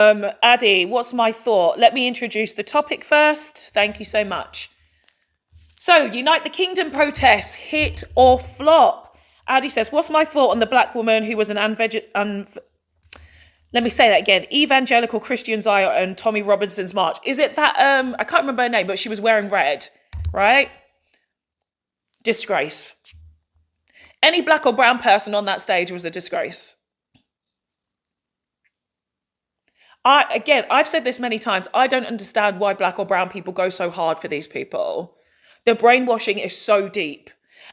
Addy, what's my thought? Let me introduce the topic first. Thank you so much. So, Unite the Kingdom protests, hit or flop? Addy says, what's my thought on the black woman who was let me say that again. Evangelical Christian Zion, Tommy Robinson's march. Is it that, I can't remember her name, but she was wearing red, right? Disgrace. Any black or brown person on that stage was a disgrace. I've said this many times. I don't understand why black or brown people go so hard for these people. The brainwashing is so deep.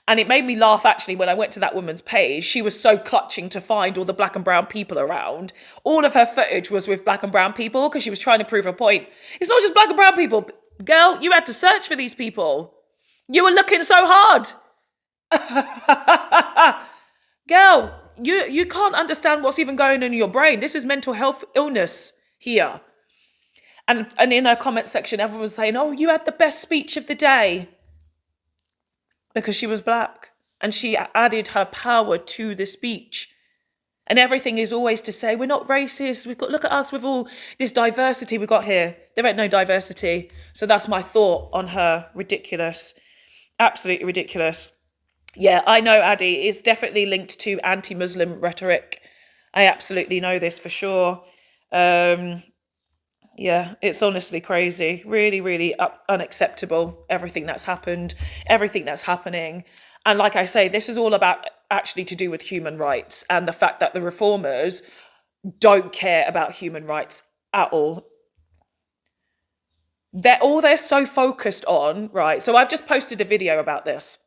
And it made me laugh, actually, when I went to that woman's page. She was so clutching to find all the black and brown people around. All of her footage was with black and brown people because she was trying to prove her point. It's not just black and brown people. Girl, you had to search for these people. You were looking so hard. Girl, you can't understand what's even going on in your brain. This is mental health illness here. And in her comment section, everyone was saying, oh, you had the best speech of the day. Because she was black and she added her power to the speech. And everything is always to say, we're not racist. Look at us with all this diversity we've got here. There ain't no diversity. So that's my thought on her. Ridiculous. Absolutely ridiculous. Yeah, I know, Addy. It's definitely linked to anti-Muslim rhetoric. I absolutely know this for sure. Yeah, it's honestly crazy. Really, really unacceptable. Everything that's happened, everything that's happening. And like I say, this is all about actually to do with human rights and the fact that the reformers don't care about human rights at all. They're so focused on, right? So I've just posted a video about this.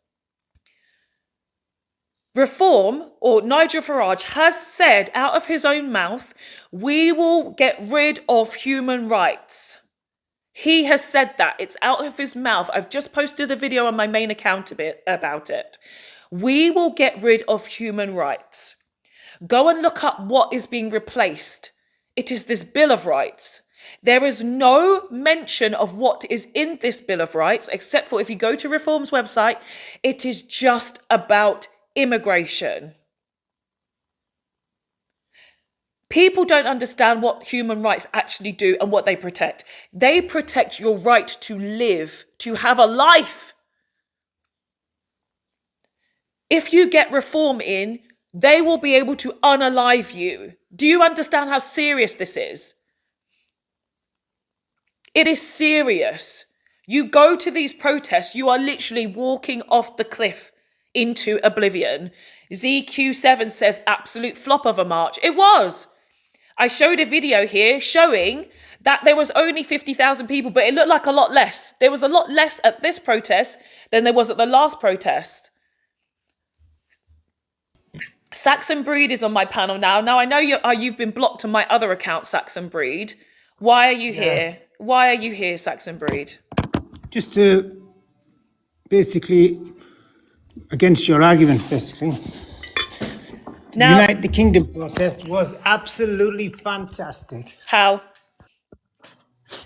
Reform, or Nigel Farage, has said out of his own mouth, we will get rid of human rights. He has said that. It's out of his mouth. I've just posted a video on my main account about it. We will get rid of human rights. Go and look up what is being replaced. It is this Bill of Rights. There is no mention of what is in this Bill of Rights, except for if you go to Reform's website, it is just about immigration. People don't understand what human rights actually do and what they protect. They protect your right to live, to have a life. If you get reform in, they will be able to unalive you. Do you understand how serious this is? It is serious. You go to these protests, you are literally walking off the cliff into oblivion. ZQ7 says absolute flop of a march. It was. I showed a video here showing that there was only 50,000 people, but it looked like a lot less. There was a lot less at this protest than there was at the last protest. Saxon Breed is on my panel now. Now I know you've been blocked on my other account, Saxon Breed. Why are you here? Why are you here, Saxon Breed? Just to basically against your argument, basically. Now, Unite the Kingdom protest was absolutely fantastic. how?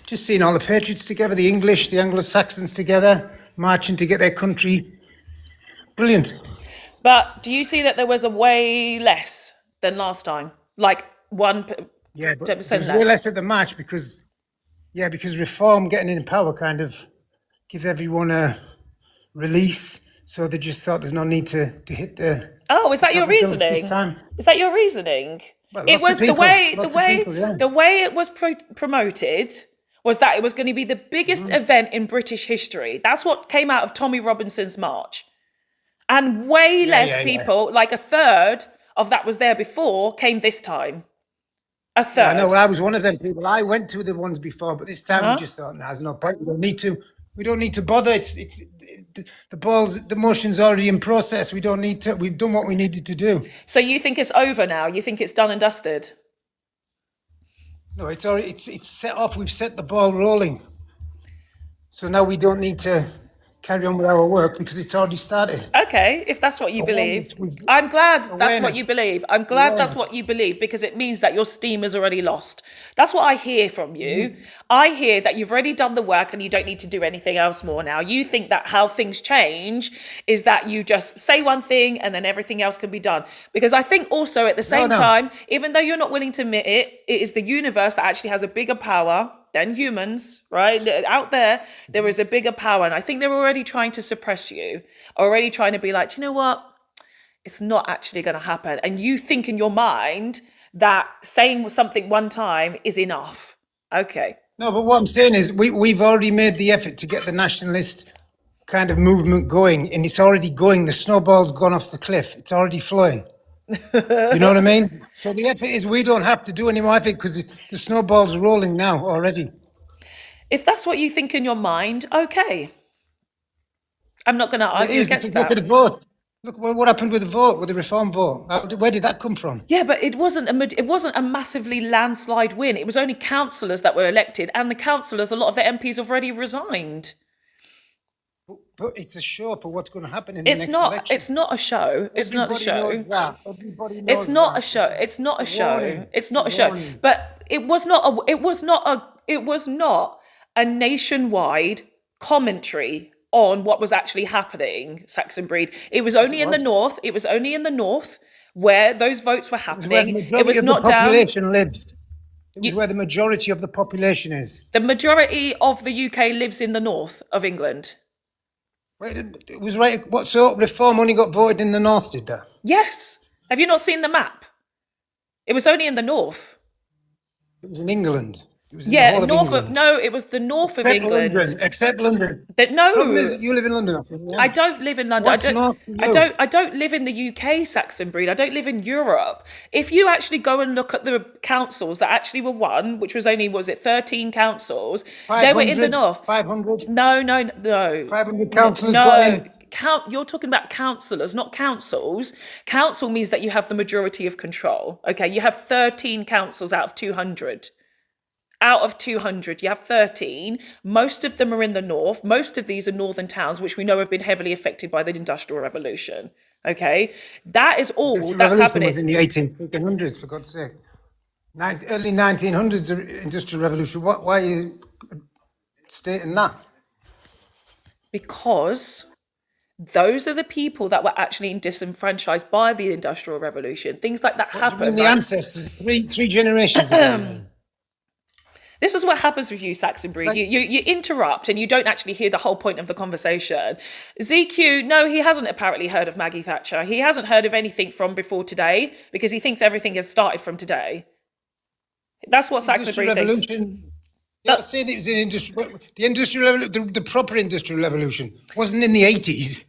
Just seeing all the patriots together, the English, the Anglo-Saxons together, marching to get their country. Brilliant. But do you see that there was a way less than last time? Like 1% But there was less. way less at the march because Reform getting in power kind of gives everyone a release. So they just thought there's no need to hit the. Oh, is that your reasoning? This time. Is that your reasoning? Well, It was the way it was promoted was that it was going to be the biggest event in British history. That's what came out of Tommy Robinson's march. And way less people, like a third of that was there before, came this time. A third. I know, I was one of them people. I went to the ones before, but this time we just thought, there's no point. We don't need to bother. It's the motion's already in process. We don't need to. We've done what we needed to do. So you think it's over now? You think it's done and dusted? No, it's already. It's set off. We've set the ball rolling. So now we don't need to carry on with our work because it's already started. Okay, if that's what you believe. Awareness, I'm glad that's what awareness, you believe. I'm glad that's awareness. what you believe because it means that your steam is already lost. That's what I hear from you. I hear that you've already done the work and you don't need to do anything else more now. You think that how things change is that you just say one thing and then everything else can be done. Because I think also at the same no. time, even though you're not willing to admit it, it is the universe that actually has a bigger power than humans, right? Out there is a bigger power. And I think they're already trying to suppress you, already trying to be like, do you know what? It's not actually going to happen. And you think in your mind that saying something one time is enough. Okay. No, but what I'm saying is we've already made the effort to get the nationalist kind of movement going, and it's already going. The snowball's gone off the cliff. It's already flowing. You know what I mean? So the effort is we don't have to do any more effort because the snowball's rolling now already. If that's what you think in your mind, okay. I'm not going to It argue is against because look that. at the vote. Look what happened with the vote, with the reform vote. Where did that come from? Yeah, but it wasn't a massively landslide win. It was only councillors that were elected, and the councillors, a lot of the MPs have already resigned. But it's a show for what's going to happen in the It's next not. election. It's not a show. It's not a Everybody show. knows that. Everybody knows It's not that. a show. It's not a It's a show. warning. It's not a It's a show. warning. But it was not a. It was not a nationwide commentary on what was actually happening. Saxon Breed. It was only in the was. north. It was only in the north where those votes were Where the happening. It majority was of the not down. population lives. It was where the majority of the population is. The majority of the UK lives in the north of England. Wait, it was right. What so reform only got voted in the north? Did that? Yes. Have you not seen the map? It was only in the north. It was in England. It was in the Yeah, whole of north England. of no, it was the north of Except England. London. Except London. That Problem is, no, you live in London. I think, yeah. I don't live in London. What's north for you? I don't live in the UK, Saxon Breed. I don't live in Europe. If you actually go and look at the councils that actually were won, which was only, was it 13 councils? They were in the 500, north. 500. No. 500 councillors got in. You're talking about councillors, not councils. Council means that you have the majority of control. Okay, you have 13 councils out of 200. Out of 200, you have 13. Most of them are in the north. Most of these are northern towns, which we know have been heavily affected by the Industrial Revolution. Okay, that is all The that's revolution happening. was in the 1800s, for God's sake. Early 1900s, Industrial Revolution. Why are you stating that? Because those are the people that were actually disenfranchised by the Industrial Revolution. Things like that In happen. the Right? ancestors, three generations ago. This is what happens with you, Saxon Breed. like- You interrupt and you don't actually hear the whole point of the conversation. ZQ, no, he hasn't apparently heard of Maggie Thatcher. He hasn't heard of anything from before today because he thinks everything has started from today. That's what Saxon Industrial Breed thinks. Revolution. Yeah, saying it was an the industrial revolution, the proper industrial revolution wasn't in the 80s.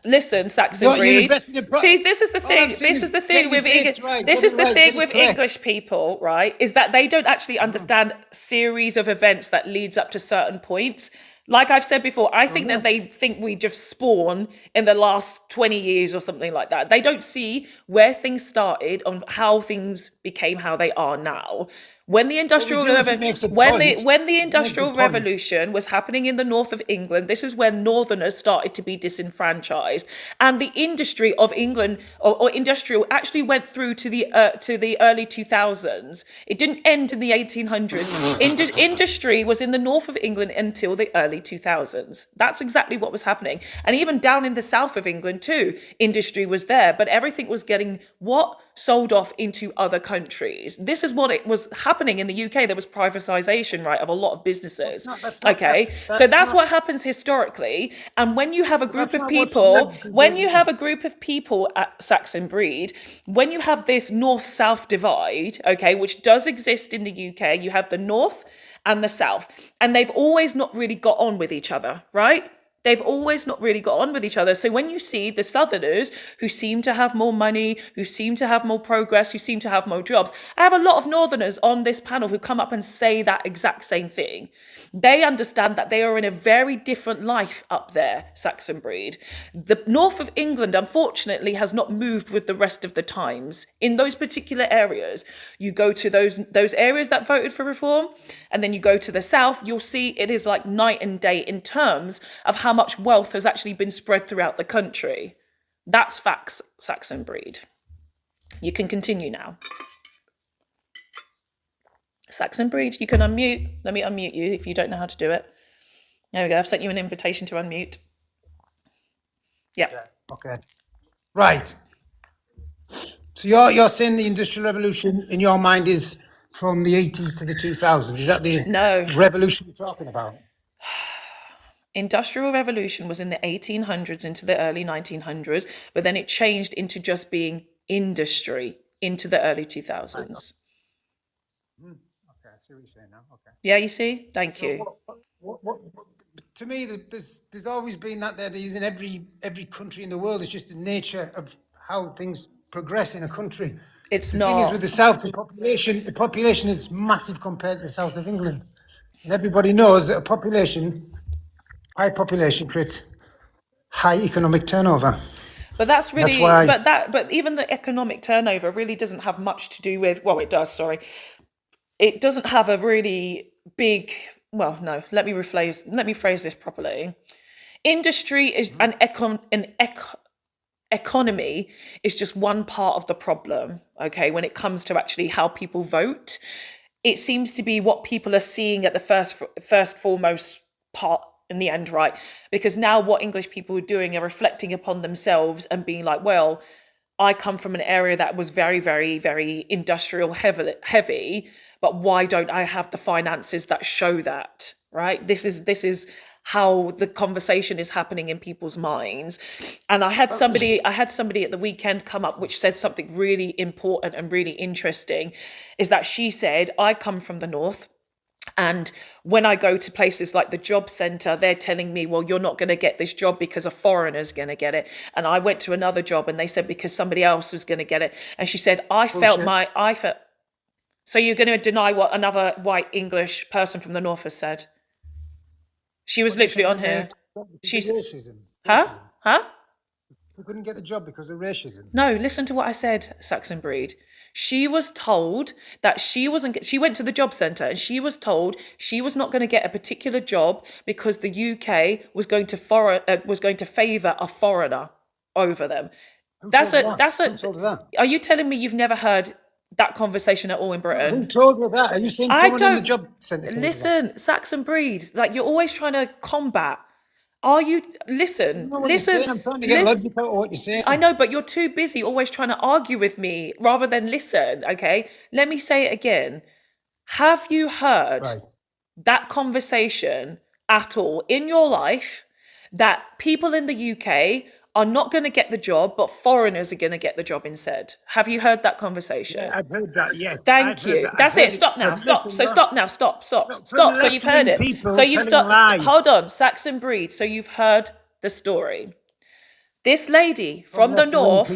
Listen, Saxon You're Breed. invested in See, this is the All thing. I'm saying This is is the thing get your with dates right, This get is it the right, thing get it with correct. English people, right? Is that they don't actually understand series of events that leads up to certain points. Like I've said before, I think that they think we just spawn in the last 20 years or something like that. They don't see where things started and how things became how they are now. When the industrial do if it makes a when point. the It industrial makes a point. revolution was happening in the north of England, this is when northerners started to be disenfranchised, and the industry of England or industrial actually went through to the early 2000s. It didn't end in the 1800s. Industry was in the north of England until the early 2000s. That's exactly what was happening, and even down in the south of England too, industry was there, but everything was getting sold off into other countries. This is what it was happening in the UK. There was privatization, right, of a lot of businesses. That's not- Okay, that's so that's not- what happens historically. And when you have a group That's of not what's people, led to when the- you have a group of people at Saxon Breed, when you have this north-south divide, okay, which does exist in the UK, you have the north and the south, and they've always not really got on with each other, right? They've always not really got on with each other. So when you see the Southerners who seem to have more money, who seem to have more progress, who seem to have more jobs, I have a lot of Northerners on this panel who come up and say that exact same thing. They understand that they are in a very different life up there, Saxon Breed. The north of England, unfortunately, has not moved with the rest of the times. In those particular areas, you go to those areas that voted for reform, and then you go to the south, you'll see it is like night and day in terms of how much wealth has actually been spread throughout the country. That's facts, Saxon Breed. You can continue now. Saxon Breed, you can unmute. Let me unmute you if you don't know how to do it. There we go. I've sent you an invitation to unmute. Yeah. Okay. Right. So you're saying the Industrial Revolution in your mind is from the 80s to the 2000s? Is that the No. revolution you're talking about? Industrial Revolution was in the 1800s into the early 1900s, but then it changed into just being industry into the early 2000s. Okay, I see what you're saying now. Okay. Yeah, you see? Thank you. What, to me, there's always been that there is in every country in the world. It's just the nature of how things progress in a country. It's the not. thing is with the south, the population is massive compared to the south of England, and everybody knows that high population creates high economic turnover. But that's really, That's why but even the economic turnover really doesn't have much to do with, well, it does, sorry. It doesn't have a really big, well, no, let me phrase this properly. Industry is economy is just one part of the problem, okay, when it comes to actually how people vote. It seems to be what people are seeing at the first foremost part in the end, right? Because now what English people are doing are reflecting upon themselves and being like, well, I come from an area that was very, very, very industrial heavy, but why don't I have the finances that show that, right? This is how the conversation is happening in people's minds. And I had somebody at the weekend come up which said something really important and really interesting, is that she said, I come from the north, and when I go to places like the job centre, they're telling me, well, you're not going to get this job because a foreigner's going to get it. And I went to another job and they said because somebody else was going to get it. And she said, I felt. So you're going to deny what another white English person from the north has said? She was literally on here. She's racism. Huh? You couldn't get the job because of racism. No, listen to what I said, Saxon Breed. She was told that she went to the job centre and she was told she was not going to get a particular job because the UK was going to favour a foreigner over them. Who told her that? Are you telling me you've never heard that conversation at all in Britain? Who told her that? Are you saying someone in the job centre? Listen, Saxon Breed, like you're always trying to combat. Are you listen? I'm trying to get logic out of what you're saying. I know, but you're too busy always trying to argue with me rather than listen. Okay, let me say it again. Have you heard that conversation at all in your life, that people in the UK are not going to get the job, but foreigners are going to get the job instead? Have you heard that conversation? Yeah, I've heard that, yes. Thank you. That's it. Stop now. Stop. So stop now. Stop. So you've heard it. So you've stopped. Hold on. Saxon Breed. So you've heard the story. This lady from the north,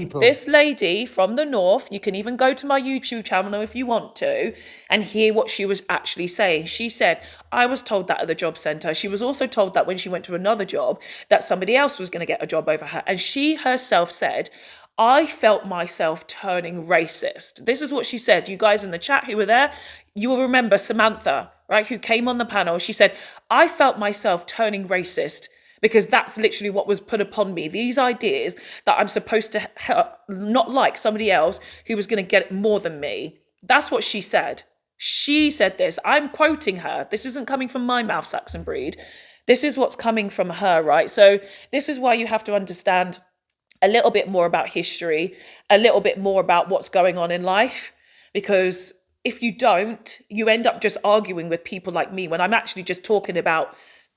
you can even go to my YouTube channel if you want to and hear what she was actually saying. She said, I was told that at the job centre. She was also told that when she went to another job, that somebody else was going to get a job over her. And she herself said, I felt myself turning racist. This is what she said. You guys in the chat who were there, you will remember Samantha, right, who came on the panel. She said, I felt myself turning racist, because that's literally what was put upon me. These ideas that I'm supposed to not like somebody else who was going to get more than me. That's what she said. She said this. I'm quoting her. This isn't coming from my mouth, Saxon Breed. This is what's coming from her, right? So this is why you have to understand a little bit more about history, a little bit more about what's going on in life, because if you don't, you end up just arguing with people like me when I'm actually just talking about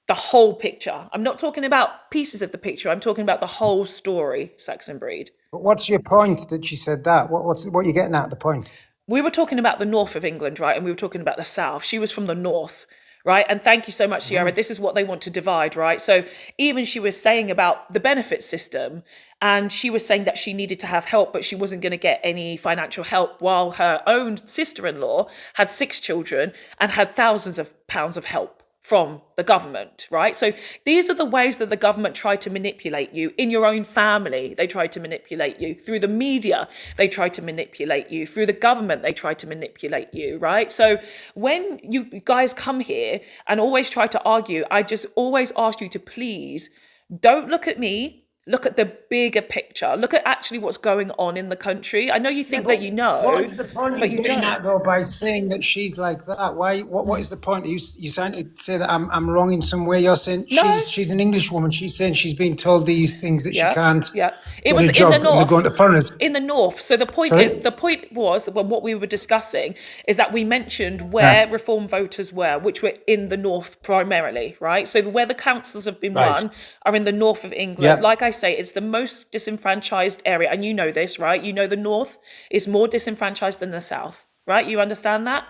the whole picture. I'm not talking about pieces of the picture. I'm talking about the whole story, Saxon Breed. But what's your point that she said that? What are you getting at the point? We were talking about the north of England, right? And we were talking about the south. She was from the north, right? And thank you so much, Ciara. This is what they want to divide, right? So even she was saying about the benefit system, and she was saying that she needed to have help, but she wasn't going to get any financial help, while her own sister-in-law had 6 children and had thousands of pounds of help from the government, right? So these are the ways that the government tried to manipulate you. In your own family, they tried to manipulate you. Through the media, they tried to manipulate you. Through the government, they tried to manipulate you, right? So when you guys come here and always try to argue, I just always ask you to please Don't look at me. Look at the bigger picture. Look at actually what's going on in the country. I know you think that you know, What is the point but of you getting don't. at though by saying that she's like that? Why? What is the point? Are you saying to say that I'm wrong in some way? You're saying No. she's an English woman. She's saying she's been told these things that she Yeah, can't yeah. It get was a in job, the and they're north. going to foreigners. In the north. So the point Sorry? is, the point was well, what we were discussing is that we mentioned where reform voters were, which were in the north primarily, right? So where the councils have been Right. won are in the north of England. Yeah. Like I say, it's the most disenfranchised area, and you know this, right? You know the north is more disenfranchised than the south, right? You understand that?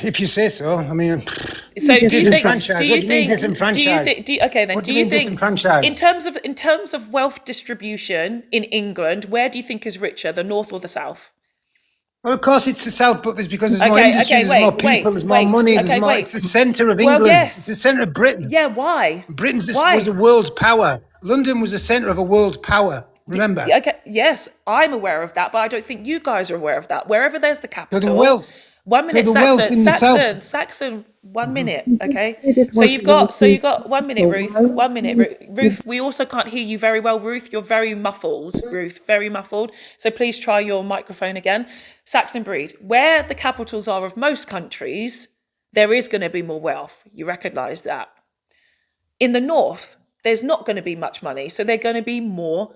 If you say so. I mean, So do you think? disenfranchised. Do What you do you mean think? disenfranchised? Do you think? Okay, then. What Do do you you mean think disenfranchised? in terms of wealth distribution in England, where do you think is richer, the north or the south? Well, of course, it's the south, but there's because there's more Okay, industry, okay, there's more wait, people, there's more wait, money, okay, there's more. wait. It's the centre of Well, England. yes. It's the centre of Britain. Yeah, why? Britain Why? was a world power. London was the centre of a world power. Remember? Okay, yes, I'm aware of that, but I don't think you guys are aware of that. Wherever there's the So capital. the wealth. 1 minute, the wealth Saxon, in the Saxon, south. Saxon, 1 minute, okay? It So was you've got 90s. 1 minute, Ruth. 1 minute, Ruth. We also can't hear you very well, Ruth. You're very muffled, Ruth. Very muffled. So please try your microphone again. Saxon Breed, where the capitals are of most countries, there is going to be more wealth. You recognise that. In the north, there's not going to be much money, so they're going to be more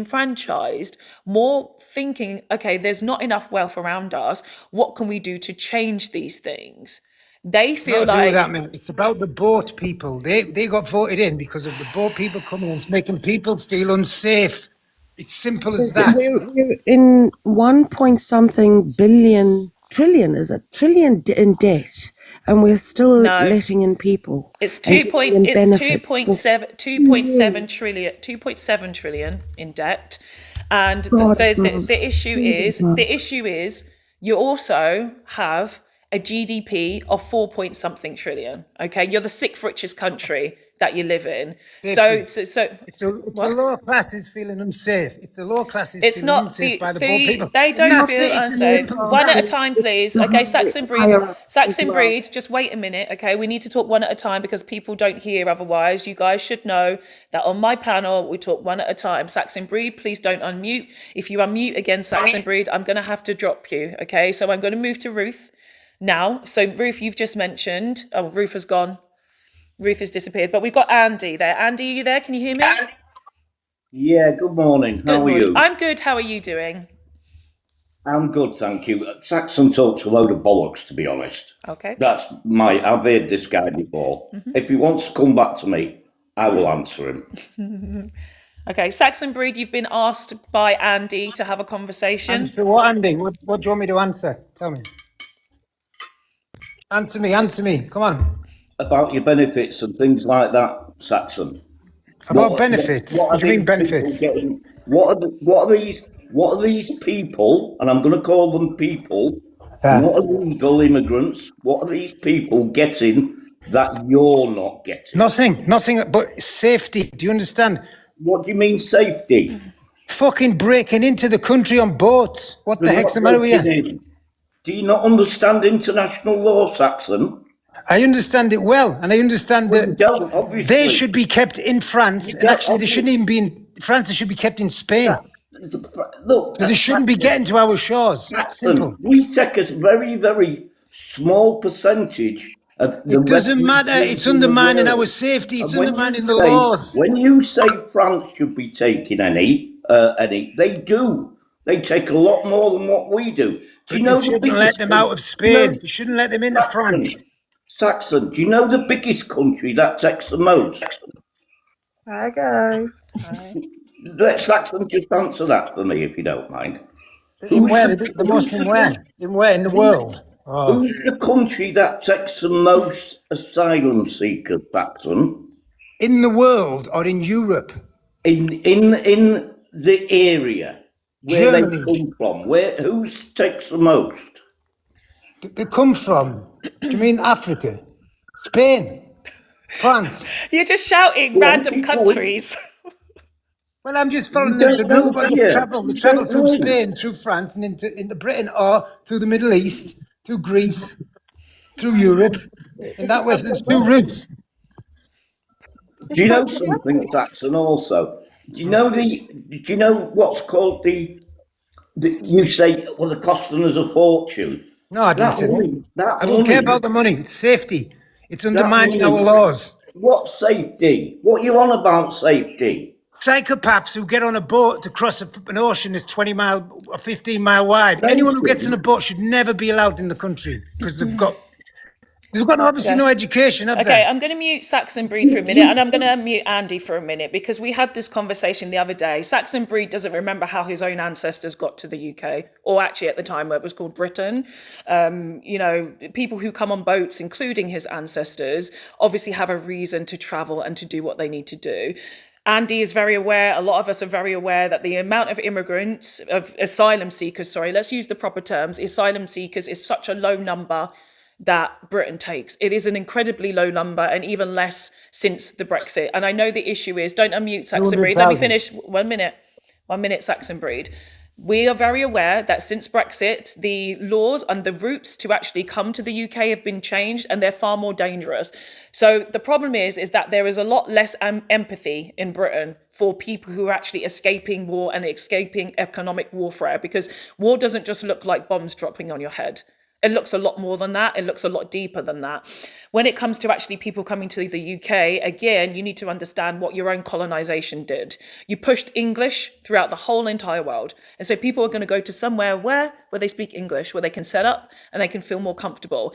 disenfranchised, more thinking, okay, there's not enough wealth around us. What can we do to change these things? They feel Not to do with like that, man. It's about the boat people. They got voted in because of the boat people coming in. It's making people feel unsafe. It's simple as that. We're in 1 point something trillion, is it? Trillion in debt, and we're still No. letting in people. it's and 2 giving point them it's benefits for 2.7 trillion in debt, and God, the issue Jesus, is you also have a GDP of 4 point something trillion. Okay, you're the sixth richest country that you live in. So It's the lower classes feeling unsafe. It's the lower classes it's feeling not unsafe the, by the boat people. they don't That's feel it. It's as unsafe. simple as One at a that. time, please. Okay, Saxon Breed, higher up Saxon as well. Breed, just wait a minute. Okay, we need to talk one at a time because people don't hear otherwise. You guys should know that on my panel we talk one at a time. Saxon Breed, please don't unmute. If you unmute again, Saxon Breed, I'm going to have to drop you. Okay, so I'm going to move to Ruth now. So Ruth, you've just mentioned. Oh, Ruth has gone. Ruth has disappeared, but we've got Andy there. Andy, are you there? Can you hear me? Yeah, good morning. How are you? I'm good. How are you doing? I'm good, thank you. Saxon talks a load of bollocks, to be honest. Okay. I've heard this guy before. If he wants to come back to me, I will answer him. Okay, Saxon Breed, you've been asked by Andy to have a conversation. So what, Andy? What do you want me to answer? Tell me. Answer me. Come on. About your benefits and things like that, Saxon. About benefits. What do you mean benefits? What are these people, and I'm going to call them people, not illegal immigrants, what are these people getting that you're not getting? Nothing but safety. Do you understand? What do you mean safety? Fucking breaking into the country on boats. What the They're heck's the not matter with you? breaking in. Do you not understand international law, Saxon? I understand it well, and I understand You that don't, obviously. they should be kept in France, and don't, actually they shouldn't even be in France, they should be kept in Spain. Look, So they shouldn't be getting to our shores. Simple. we take a very, very small percentage of the It doesn't matter. refugees It's in the undermining world. our safety. It's And when undermining you the say- laws. When you say France should be taking any, they do. They take a lot more than what we do. Do you But know they the shouldn't biggest let them out of country- Spain. They shouldn't let them into France. Saxon, do you know the biggest country that takes the most? Hi guys. Let Saxon just answer that for me, if you don't mind. In where? The most in where? In where? In the world? Oh. Who's the country that takes the most asylum seekers, Saxon? In the world or in Europe? In the area where Germany. they come from, who takes the most? They come from? Do you mean Africa? Spain? France? You're just shouting Well, random people- countries. Well, I'm just following You the don't know, rule about do the you? travel. The You travel don't through know. Spain, through France, and into Britain, or through the Middle East, through Greece, through Europe. In that way, there's two routes. Do you know something, Saxon? Also, do you know what's called the you say, well, they're costing us a fortune. No, I didn't That say money, that. I don't care about the money. It's safety. It's undermining our money, laws. what safety? What you on about safety? Psychopaths who get on a boat to cross an ocean that's 20 mile or 15 mile wide. Anyone who gets in a boat should never be allowed in the country because they've got obviously no education, have Okay, they? I'm going to mute Saxon Breed for a minute, and I'm going to mute Andy for a minute, because we had this conversation the other day. Saxon Breed doesn't remember how his own ancestors got to the UK, or actually at the time where it was called Britain. You know, people who come on boats, including his ancestors, obviously have a reason to travel and to do what they need to do. Andy is very aware, a lot of us are very aware, that the amount of immigrants, of asylum seekers, sorry, let's use the proper terms, asylum seekers is such a low number that Britain takes. It is an incredibly low number, and even less since the Brexit. And I know the issue is, don't unmute Saxon Breed. Let me finish 1 minute. 1 minute, Saxon Breed. We are very aware that since Brexit, the laws and the routes to actually come to the UK have been changed, and they're far more dangerous. So the problem is that there is a lot less empathy in Britain for people who are actually escaping war and escaping economic warfare, because war doesn't just look like bombs dropping on your head. It looks a lot more than that. It looks a lot deeper than that. When it comes to actually people coming to the UK, again, you need to understand what your own colonization did. You pushed English throughout the whole entire world. And so people are going to go to somewhere where they speak English, where they can set up and they can feel more comfortable.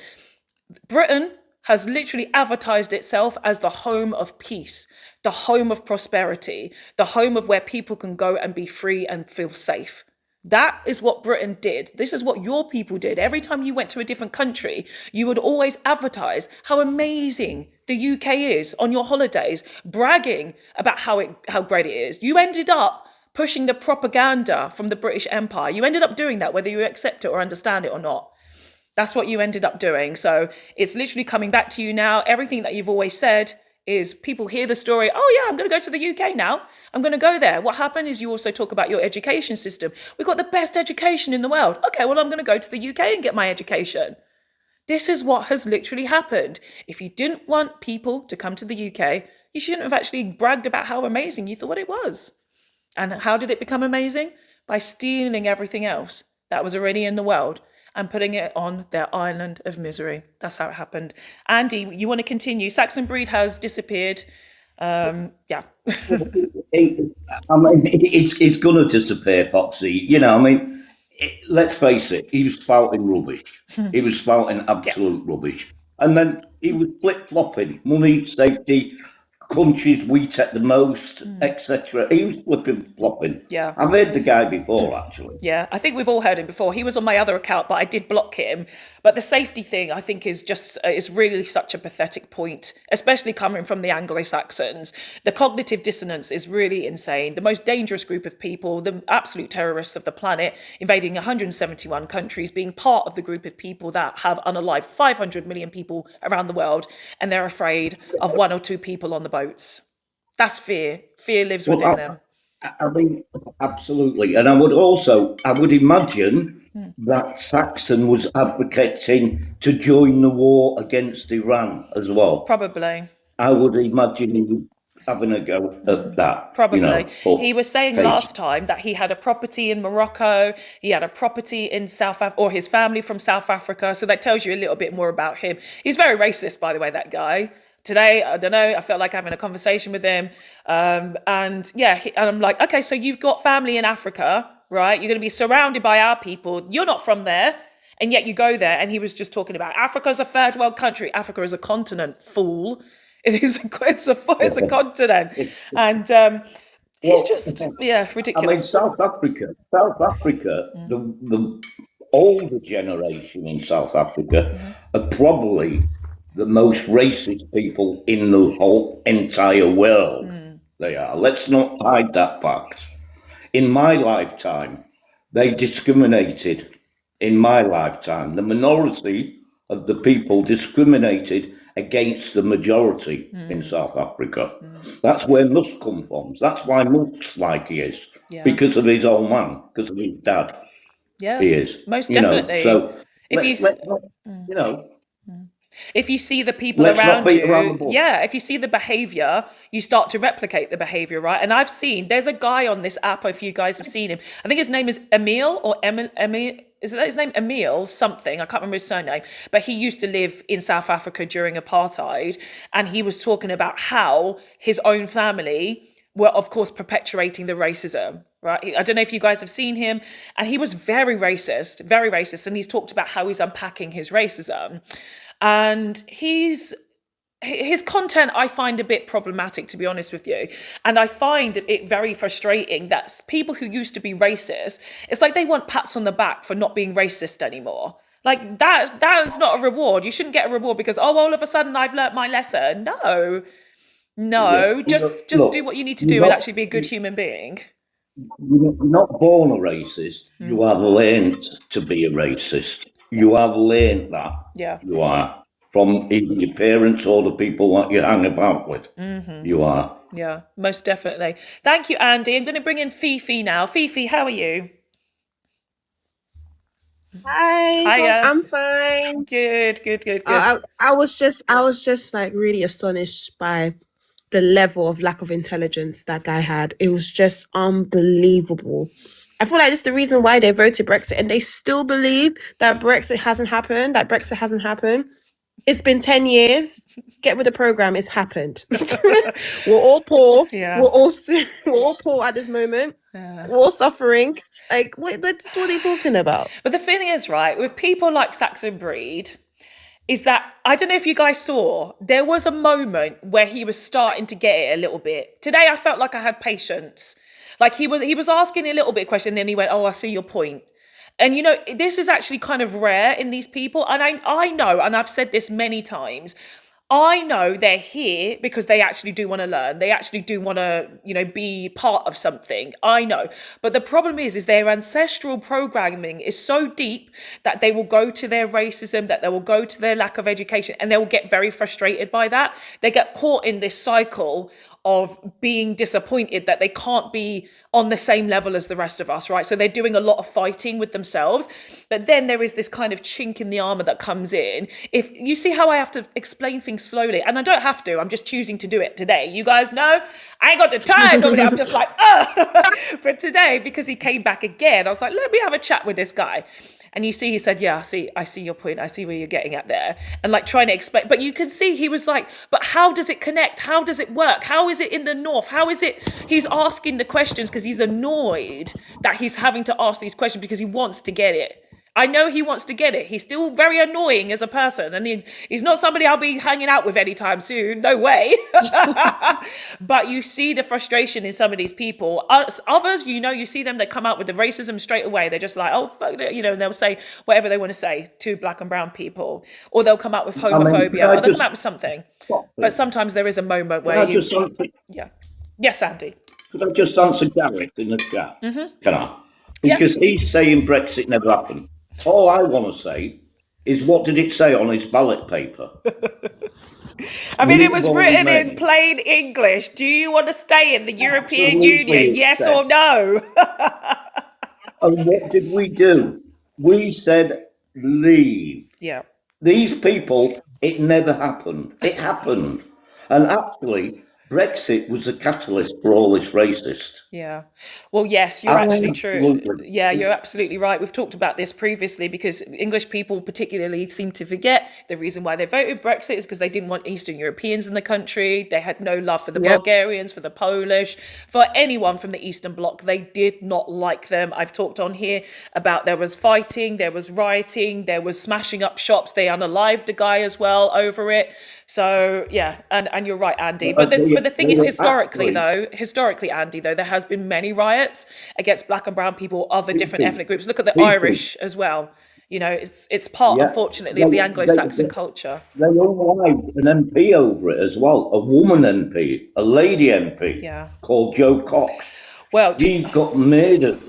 Britain has literally advertised itself as the home of peace, the home of prosperity, the home of where people can go and be free and feel safe. That is what Britain did. This is what your people did. Every time you went to a different country, you would always advertise how amazing the UK is on your holidays, bragging about how great it is. You ended up pushing the propaganda from the British Empire. You ended up doing that, whether you accept it or understand it or not. That's what you ended up doing. So it's literally coming back to you now. Everything that you've always said is, people hear the story, oh yeah, I'm going to go to the UK now. I'm going to go there. What happened is you also talk about your education system. We've got the best education in the world. Okay, well, I'm going to go to the UK and get my education. This is what has literally happened. If you didn't want people to come to the UK, you shouldn't have actually bragged about how amazing you thought it was. And how did it become amazing? By stealing everything else that was already in the world and putting it on their island of misery. That's how it happened. Andy, you want to continue? Saxon Breed has disappeared. Yeah. It's going to disappear, Foxy. You know, I mean, let's face it, he was spouting rubbish. He was spouting absolute rubbish. And then he was flip-flopping. Money, safety, countries we take the most, etc. He was flipping-flopping. Yeah. I've heard the guy before, actually. Yeah, I think we've all heard him before. He was on my other account, but I did block him. But the safety thing, I think, is just is really such a pathetic point, especially coming from the Anglo-Saxons. The cognitive dissonance is really insane. The most dangerous group of people, the absolute terrorists of the planet, invading 171 countries, being part of the group of people that have unalived 500 million people around the world, and they're afraid of one or two people on the boats. That's fear. Fear lives within them. I mean, absolutely. And I would imagine that Saxon was advocating to join the war against Iran as well. Probably. I would imagine he was having a go at that. Probably. You know, he was saying last time that he had a property in Morocco, he had a property in or his family from South Africa. So that tells you a little bit more about him. He's very racist, by the way, that guy. Today, I don't know, I felt like having a conversation with him. And yeah, and I'm like, okay, so you've got family in Africa, right? You're going to be surrounded by our people. You're not from there. And yet you go there. And he was just talking about Africa's a third world country. Africa is a continent, fool. It's a continent. And it's just, ridiculous. I mean, South Africa, the older generation in South Africa are probably the most racist people in the whole entire world. They are. Let's not hide that fact. In my lifetime, they discriminated. In my lifetime, the minority of the people discriminated against the majority in South Africa. That's where Musk comes from. That's why Musk's like he is. Because of his old man, because of his dad. Yeah, he is. Most definitely. So, if you know... If you see the people Let's not around beat around the you, bush. yeah, if you see the behavior, you start to replicate the behavior, right? And I've seen, there's a guy on this app, if you guys have seen him. I think his name is Emil or Emil. Is that his name? Emil something. I can't remember his surname. But he used to live in South Africa during apartheid. And he was talking about how his own family were, of course, perpetuating the racism, right? I don't know if you guys have seen him. And he was very racist, very racist. And he's talked about how he's unpacking his racism. And his content I find a bit problematic, to be honest with you. And I find it very frustrating that people who used to be racist, it's like they want pats on the back for not being racist anymore. Like that's not a reward. You shouldn't get a reward because, oh, all of a sudden I've learnt my lesson. No, Yeah. just Look, do what you need to you're do and not, actually be a good human being. you're not born a racist. You have learned to be a racist. You have learned that. Yeah. You are. From either your parents or the people that you hang about with. You are. Yeah, most definitely. Thank you, Andy. I'm going to bring in Fifi now. Fifi, how are you? Hi, Hiya. I'm fine. Good. I was just like really astonished by the level of lack of intelligence that guy had. It was just unbelievable. I feel like this is the reason why they voted Brexit, and they still believe that Brexit hasn't happened. It's been 10 years. Get with the program. It's happened. We're all poor. Yeah. We're all poor at this moment. Yeah. We're all suffering. Like, what are they talking about? But the thing is, right, with people like Saxon Breed, is that, I don't know if you guys saw, there was a moment where he was starting to get it a little bit. Today, I felt like I had patience. Like he was asking a little bit of question, then he went, oh, I see your point. And, you know, this is actually kind of rare in these people. And I know, and I've said this many times, I know they're here because they actually do want to learn. They actually do want to, you know, be part of something. I know. But the problem is their ancestral programming is so deep that they will go to their racism, that they will go to their lack of education, and they will get very frustrated by that. They get caught in this cycle of being disappointed that they can't be on the same level as the rest of us, right? So they're doing a lot of fighting with themselves. But then there is this kind of chink in the armor that comes in. If you see how I have to explain things slowly, and I don't have to, I'm just choosing to do it today. You guys know, I ain't got the time. Normally I'm just like, But today, because he came back again, I was like, let me have a chat with this guy. And you see, he said, yeah, I see your point. I see where you're getting at there. And like trying to explain, but you can see he was like, but how does it connect? How does it work? How is it in the North? How is it? He's asking the questions because he's annoyed that he's having to ask these questions because he wants to get it. I know he wants to get it. He's still very annoying as a person. And he's not somebody I'll be hanging out with anytime soon. No way. But you see the frustration in some of these people. Others, you know, you see them that come out with the racism straight away. They're just like, oh, fuck it, you know, and they'll say whatever they want to say to black and brown people. Or they'll come out with homophobia. Or they'll come out with something. But sometimes there is a moment where yeah. Yes, Andy. Could I just answer Gareth in the chat? Can I? Because he's saying Brexit never happened. All I want to say is, what did it say on his ballot paper? I mean, it was written in plain English. Do you want to stay in the European Union? Yes or no? And what did we do? We said leave. Yeah. These people, it never happened. It happened. And actually, Brexit was the catalyst for all this racist. Yeah. Well, yes, you're actually true. Absolutely. Yeah, you're absolutely right. We've talked about this previously because English people particularly seem to forget the reason why they voted Brexit is because they didn't want Eastern Europeans in the country. They had no love for the Bulgarians, for the Polish, for anyone from the Eastern Bloc. They did not like them. I've talked on here about there was fighting, there was rioting, there was smashing up shops. They unalived a guy as well over it. So, yeah, and you're right, Andy. But the thing is, historically, Andy, though, there has been many riots against black and brown people, other different ethnic groups. Look at the Irish as well. You know, it's part, unfortunately, of the Anglo-Saxon culture. They unalived an MP over it as well, a woman MP, a lady MP, called Jo Cox. Well, she got murdered.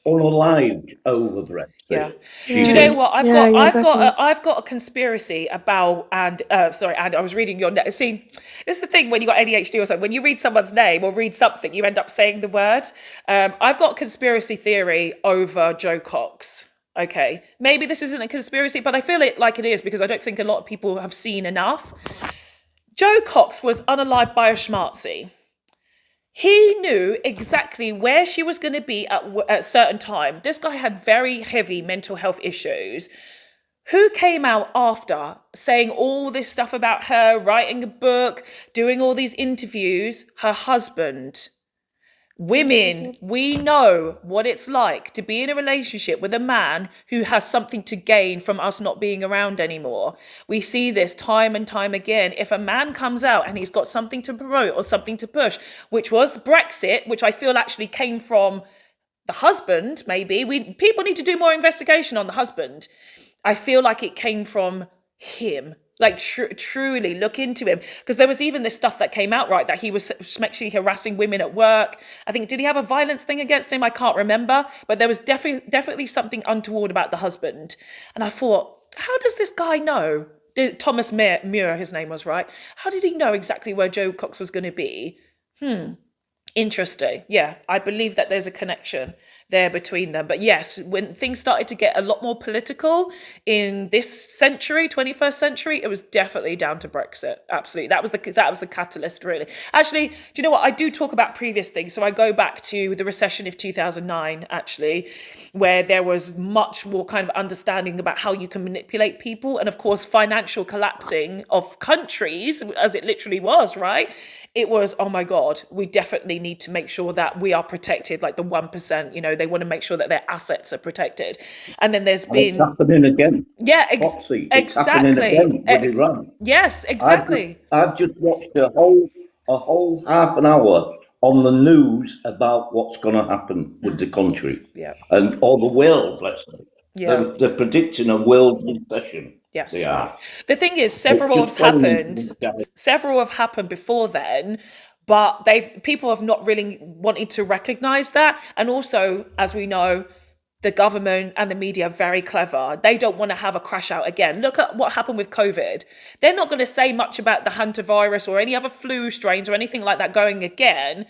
Unalived over Brexit. Yeah. Do you know what? I've got a conspiracy about Andy, I was reading your see, this is the thing when you got ADHD or something, when you read someone's name or read something, you end up saying the word. I've got a conspiracy theory over Jo Cox. Okay, maybe this isn't a conspiracy, but I feel it like it is because I don't think a lot of people have seen enough. Joe Cox was unalived by a schmartzy. He knew exactly where she was going to be at a certain time. This guy had very heavy mental health issues. Who came out after saying all this stuff about her, writing a book, doing all these interviews? Her husband. Women, we know what it's like to be in a relationship with a man who has something to gain from us not being around anymore. We see this time and time again. If a man comes out and he's got something to promote or something to push, which was Brexit, which I feel actually came from the husband, maybe. People need to do more investigation on the husband. I feel like it came from him. Like truly look into him, because there was even this stuff that came out, right, that he was sexually harassing women at work. I think, did he have a violence thing against him? I can't remember, but there was definitely something untoward about the husband. And I thought, how does this guy know? Thomas Muir, his name was, right? How did he know exactly where Joe Cox was going to be? Interesting. Yeah, I believe that there's a connection there between them. But yes, when things started to get a lot more political in this century, 21st century, it was definitely down to Brexit. Absolutely. That was the catalyst, really. Actually, do you know what? I do talk about previous things. So I go back to the recession of 2009, actually, where there was much more kind of understanding about how you can manipulate people. And of course, financial collapsing of countries, as it literally was, right? It was, oh my God, we definitely need to make sure that we are protected, like the 1%, they want to make sure that their assets are protected. And then there's been... It's happening again. Yeah, Foxy, it's exactly. happening again with Iran. Yes, exactly. I've just watched a whole half an hour on the news about what's going to happen with the country. Yeah. Or the world, let's say. Yeah. They're predicting a world recession. Yes. They are. The thing is, several have happened before then, but people have not really wanted to recognize that. And also, as we know, the government and the media are very clever. They don't want to have a crash out again. Look at what happened with COVID. They're not going to say much about the hantavirus or any other flu strains or anything like that going again.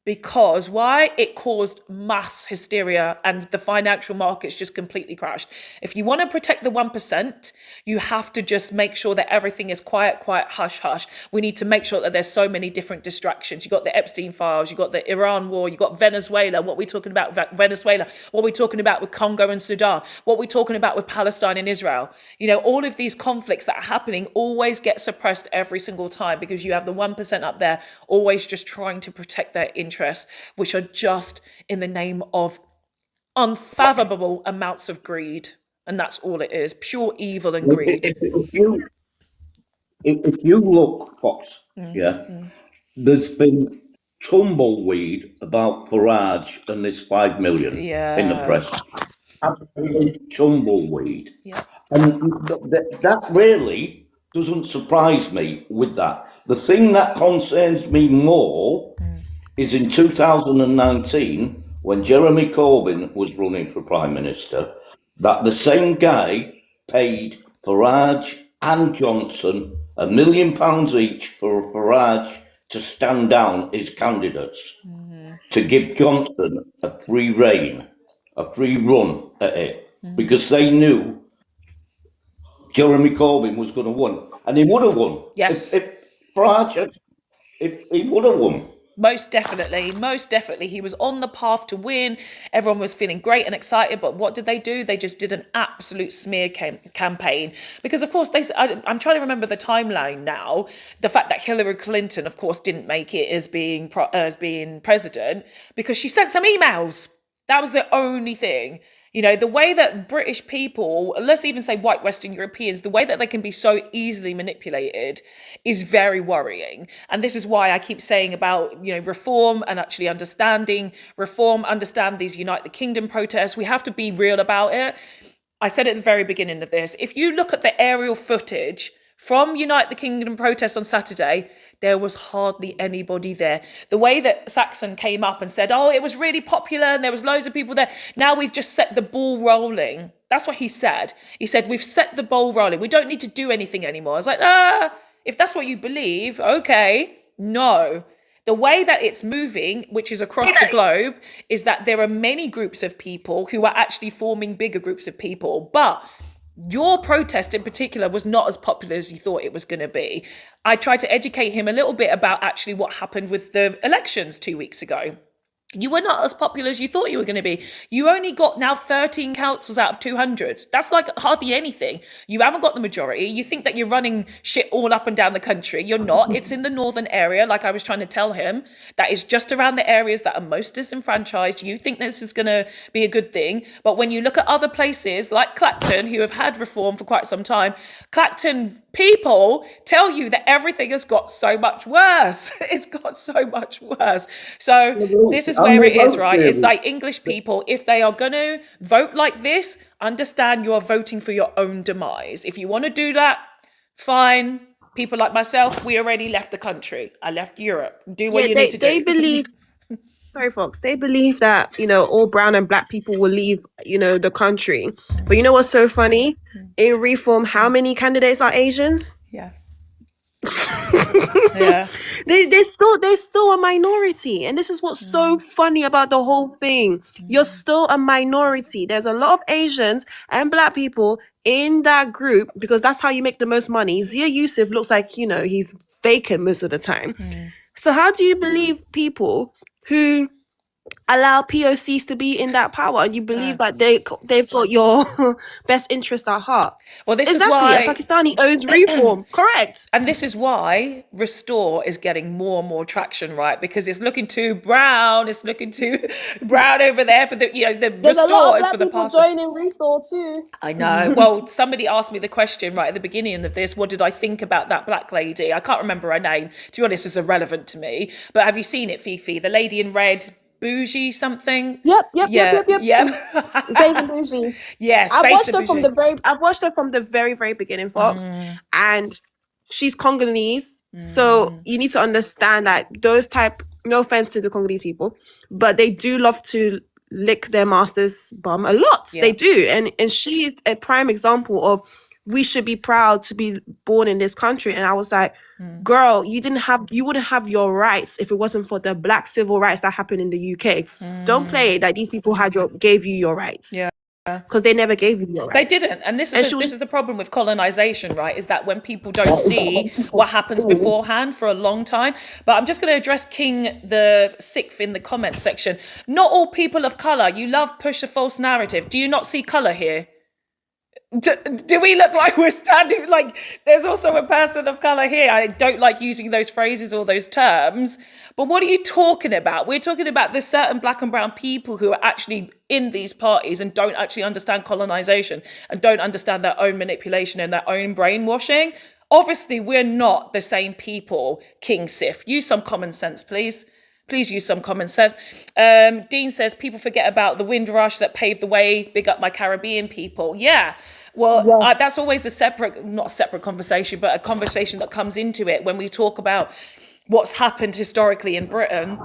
Because why? It caused mass hysteria and the financial markets just completely crashed. If you want to protect the 1%, you have to just make sure that everything is quiet, hush, hush. We need to make sure that there's so many different distractions. You got the Epstein files, you got the Iran war, you got Venezuela. What are we talking about with Venezuela? What are we talking about with Congo and Sudan? What are we talking about with Palestine and Israel? All of these conflicts that are happening always get suppressed every single time because you have the 1% up there always just trying to protect their interests, which are just in the name of unfathomable amounts of greed. And that's all it is, pure evil and greed. If you look, Fox, there's been tumbleweed about Farage and this 5 million in the press. Absolutely tumbleweed. Yeah. And that really doesn't surprise me with that. The thing that concerns me more is in 2019, when Jeremy Corbyn was running for Prime Minister, that the same guy paid Farage and Johnson £1 million each for Farage to stand down his candidates, to give Johnson a free rein, a free run at it, because they knew Jeremy Corbyn was going to win, and he would have won. Yes. If Farage, if he would have won. Most definitely. He was on the path to win. Everyone was feeling great and excited. But what did they do? They just did an absolute smear campaign. Because, of course, I'm trying to remember the timeline now. The fact that Hillary Clinton, of course, didn't make it as being president because she sent some emails. That was the only thing. The way that British people, let's even say white Western Europeans, the way that they can be so easily manipulated is very worrying. And this is why I keep saying about, reform and actually understand these Unite the Kingdom protests. We have to be real about it. I said at the very beginning of this, if you look at the aerial footage from Unite the Kingdom protests on Saturday, there was hardly anybody there. The way that Saxon came up and said, it was really popular and there was loads of people there. Now we've just set the ball rolling. That's what he said. He said, we've set the ball rolling. We don't need to do anything anymore. I was like, if that's what you believe, okay. No, The way that it's moving, which is across the globe, is that there are many groups of people who are actually forming bigger groups of people. But your protest in particular was not as popular as you thought it was going to be. I tried to educate him a little bit about actually what happened with the elections 2 weeks ago. You were not as popular as you thought you were going to be. You only got now 13 councils out of 200. That's like hardly anything. You haven't got the majority. You think that you're running shit all up and down the country. You're not. It's in the northern area, like I was trying to tell him. That is just around the areas that are most disenfranchised. You think this is going to be a good thing. But when you look at other places like Clacton, who have had reform for quite some time, Clacton people tell you that everything has got so much worse. It's got so much worse. So this is where it is, right? It's like English people, if they are going to vote like this, understand you are voting for your own demise. If you want to do that, fine. People like myself, we already left the country. I left Europe. Do what you need to do. They believe, sorry, Fox, they believe that, all brown and black people will leave, the country. But you know what's so funny? In Reform, how many candidates are Asians? Yeah. Yeah. They're still a minority, and this is what's so funny about the whole thing. You're still a minority. There's a lot of Asians and black people in that group because that's how you make the most money. Zia Yusuf looks like he's faking most of the time. So how do you believe people who allow POCs to be in that power and you believe that they've got your best interest at heart? Well, this Exactly. is why A Pakistani owns Reform. Correct. And this is why Restore is getting more and more traction, right? Because it's looking too brown. It's looking too brown over there for the, the There's a lot Restore of is for black the people pastors. joining Restore too. I know. Well, somebody asked me the question right at the beginning of this. What did I think about that black lady? I can't remember her name. To be honest, it's irrelevant to me. But have you seen it, Fifi? The lady in red, Bougie something? Yep. Yep. Baby Bougie. Yes, I've based watched on her from Bougie. I've watched her from the very, very beginning, Fox, and she's Congolese. So you need to understand that those type. No offense to the Congolese people, but they do love to lick their master's bum a lot. Yeah. They do, and she is a prime example of we should be proud to be born in this country. And I was like, girl, you wouldn't have your rights if it wasn't for the black civil rights that happened in the UK. Don't play that these people gave you your rights. Yeah. Because they never gave you your rights. They didn't. And this is the problem with colonization, right? Is that when people don't see what happens beforehand for a long time. But I'm just going to address King the Sixth in the comments section. Not all people of color. You love push a false narrative. Do you not see color here? Do we look like we're standing like there's also a person of color here? I don't like using those phrases or those terms, but what are you talking about? We're talking about there's certain black and brown people who are actually in these parties and don't actually understand colonization and don't understand their own manipulation and their own brainwashing. Obviously, we're not the same people, King Sif. Use some common sense, please. Please use some common sense. Dean says, people forget about the Windrush that paved the way. Big up my Caribbean people. Yeah. Well, Yes. that's always not a separate conversation, but a conversation that comes into it when we talk about what's happened historically in Britain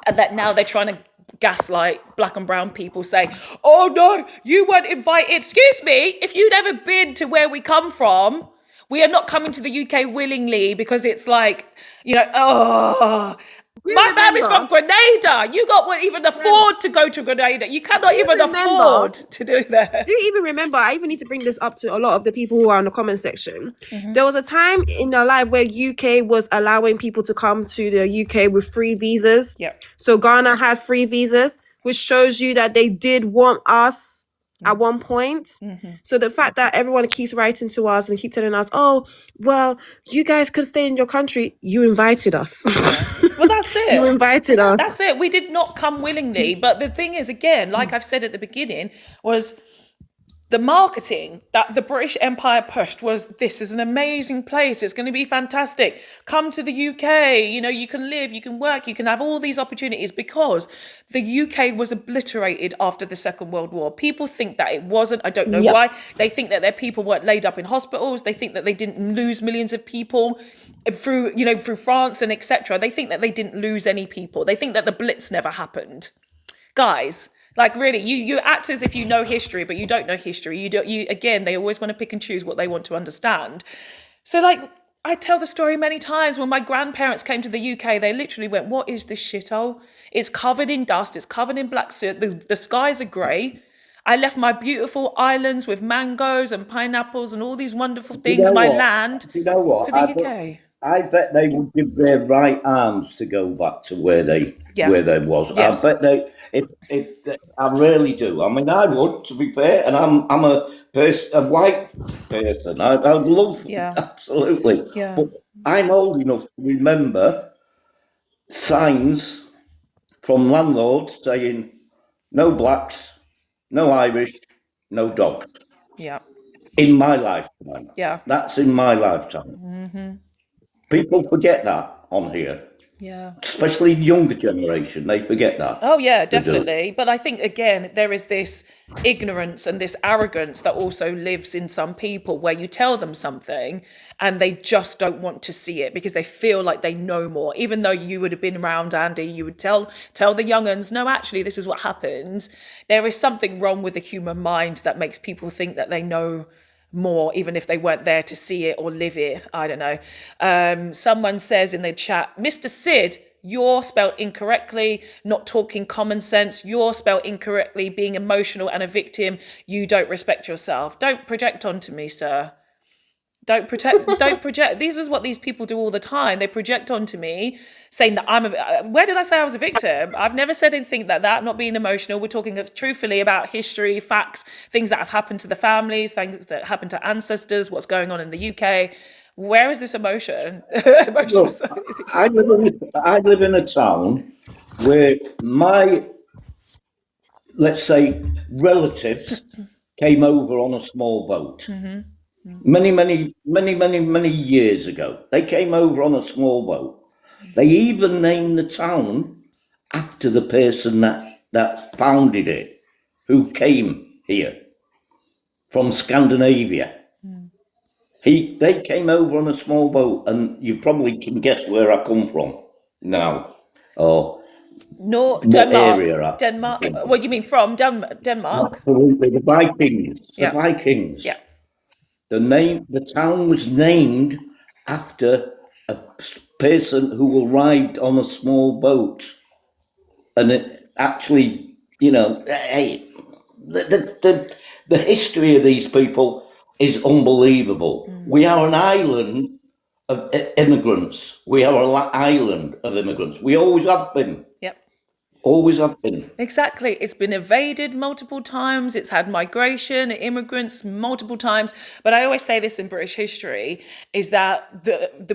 and that now they're trying to gaslight black and brown people saying, oh no, you weren't invited. Excuse me, if you'd ever been to where we come from, we are not coming to the UK willingly because it's like, my family's from Grenada. You won't even afford to go to Grenada. You cannot even afford to do that. Do you even remember? I even need to bring this up to a lot of the people who are in the comment section. There was a time in their life where UK was allowing people to come to the UK with free visas. Yeah. So Ghana had free visas, which shows you that they did want us at one point. So the fact that everyone keeps writing to us and keep telling us, oh, well, you guys could stay in your country. You invited us. Well, that's it. You invited us. That's it. We did not come willingly. But the thing is, again, like I've said at the beginning, was the marketing that the British Empire pushed was, this is an amazing place. It's going to be fantastic. Come to the UK. You can live, you can work, you can have all these opportunities because the UK was obliterated after the Second World War. People think that it wasn't. I don't know why. They think that their people weren't laid up in hospitals. They think that they didn't lose millions of people through France and etc. They think that they didn't lose any people. They think that the Blitz never happened. Guys, like really, you act as if you know history, but you don't know history. Again, they always want to pick and choose what they want to understand. So like, I tell the story many times. When my grandparents came to the UK, they literally went, "What is this shithole? It's covered in dust. It's covered in black soot. The skies are grey. I left my beautiful islands with mangoes and pineapples and all these wonderful You things, know my what? land, You know what? for the UK." I bet they would give their right arms to go back to where they Yeah. was. Yes. I bet they. I really do. I mean, I would, to be fair, and I'm a white person. I would love, Yeah. absolutely. Yeah. But I'm old enough to remember signs from landlords saying no blacks, no Irish, no dogs. Yeah. In my lifetime. Yeah. That's in my lifetime. People forget that on here, Yeah. especially the younger generation. They forget that. Oh yeah, They do. definitely. But I think again there is this ignorance and this arrogance that also lives in some people, where you tell them something and they just don't want to see it because they feel like they know more. Even though you would have been around, Andy, you would tell the young uns, no, actually this is what happens. There is something wrong with the human mind that makes people think that they know more, even if they weren't there to see it or live it. I don't know. Someone says in the chat, Mr. Sid, you're spelled incorrectly, not talking common sense. You're spelled incorrectly, being emotional and a victim. You don't respect yourself. Don't project onto me, sir. Don't project. This is what these people do all the time. They project onto me saying that where did I say I was a victim? I've never said anything like that. I'm not being emotional. We're talking truthfully about history, facts, things that have happened to the families, things that happened to ancestors, what's going on in the UK. Where is this emotion? Emotional. Look, I live in a town where my, let's say, relatives came over on a small boat. Many years ago. They came over on a small boat. They even named the town after the person that founded it, who came here from Scandinavia. They came over on a small boat, and you probably can guess where I come from now. Or No, what Denmark. area? Denmark. What do you mean from Denmark? Absolutely, the Vikings. Yeah. The Vikings. Yeah. The town was named after a person who arrived on a small boat, and it actually, hey, the history of these people is unbelievable. We are an island of immigrants. We are an island of immigrants. We always have been. Yep. Always have been. Exactly. It's been invaded multiple times. It's had migration, immigrants multiple times. But I always say this in British history is that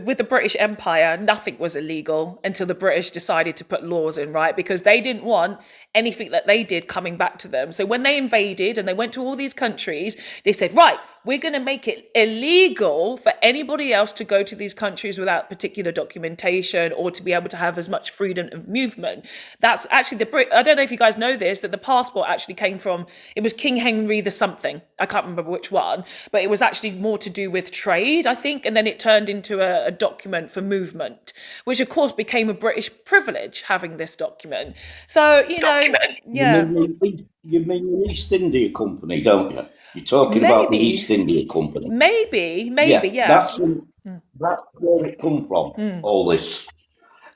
with the British Empire, nothing was illegal until the British decided to put laws in, right? Because they didn't want anything that they did coming back to them. So when they invaded and they went to all these countries, they said, right, we're going to make it illegal for anybody else to go to these countries without particular documentation or to be able to have as much freedom of movement. That's actually I don't know if you guys know this, that the passport actually came from, it was King Henry the something. I can't remember which one, but it was actually more to do with trade, I think. And then it turned into a document for movement, which of course became a British privilege having this document. So, yeah. You mean the East India Company, don't you? You're talking about the Maybe. East India Company. Maybe, yeah. That's where it come from, all this.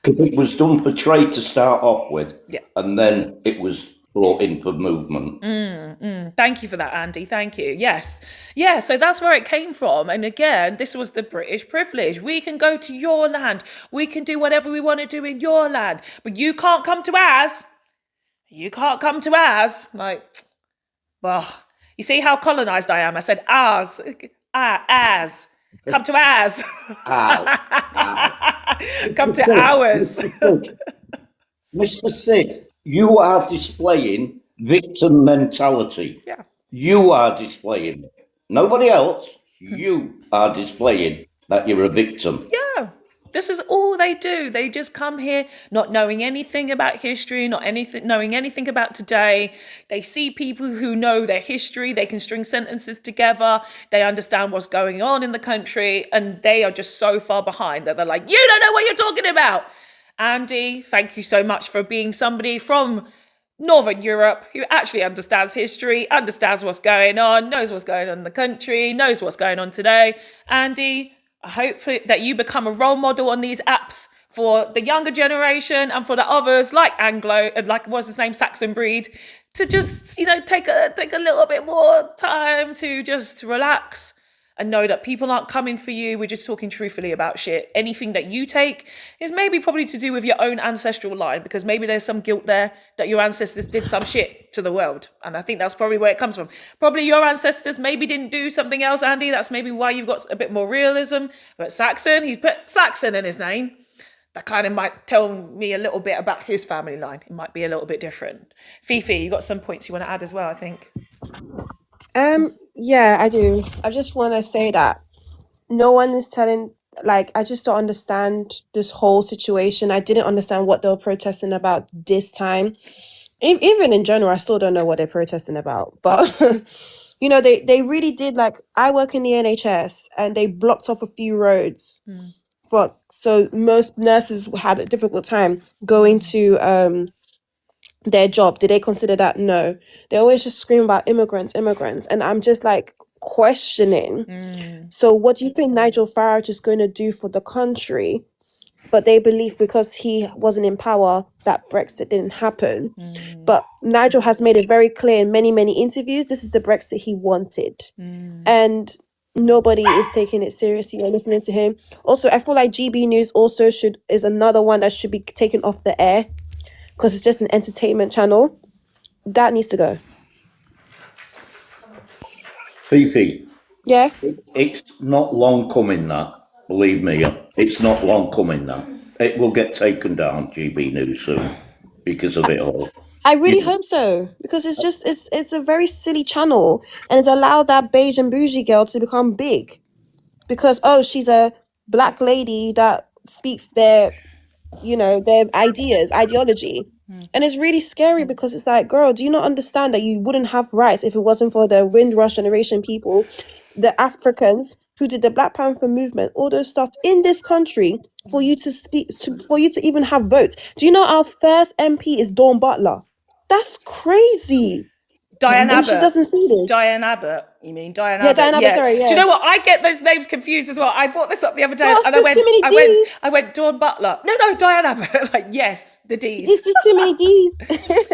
Because it was done for trade to start off with, and then it was brought in for movement. Thank you for that, Andy. Thank you. Yes. Yeah, so that's where it came from. And again, this was the British privilege. We can go to your land. We can do whatever we want to do in your land. But you can't come to ours. You can't come to ours. Like, well, you see how colonized I am? I said ours. Ours. Come to ours. Come to ours. Mr. Sid, you are displaying victim mentality. Yeah. You are displaying it. Nobody else. You are displaying that you're a victim. Yeah. This is all they do. They just come here not knowing anything about history, not knowing anything about today. They see people who know their history. They can string sentences together. They understand what's going on in the country. And they are just so far behind that they're like, you don't know what you're talking about. Andy, thank you so much for being somebody from Northern Europe who actually understands history, understands what's going on, knows what's going on in the country, knows what's going on today. Andy, hopefully that you become a role model on these apps for the younger generation and for the others like Anglo and like what's his name, Saxon Breed, to just, you know, take a little bit more time to just relax and know that people aren't coming for you. We're just talking truthfully about shit. Anything that you take is maybe probably to do with your own ancestral line, because maybe there's some guilt there that your ancestors did some shit to the world. And I think that's probably where it comes from. Probably your ancestors maybe didn't do something else, Andy. That's maybe why you've got a bit more realism. But Saxon, he's put Saxon in his name. That kind of might tell me a little bit about his family line. It might be a little bit different. Fifi, you got some points you want to add as well, I think. Yeah, I do. I just want to say that no one is telling, like, I just don't understand this whole situation. I didn't understand what they were protesting about this time. Even in general, I still don't know what they're protesting about. But, you know, they really did, like, I work in the NHS and they blocked off a few roads. So most nurses had a difficult time going to their job. Did they consider that? No. They always just scream about immigrants. And I'm just like questioning. So what do you think Nigel Farage is going to do for the country? But they believe because he wasn't in power that Brexit didn't happen. But Nigel has made it very clear in many, many interviews, this is the Brexit he wanted. And nobody is taking it seriously or listening to him. Also, I feel like GB News also is another one that should be taken off the air, because it's just an entertainment channel. That needs to go. Fifi, Yeah? it's not long coming that. Believe me, it's not long coming that. It will get taken down, GB News, soon, because of it all. I really hope so, because it's just it's a very silly channel, and it's allowed that beige and bougie girl to become big because she's a black lady that speaks their ideology. And it's really scary because it's like, girl, do you not understand that you wouldn't have rights if it wasn't for the Windrush generation people, the Africans who did the Black Panther movement, all those stuff in this country for you to for you to even have votes. Do you know our first MP is Dawn Butler? That's crazy. Diane And she Abbott. doesn't see this. Diane Abbott. You mean Diane Yeah, Abbott? Diane Abbott, sorry, Do you yeah. know what? I get those names confused as well. I brought this up the other day, Gosh, and I there's too many Ds. went Dawn Butler. No, Diane Abbott. Like, yes, the D's. It's just too many D's.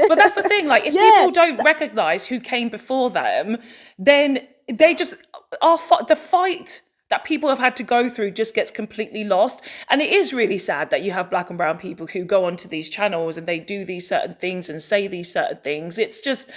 But that's the thing. Like, if Yeah. people don't recognise who came before them, then they just the fight that people have had to go through just gets completely lost. And it is really sad that you have black and brown people who go onto these channels and they do these certain things and say these certain things. It's just,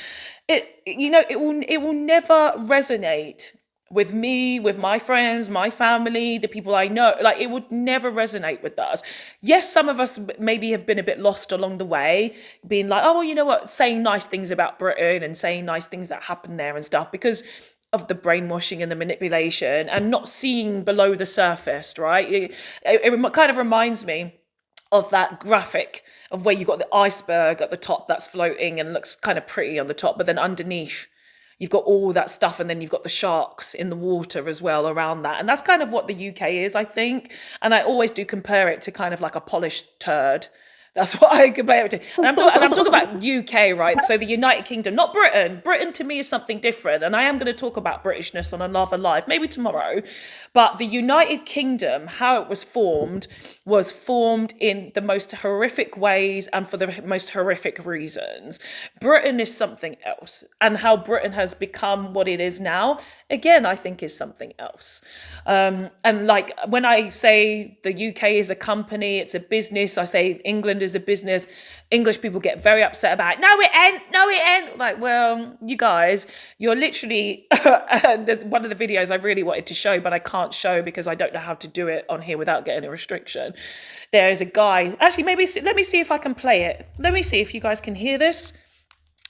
it will never resonate with me, with my friends, my family, the people I know. Like, it would never resonate with us. Yes, some of us maybe have been a bit lost along the way, being like, oh, well, you know what, saying nice things about Britain and saying nice things that happen there and stuff, because of the brainwashing and the manipulation and not seeing below the surface, right? It kind of reminds me of that graphic of where you got the iceberg at the top that's floating and looks kind of pretty on the top, but then underneath you've got all that stuff, and then you've got the sharks in the water as well around that. And that's kind of what the UK is, I think. And I always do compare it to kind of like a polished turd. That's what I compare it to. And I'm talking about UK, right? So the United Kingdom, not Britain. Britain to me is something different. And I am going to talk about Britishness on another live, maybe tomorrow. But the United Kingdom, how it was formed in the most horrific ways and for the most horrific reasons. Britain is something else. And how Britain has become what it is now, again, I think is something else. And like when I say the UK is a company, it's a business, I say England is a business, English people get very upset about it. No, it ain't. Like, well, you guys, you're literally, and one of the videos I really wanted to show, but I can't show because I don't know how to do it on here without getting a restriction. There is a guy, actually, let me see if I can play it. Let me see if you guys can hear this.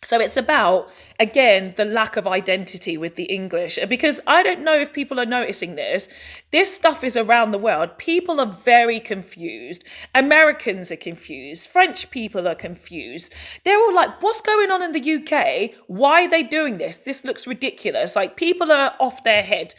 So it's about, again, the lack of identity with the English, because I don't know if people are noticing this. This stuff is around the world. People are very confused. Americans are confused. French people are confused. They're all like, what's going on in the UK? Why are they doing this? This looks ridiculous. Like, people are off their head.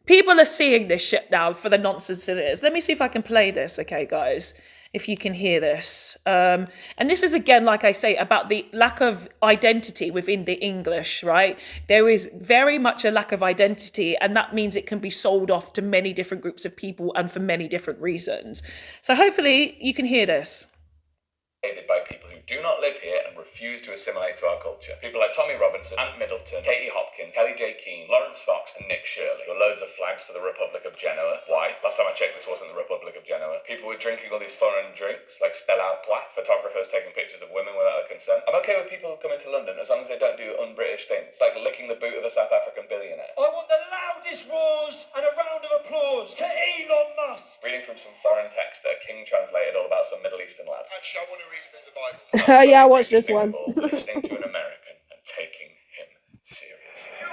People are seeing this shit now for the nonsense it is. Let me see if I can play this, okay, guys? if you can hear this. And this is, again, like I say, about the lack of identity within the English, right? There is very much a lack of identity, and that means it can be sold off to many different groups of people and for many different reasons. So hopefully you can hear this. By people who do not live here and refuse to assimilate to our culture. People like Tommy Robinson, Ant Middleton, Katie Hopkins, Kelly J. Keane, Lawrence Fox, and Nick Shirley. There were loads of flags for the Republic of Genoa. Why? Last time I checked, this wasn't the Republic of Genoa. People were drinking all these foreign drinks, like Stella Artois, photographers taking pictures of women without their consent. I'm okay with people who come into London as long as they don't do un-British things, like licking the boot of a South African billionaire. I want the loudest roars and a round of applause to Elon Musk. Reading from some foreign text that a king translated all about some Middle Eastern lad. Actually, I want to read a bit of the Bible. Yeah, I watched this one. Listening to an American and taking him seriously.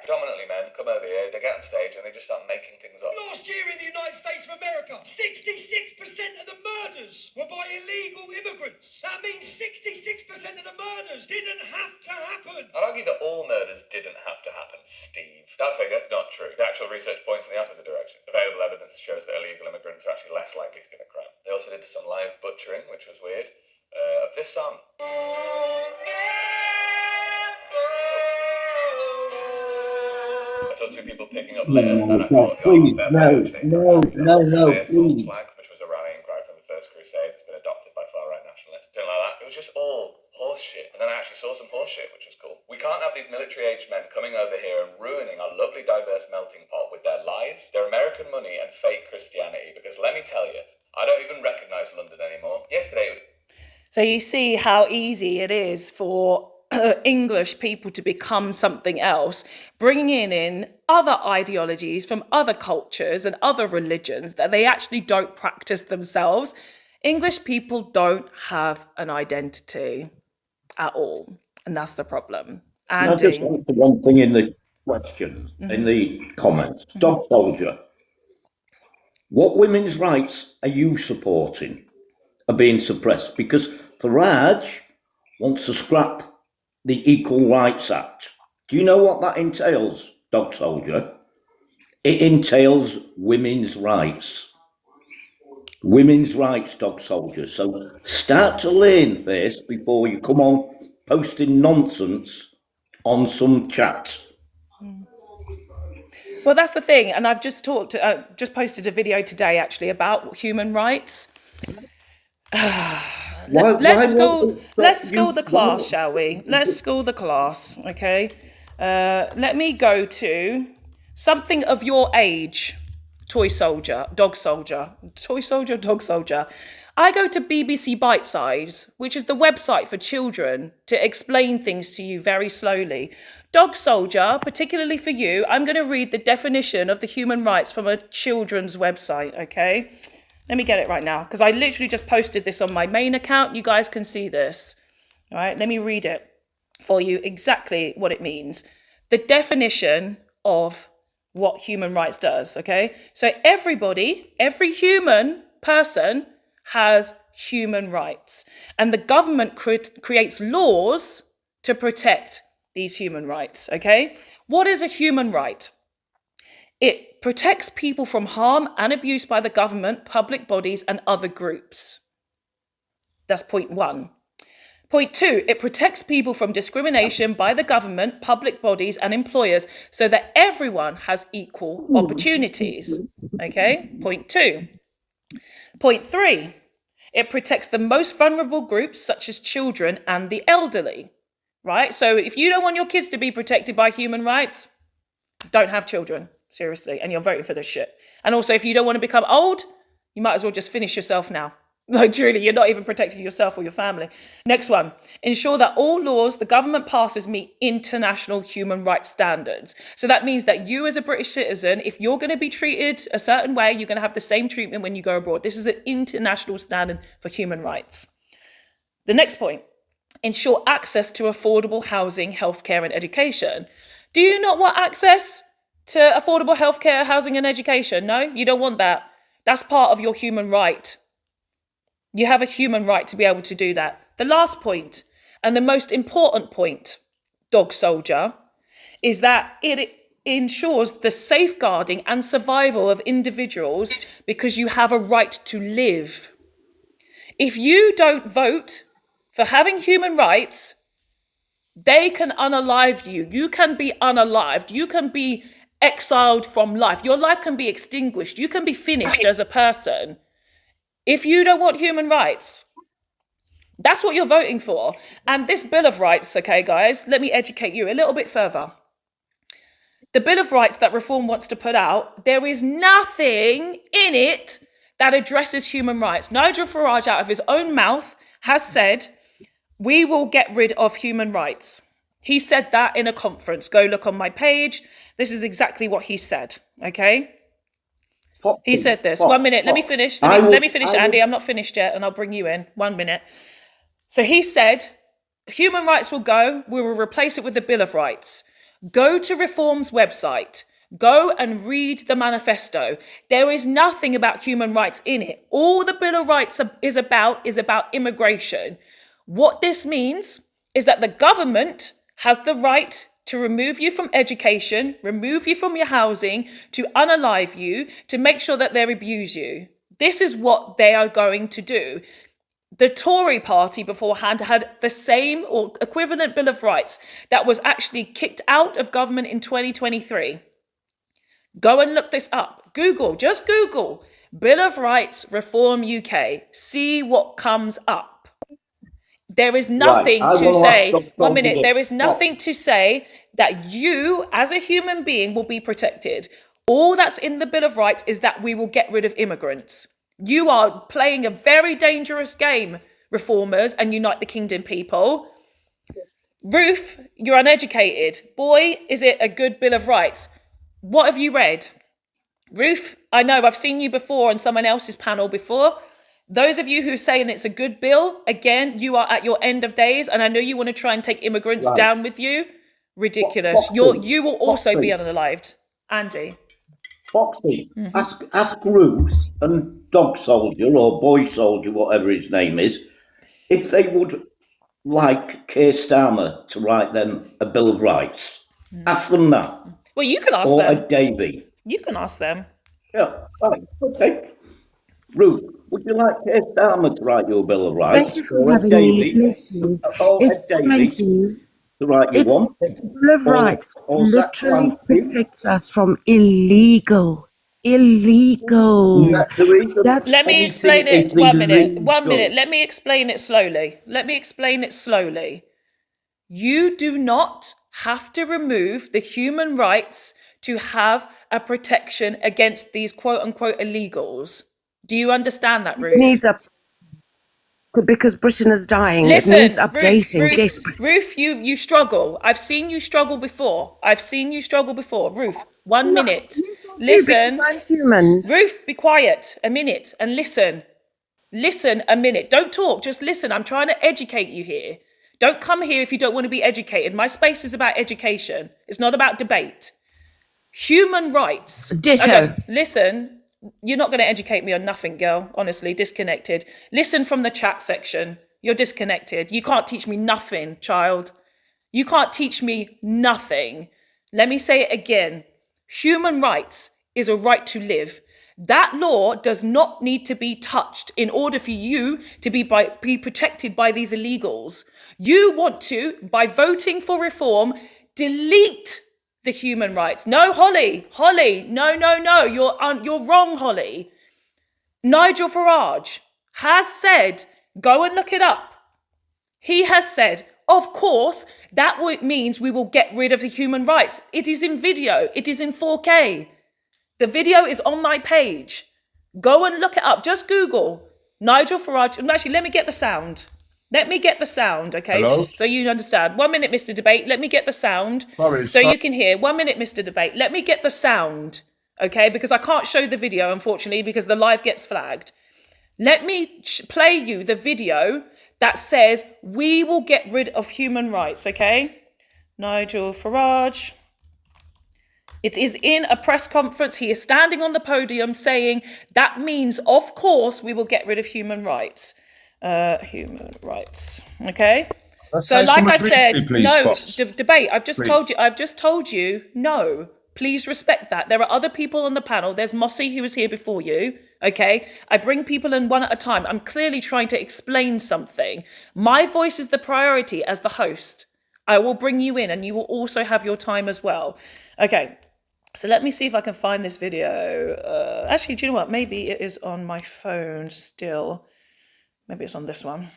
Predominantly men come over here, they get on stage and they just start making things up. Last year in the United States of America, 66% of the murders were by illegal immigrants. That means 66% of the murders didn't have to happen. I'd argue that all murders didn't have to happen, Steve. That figure, not true. The actual research points in the opposite direction. Available evidence shows that illegal immigrants are actually less likely to commit crime. They also did some live butchering, which was weird, of this song. I saw two people picking up litter, and I thought, please, fair no, play, no, please. please. Flag, which was a rallying cry from the First Crusade, it's been adopted by far-right nationalists. Didn't like that. It was just all horse shit. And then I actually saw some horse shit, which was cool. We can't have these military-aged men coming over here and ruining our lovely, diverse melting pot with their lies, their American money, and fake Christianity. Because let me tell you, I don't even recognise London anymore. Yesterday it was... So you see how easy it is for English people to become something else, bringing in other ideologies from other cultures and other religions that they actually don't practice themselves. English people don't have an identity at all, and that's the problem. And I just want to one thing in the questions, in the comments. Dog Soldier, what women's rights are you supporting are being suppressed? Because Farage wants to scrap the Equal Rights Act. Do you know what that entails, Dog Soldier? It entails women's rights. Women's rights, Dog Soldier. So start to learn this before you come on posting nonsense on some chat. Well, that's the thing. And I've just just posted a video today, actually, about human rights. Let's school the class, shall we? Let's school the class, okay? Let me go to something of your age. Toy Soldier, Dog Soldier. Toy Soldier, Dog Soldier. I go to BBC Bitesize, which is the website for children, to explain things to you very slowly. Dog Soldier, particularly for you, I'm going to read the definition of the human rights from a children's website, okay? Let me get it right now, because I literally just posted this on my main account. You guys can see this. All right, let me read it for you exactly what it means. The definition of what human rights does, okay? So everybody, every human person has human rights. And the government creates laws to protect these human rights, okay? What is a human right? It protects people from harm and abuse by the government, public bodies, and other groups. That's point one. Point two, it protects people from discrimination by the government, public bodies, and employers so that everyone has equal opportunities. Okay, point two. Point three, it protects the most vulnerable groups such as children and the elderly, right? So if you don't want your kids to be protected by human rights, don't have children, seriously, and you're voting for this shit. And also, if you don't want to become old, you might as well just finish yourself now. Like, truly, you're not even protecting yourself or your family. Next one, ensure that all laws the government passes meet international human rights standards. So that means that you as a British citizen, if you're going to be treated a certain way, you're going to have the same treatment when you go abroad. This is an international standard for human rights. The next point, ensure access to affordable housing, healthcare, and education. Do you not want access to affordable healthcare, housing, and education? No, you don't want that. That's part of your human right. You have a human right to be able to do that. The last point, and the most important point, Dog Soldier, is that it ensures the safeguarding and survival of individuals because you have a right to live. If you don't vote for having human rights, they can unalive you. You can be unalived. You can be exiled from life. Your life can be extinguished. You can be finished as a person. If you don't want human rights, that's what you're voting for. And this Bill of Rights, okay, guys, let me educate you a little bit further. The Bill of Rights that Reform wants to put out, there is nothing in it that addresses human rights. Nigel Farage, out of his own mouth, has said, we will get rid of human rights. He said that in a conference. Go look on my page. This is exactly what he said, okay? He said this. 1 minute, let me finish. Let me finish, Andy. I'm not finished yet, and I'll bring you in. 1 minute. So he said, human rights will go. We will replace it with the Bill of Rights. Go to Reform's website. Go and read the manifesto. There is nothing about human rights in it. All the Bill of Rights is about immigration. What this means is that the government has the right to remove you from education, remove you from your housing, to unalive you, to make sure that they abuse you. This is what they are going to do. The Tory party beforehand had the same or equivalent Bill of Rights that was actually kicked out of government in 2023. Go and look this up. Google, just Google, Bill of Rights Reform UK. See what comes up. There is nothing to say, 1 minute, there is nothing to say that you as a human being will be protected. All that's in the Bill of Rights is that we will get rid of immigrants. You are playing a very dangerous game, Reformers and Unite the Kingdom people. Ruth, you're uneducated. Boy, is it a good Bill of Rights. What have you read? Ruth, I know I've seen you before on someone else's panel before. Those of you who are saying it's a good bill, again, you are at your end of days, and I know you want to try and take immigrants down with you. Ridiculous. You will also be unalived. Andy. Foxy, ask Ruth and Dog Soldier or Boy Soldier, whatever his name is, if they would like Keir Starmer to write them a Bill of Rights. Ask them that. Well, you can ask or them. Or Ed Davey. You can ask them. Yeah, okay. Ruth, would you like Keir Starmer to write your Bill of Rights? Thank you for having me. Bless you. Thank you. To write you one. The Bill of Rights literally protects us from illegal. Let me explain it. 1 minute. 1 minute. Let me explain it slowly. You do not have to remove the human rights to have a protection against these quote unquote illegals. Do you understand that, Ruth? It needs because Britain is dying. Listen, it needs updating desperately. Ruth, you struggle. I've seen you struggle before. Ruth, 1 minute. Listen. I'm human. Ruth, be quiet a minute and listen. Listen a minute. Don't talk, just listen. I'm trying to educate you here. Don't come here if you don't want to be educated. My space is about education. It's not about debate. Human rights. Ditto. Okay, listen. You're not going to educate me on nothing, girl. Honestly, disconnected. Listen from the chat section. You're disconnected. You can't teach me nothing, child. You can't teach me nothing. Let me say it again. Human rights is a right to live. That law does not need to be touched in order for you to be protected by these illegals. You want to, by voting for Reform, delete the human rights. No, Holly, no, you're wrong, Holly. Nigel Farage has said, go and look it up. He has said, of course, that means we will get rid of the human rights. It is in video. It is in 4K. The video is on my page. Go and look it up. Just Google Nigel Farage. Actually, let me get the sound. Okay? Hello? So you understand. 1 minute, Mr. Debate. Let me get the sound. You can hear. 1 minute, Mr. Debate. Let me get the sound, okay? Because I can't show the video, unfortunately, because the live gets flagged. Let me play you the video that says we will get rid of human rights, okay? Nigel Farage. It is in a press conference. He is standing on the podium saying that means, of course, we will get rid of human rights. Human rights. Okay. So, like I said, no debate. I've just told you. No. Please respect that. There are other people on the panel. There's Mossy, who was here before you. Okay. I bring people in one at a time. I'm clearly trying to explain something. My voice is the priority as the host. I will bring you in and you will also have your time as well. Okay. So let me see if I can find this video. Actually, do you know what? Maybe it is on my phone still. Maybe it's on this one.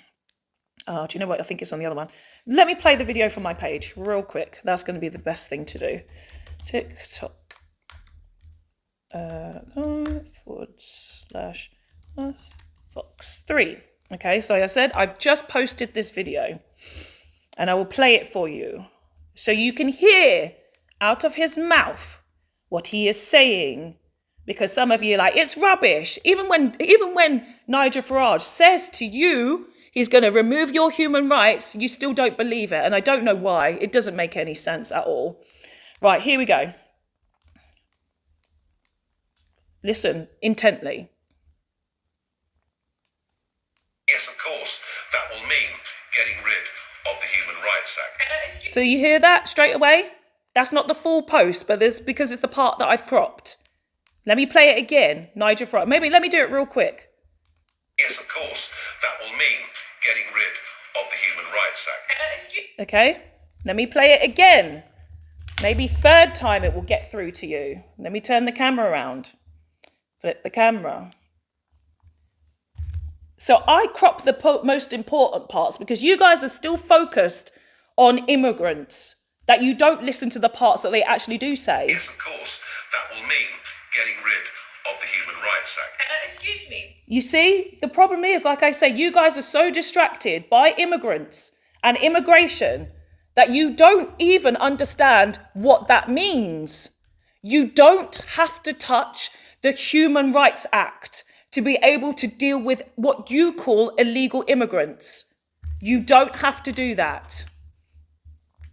Do you know what? I think it's on the other one. Let me play the video from my page real quick. That's going to be the best thing to do. TikTok. /Fox3. Okay, so like I said, I've just posted this video and I will play it for you so you can hear out of his mouth what he is saying, because some of you are like, it's rubbish. Even when Nigel Farage says to you he's going to remove your human rights, you still don't believe it. And I don't know why. It doesn't make any sense at all. Right, here we go. Listen intently. Yes, of course, that will mean getting rid of the Human Rights Act. So you hear that straight away? That's not the full post, but because it's the part that I've cropped. Let me play it again, Nigel Farage. Maybe let me do it real quick. Yes, of course, that will mean getting rid of the Human Rights Act. Okay, let me play it again. Maybe third time it will get through to you. Let me turn the camera around. Flip the camera. So I crop the most important parts because you guys are still focused on immigrants, that you don't listen to the parts that they actually do say. Yes, of course, that will mean getting rid of the Human Rights Act. Excuse me. You see, the problem is, like I say, you guys are so distracted by immigrants and immigration that you don't even understand what that means. You don't have to touch the Human Rights Act to be able to deal with what you call illegal immigrants. You don't have to do that.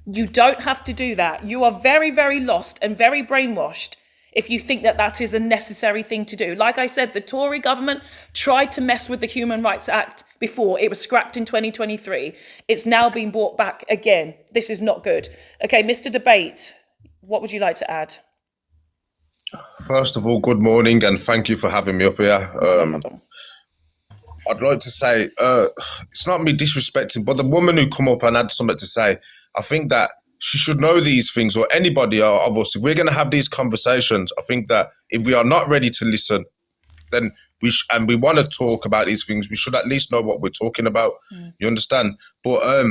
You don't have to do that. You are very, very lost and very brainwashed if you think that that is a necessary thing to do. Like I said, the Tory government tried to mess with the Human Rights Act before. It was scrapped in 2023. It's now been brought back again. This is not good. Okay, Mr. Debate, what would you like to add? First of all, good morning and thank you for having me up here. I'd like to say, it's not me disrespecting, but the woman who come up and had something to say, I think that she should know these things, or anybody of us. If we're going to have these conversations, I think that if we are not ready to listen, then and we want to talk about these things, we should at least know what we're talking about. You understand? But I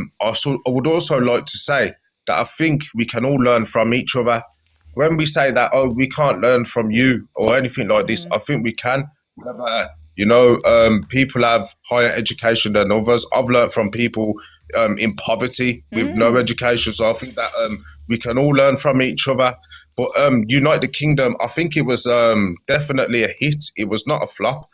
would also like to say that I think we can all learn from each other. When we say that, oh, we can't learn from you or anything like this, I think we can. People have higher education than others. I've learned from people in poverty with no education. So I think that we can all learn from each other. But United Kingdom, I think it was definitely a hit. It was not a flop.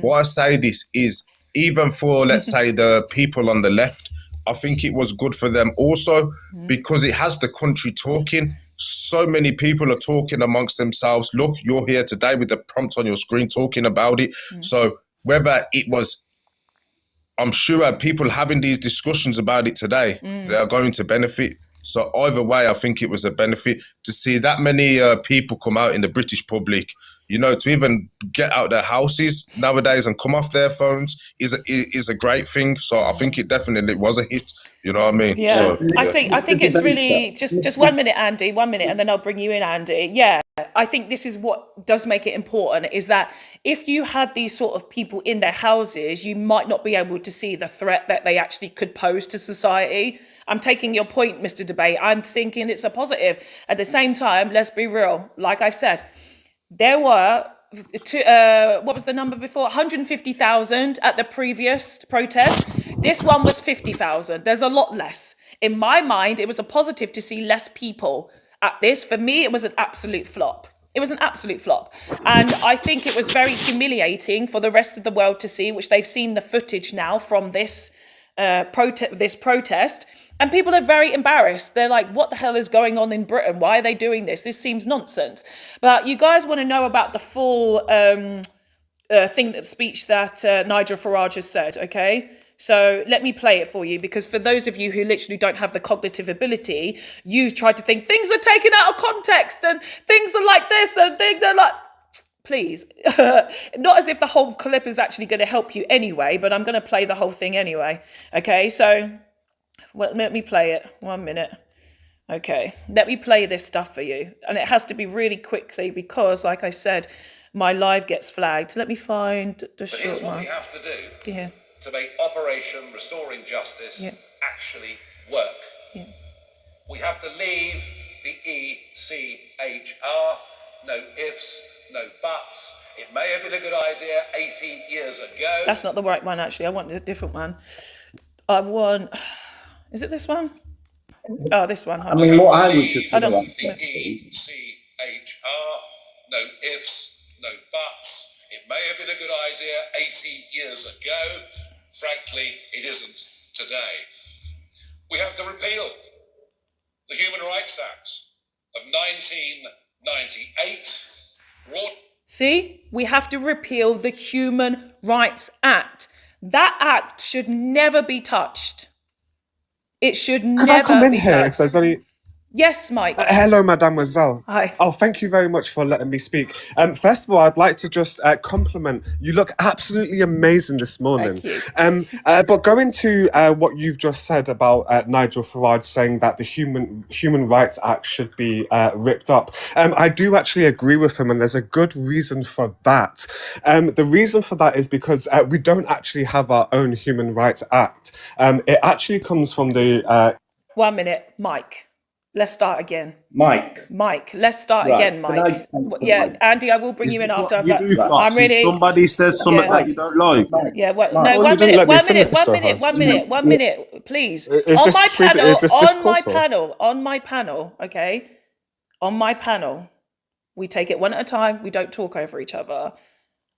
Why I say this is, even for, let's say, the people on the left, I think it was good for them also because it has the country talking. So many people are talking amongst themselves. Look, you're here today with the prompt on your screen talking about it. So whether it was, I'm sure people having these discussions about it today, they are going to benefit. So either way, I think it was a benefit to see that many people come out in the British public, to even get out their houses nowadays and come off their phones is a great thing. So I think it definitely was a hit. You know what I mean? Yeah. So, I think it's really just 1 minute, Andy, 1 minute, and then I'll bring you in, Andy. Yeah. I think this is what does make it important, is that if you had these sort of people in their houses, you might not be able to see the threat that they actually could pose to society. I'm taking your point, Mr. Debate. I'm thinking it's a positive. At the same time, let's be real. Like I've said, there were, what was the number before? 150,000 at the previous protest. This one was 50,000. There's a lot less. In my mind, it was a positive to see less people at this. For me, it was an absolute flop. It was an absolute flop. And I think it was very humiliating for the rest of the world to see, which they've seen the footage now from this protest. And people are very embarrassed. They're like, what the hell is going on in Britain? Why are they doing this? This seems nonsense. But you guys want to know about the full speech that Nigel Farage has said, okay? So let me play it for you, because for those of you who literally don't have the cognitive ability, you try to think things are taken out of context and things are like this and things are like, please. Not as if the whole clip is actually going to help you anyway, but I'm going to play the whole thing anyway. Okay, so let me play it. 1 minute. Okay, let me play this stuff for you. And it has to be really quickly because, like I said, my live gets flagged. Let me find the But short here's what one. we have to do Yeah. to make Operation Restoring Justice actually work. Yeah. We have to leave the ECHR. No ifs, no buts. It may have been a good idea 80 years ago. That's not the right one, actually. I want a different one. I want... Is it this one? Oh, this one. I mean, what I was just I don't- The ECHR. No ifs, no buts. It may have been a good idea 80 years ago. Frankly, it isn't today. We have to repeal the Human Rights Act of 1998. See, we have to repeal the Human Rights Act. That act should never be touched. It should Could I come never in be here if touched. there's any... Yes, Mike. Hello, mademoiselle. Hi. Oh, thank you very much for letting me speak. First of all, I'd like to just compliment you. Look absolutely amazing this morning. Thank you. But going to what you've just said about Nigel Farage saying that the Human Rights Act should be ripped up, I do actually agree with him, and there's a good reason for that. The reason for that is because we don't actually have our own Human Rights Act. It actually comes from the... 1 minute, Mike. Let's start again. Mike, Let's start Right, again, can Mike. I- Yeah, Andy, I will bring Is you in this what after. you But do, Fox? I'm If really... somebody says something Yeah. that you don't like. Yeah, well, Mike. no, Oh, you 1 didn't minute, let me 1 minute, finish, 1 though, minute, Hans. 1 minute, 1 minute, please. Is On this my free- panel, is this on my discourse, or- panel, okay? On my panel, we take it one at a time. We don't talk over each other.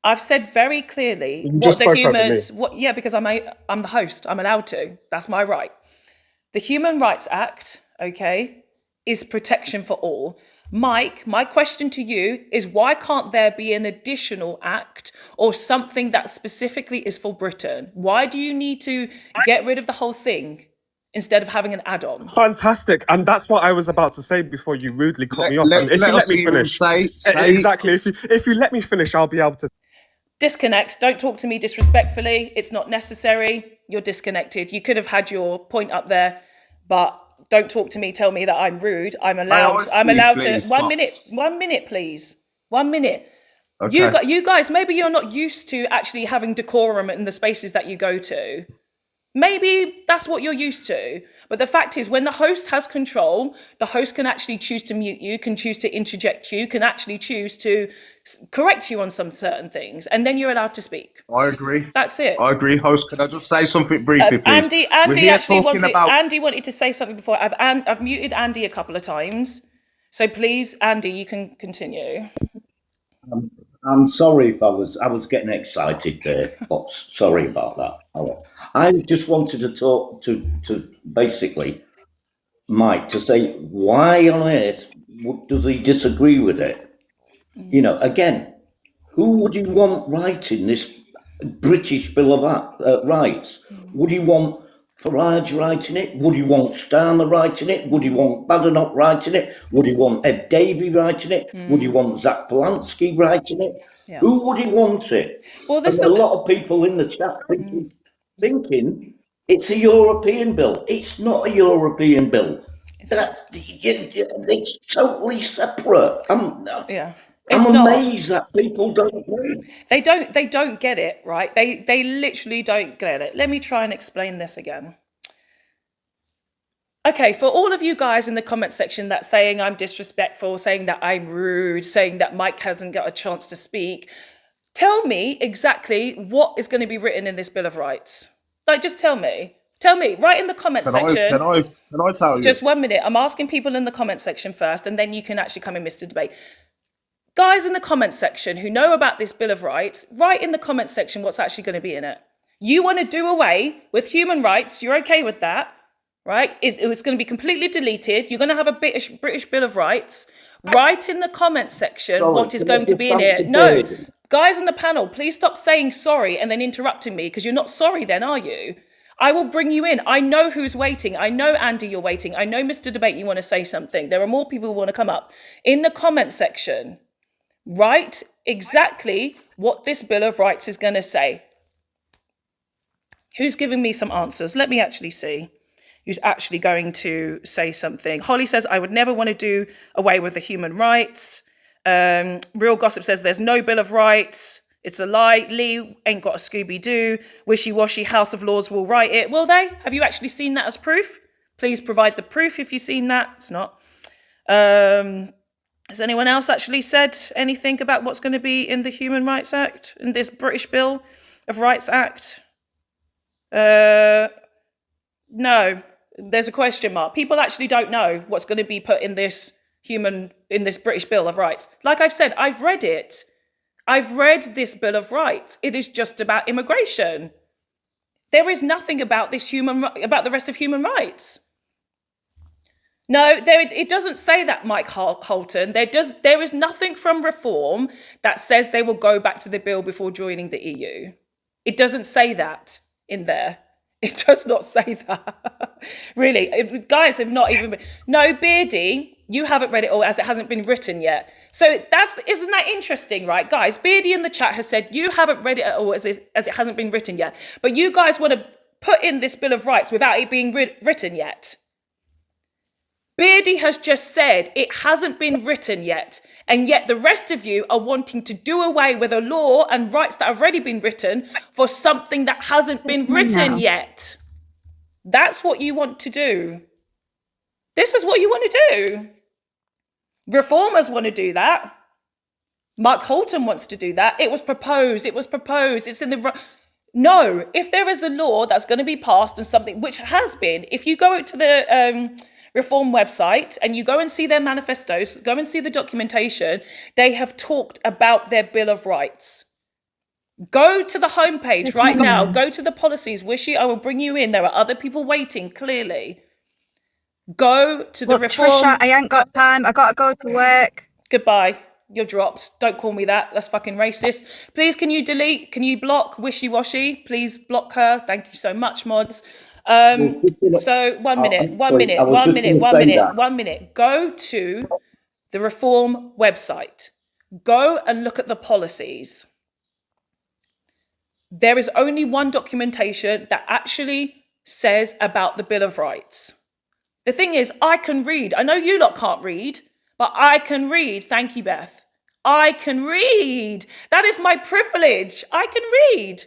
I've said very clearly You what just the spoke over humans... me. Yeah, because I'm the host. I'm allowed to. That's my right. The Human Rights Act, okay, is protection for all. Mike, my question to you is, why can't there be an additional act or something that specifically is for Britain? Why do you need to get rid of the whole thing instead of having an add-on? Fantastic, and that's what I was about to say before you rudely cut me off. And Let's if let you let us me hear him finish, say exactly. If you let me finish, I'll be able to. Disconnect. Don't talk to me disrespectfully. It's not necessary. You're disconnected. You could have had your point up there, but don't talk to me. Tell me that I'm rude. I'm allowed. I'm allowed to. 1 minute. 1 minute, please. 1 minute. Okay. You guys, maybe you're not used to actually having decorum in the spaces that you go to. Maybe that's what you're used to. But the fact is, when the host has control, the host can actually choose to mute you, can choose to interject you, can actually choose to correct you on some certain things, and then you're allowed to speak. I agree. That's it. I agree. Host, can I just say something briefly, please? Andy We're here actually talking wanted. about... Andy wanted to say something before. I've muted Andy a couple of times, so please, Andy, you can continue. I'm sorry if I was getting excited there, Fox. Sorry about that. I just wanted to talk to basically Mike to say, why on earth does he disagree with it? You know, again, who would you want writing this British Bill of Rights? Would you want Farage writing it? Would you want Starmer writing it? Would you want Badenoch writing it? Would you want Ed Davey writing it? Would you want Zach Polanski writing it? Yeah. Who would you want it? Well, this And is a lot of people in the chat thinking it's a European bill. It's not a European bill. It's totally separate. yeah. I'm It's not. amazed that people don't know. They don't get it, right? They literally don't get it. Let me try and explain this again. Okay, for all of you guys in the comment section that's saying I'm disrespectful, saying that I'm rude, saying that Mike hasn't got a chance to speak, tell me exactly what is going to be written in this Bill of Rights. Like, just tell me. Tell me, right in the comment section. Can I tell you? Just 1 minute. I'm asking people in the comment section first, and then you can actually come in, Mr. Debate. Guys in the comment section who know about this Bill of Rights, write in the comment section what's actually going to be in it. You want to do away with human rights. You're okay with that, right? It's going to be completely deleted. You're going to have a British Bill of Rights. Write in the comment section what is going to be in it. No, guys in the panel, please stop saying sorry and then interrupting me, because you're not sorry then, are you? I will bring you in. I know who's waiting. I know, Andy, you're waiting. I know, Mr. Debate, you want to say something. There are more people who want to come up. In the comment section, write exactly what this Bill of Rights is going to say. Who's giving me some answers? Let me actually see who's actually going to say something. Holly says, I would never want to do away with the human rights. Real Gossip says, there's no Bill of Rights. It's a lie. Lee ain't got a Scooby-Doo. Wishy-washy House of Lords will write it. Will they? Have you actually seen that as proof? Please provide the proof if you've seen that. It's not. Has anyone else actually said anything about what's going to be in the Human Rights Act, in this British Bill of Rights Act? No, there's a question mark. People actually don't know what's going to be put in this British Bill of Rights. Like I've said, I've read it. I've read this Bill of Rights. It is just about immigration. There is nothing about about the rest of human rights. No, it doesn't say that, Mike Holton. There is nothing from Reform that says they will go back to the bill before joining the EU. It doesn't say that in there. It does not say that. Really, guys have not even... No, Beardy, you haven't read it all as it hasn't been written yet. So isn't that interesting, right, guys? Beardy in the chat has said you haven't read it at all as it hasn't been written yet. But you guys want to put in this Bill of Rights without it being written yet. Beardy has just said it hasn't been written yet. And yet the rest of you are wanting to do away with a law and rights that have already been written for something that hasn't been written yet. That's what you want to do. This is what you want to do. Reformers want to do that. Mark Holton wants to do that. It was proposed. It's in the... No, if there is a law that's going to be passed and something, which has been, if you go to the Reform website and you go and see their manifestos, go and see the documentation, they have talked about their Bill of Rights. Go to the homepage right now. Go to the policies. Wishy, I will bring you in. There are other people waiting, clearly. Go to the Reform... Trisha, I ain't got time. I got to go to work. Goodbye. You're dropped. Don't call me that. That's fucking racist. Please, can you delete? Can you block Wishy-Washy? Please block her. Thank you so much, mods. So one minute. Go to the Reform website. Go and look at the policies. There is only one documentation that actually says about the Bill of Rights. The thing is, I can read. I know you lot can't read, but I can read. Thank you, Beth. I can read. That is my privilege. I can read.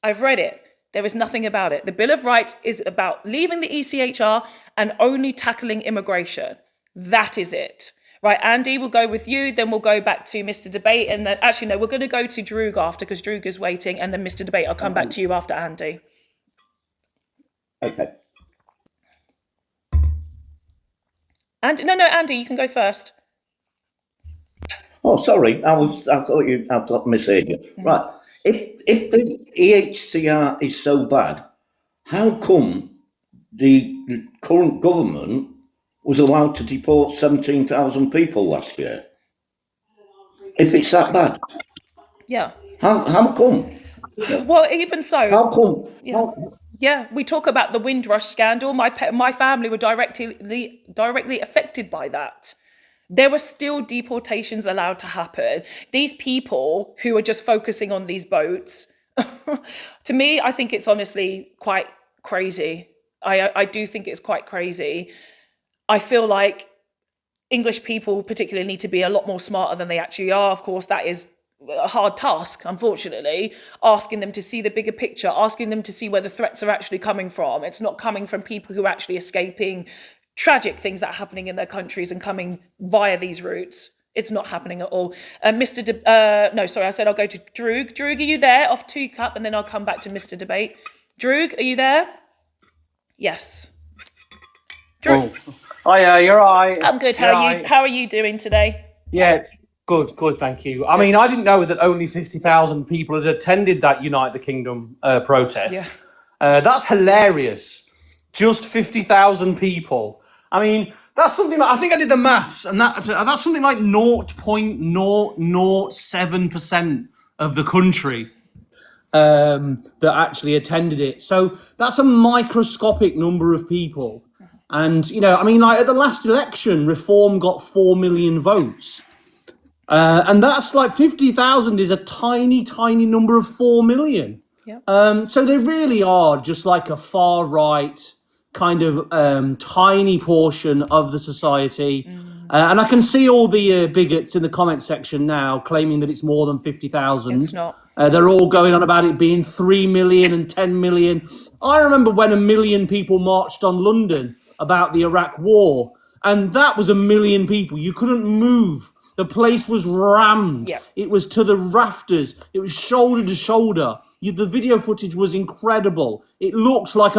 I've read it. There is nothing about it. The Bill of Rights is about leaving the ECHR and only tackling immigration. That is it. Right, Andy, we'll go with you. Then we'll go back to Mr. Debate. And then, actually, no, we're going to go to Droog after because Droog is waiting. And then Mr. Debate, I'll come back to you after Andy. Okay. No, Andy, you can go first. Oh, sorry. I thought misheard you. Right. If the EHCR is so bad, how come the current government was allowed to deport 17,000 people last year? If it's that bad. Yeah. How come? Well, even so. How come? Yeah, we talk about the Windrush scandal. My family were directly affected by that. There were still deportations allowed to happen. These people who are just focusing on these boats, to me, I think it's honestly quite crazy. I do think it's quite crazy. I feel like English people particularly need to be a lot more smarter than they actually are. Of course, that is a hard task, unfortunately, asking them to see the bigger picture, asking them to see where the threats are actually coming from. It's not coming from people who are actually escaping tragic things that are happening in their countries and coming via these routes. It's not happening at all. No, sorry, I said I'll go to Droog. Droog, are you there? Off Teacup, and then I'll come back to Mr. Debate. Droog, are you there? Yes. Droog. Oh, yeah, you're right. I'm good. How are you doing today? Yeah, good, thank you. I mean, I didn't know that only 50,000 people had attended that Unite the Kingdom protest. Yeah. That's hilarious. Just 50,000 people. I mean, that's something like, I think I did the maths, and that's something like 0.007% of the country. that actually attended it. So that's a microscopic number of people. And, you know, I mean, like at the last election, Reform got 4 million votes. And that's like 50,000 is a tiny, tiny number of 4 million. Yeah. So they really are just like a far right kind of tiny portion of the society. And I can see all the bigots in the comment section now claiming that it's more than 50,000. It's not. They're all going on about it being 3 million and 10 million. I remember when 1 million people marched on London about the Iraq war, and that was 1 million people. You couldn't move. The place was rammed. Yeah. It was to the rafters. It was shoulder to shoulder. The video footage was incredible. It looked like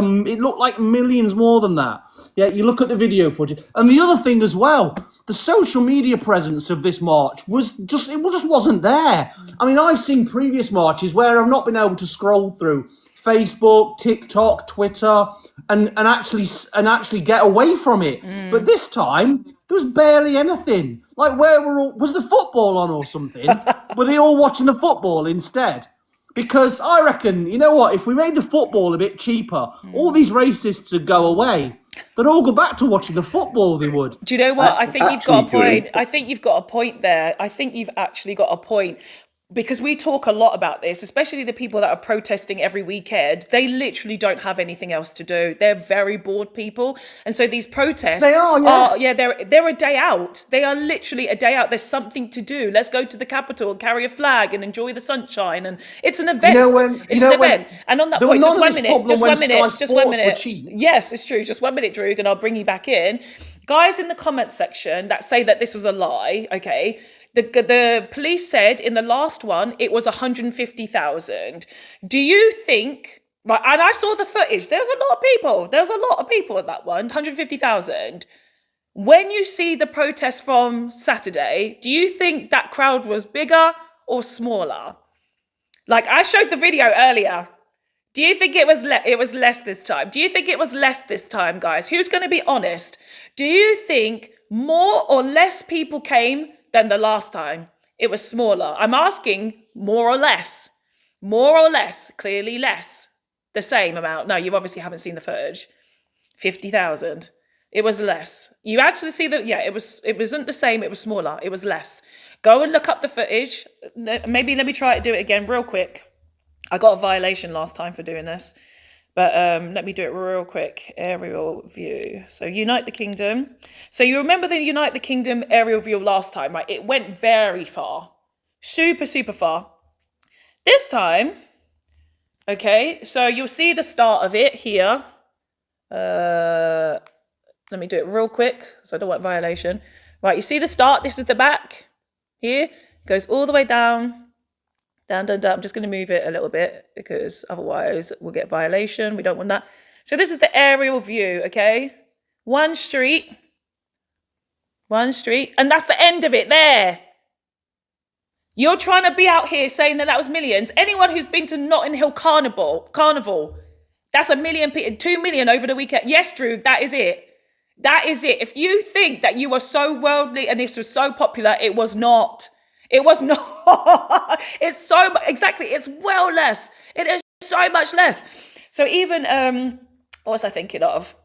millions more than that. Yeah, you look at the video footage, and the other thing as well, the social media presence of this march was just wasn't there. I mean, I've seen previous marches where I've not been able to scroll through Facebook, TikTok, Twitter, and actually get away from it. But this time there was barely anything. Like, was the football on or something? Were they all watching the football instead? Because I reckon, you know what, if we made the football a bit cheaper, all these racists would go away. They'd all go back to watching the football, they would. Do you know what? I think you've got a point. I think you've got a point there. I think you've actually got a point. Because we talk a lot about this, especially the people that are protesting every weekend. They literally don't have anything else to do. They're very bored people. And so these protests they're a day out. They are literally a day out. There's something to do. Let's go to the Capitol and carry a flag and enjoy the sunshine. And it's an event. It's an event. And on that point, just 1 minute. Yes, it's true. Just 1 minute, Drew, and I'll bring you back in. Guys in the comment section that say that this was a lie, okay? The police said in the last one, it was 150,000. Do you think, right, and I saw the footage, there's a lot of people. There's a lot of people at that one, 150,000. When you see the protest from Saturday, do you think that crowd was bigger or smaller? Like, I showed the video earlier. Do you think it was less this time? Do you think it was less this time, guys? Who's going to be honest? Do you think more or less people came than the last time? It was smaller. I'm asking more or less. More or less. Clearly less. The same amount. No, you obviously haven't seen the footage. 50,000. It was less. You actually see that, yeah, it wasn't the same, it was smaller. It was less. Go and look up the footage. Maybe let me try to do it again real quick. I got a violation last time for doing this. But let me do it real quick. Aerial view. So Unite the Kingdom. So you remember the Unite the Kingdom aerial view last time, right? It went very far. Super, super far. This time, okay, so you'll see the start of it here. Let me do it real quick, so I don't want violation. Right, you see the start? This is the back. Here. Goes all the way down. Down, down, down. I'm just going to move it a little bit because otherwise we'll get violation. We don't want that. So this is the aerial view, okay? One street. And that's the end of it there. You're trying to be out here saying that was millions. Anyone who's been to Notting Hill Carnival, that's 1 million people, 2 million over the weekend. Yes, Drew, that is it. That is it. If you think that you were so worldly and this was so popular, it was not. It was not. It's so exactly. It's well less. It is so much less. So even what was I thinking of?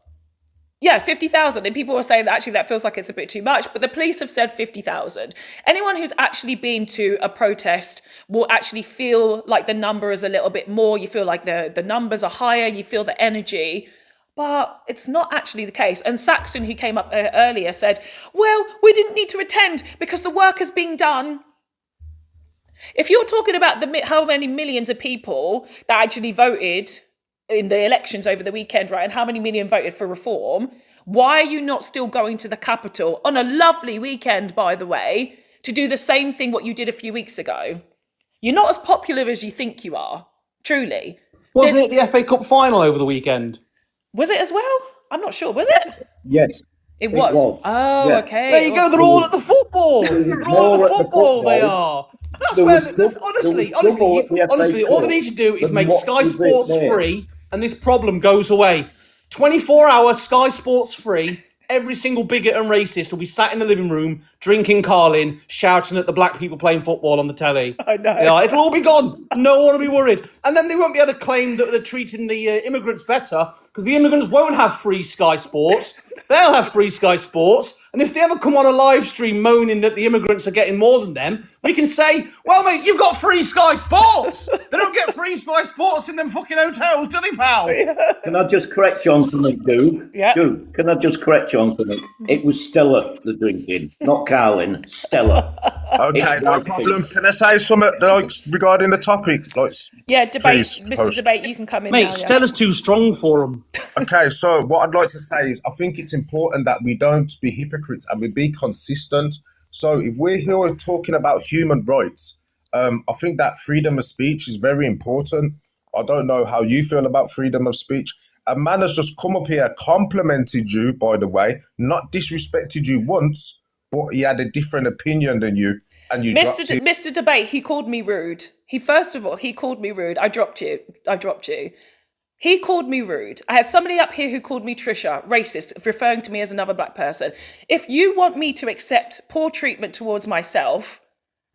Yeah, 50,000. And people were saying that actually that feels like it's a bit too much. But the police have said 50,000. Anyone who's actually been to a protest will actually feel like the number is a little bit more. You feel like the numbers are higher. You feel the energy. But it's not actually the case. And Saxon, who came up earlier, said, well, we didn't need to attend because the work has been done. If you're talking about how many millions of people that actually voted in the elections over the weekend, right, and how many million voted for reform, why are you not still going to the Capitol on a lovely weekend, by the way, to do the same thing what you did a few weeks ago? You're not as popular as you think you are, truly. Wasn't it the FA Cup final over the weekend? Was it as well? I'm not sure, was it? Yes. It was. Oh, yeah. Okay. There you go. They're all at the football. They're all at the football. They are. That's where. Honestly, all they need to do is make Sky Sports free, and this problem goes away. 24-hour Sky Sports free. every single bigot and racist will be sat in the living room drinking Carlin, shouting at the black people playing football on the telly. I know. Yeah, it'll all be gone. No one will be worried. And then they won't be able to claim that they're treating the immigrants better, because the immigrants won't have free Sky Sports. They'll have free Sky Sports. And if they ever come on a live stream moaning that the immigrants are getting more than them, we can say, well, mate, you've got free Sky Sports. They don't get free Sky Sports in them fucking hotels, do they, pal? Can I just correct you on something, Duke? Yeah. Duke, can I just correct you on something? It was Stella the drinking, not Carlin. Stella. Okay, It's no one problem. thing. Can I say something like, regarding the topic? Like, Yeah, debate, please, Mr. host. Debate, you can come in Mate, now. Yeah. Stella's too strong for them. Okay, so what I'd like to say is I think it's important that we don't be hypocrites and we be consistent. So if we're here talking about human rights, I think that freedom of speech is very important. I don't know how you feel about freedom of speech. A man has just come up here, complimented you, by the way, not disrespected you once, but he had a different opinion than you, and you dropped him. Mr. Debate, he called me rude. First of all, he called me rude. I dropped you. He called me rude. I had somebody up here who called me Trisha, racist, referring to me as another black person. If you want me to accept poor treatment towards myself,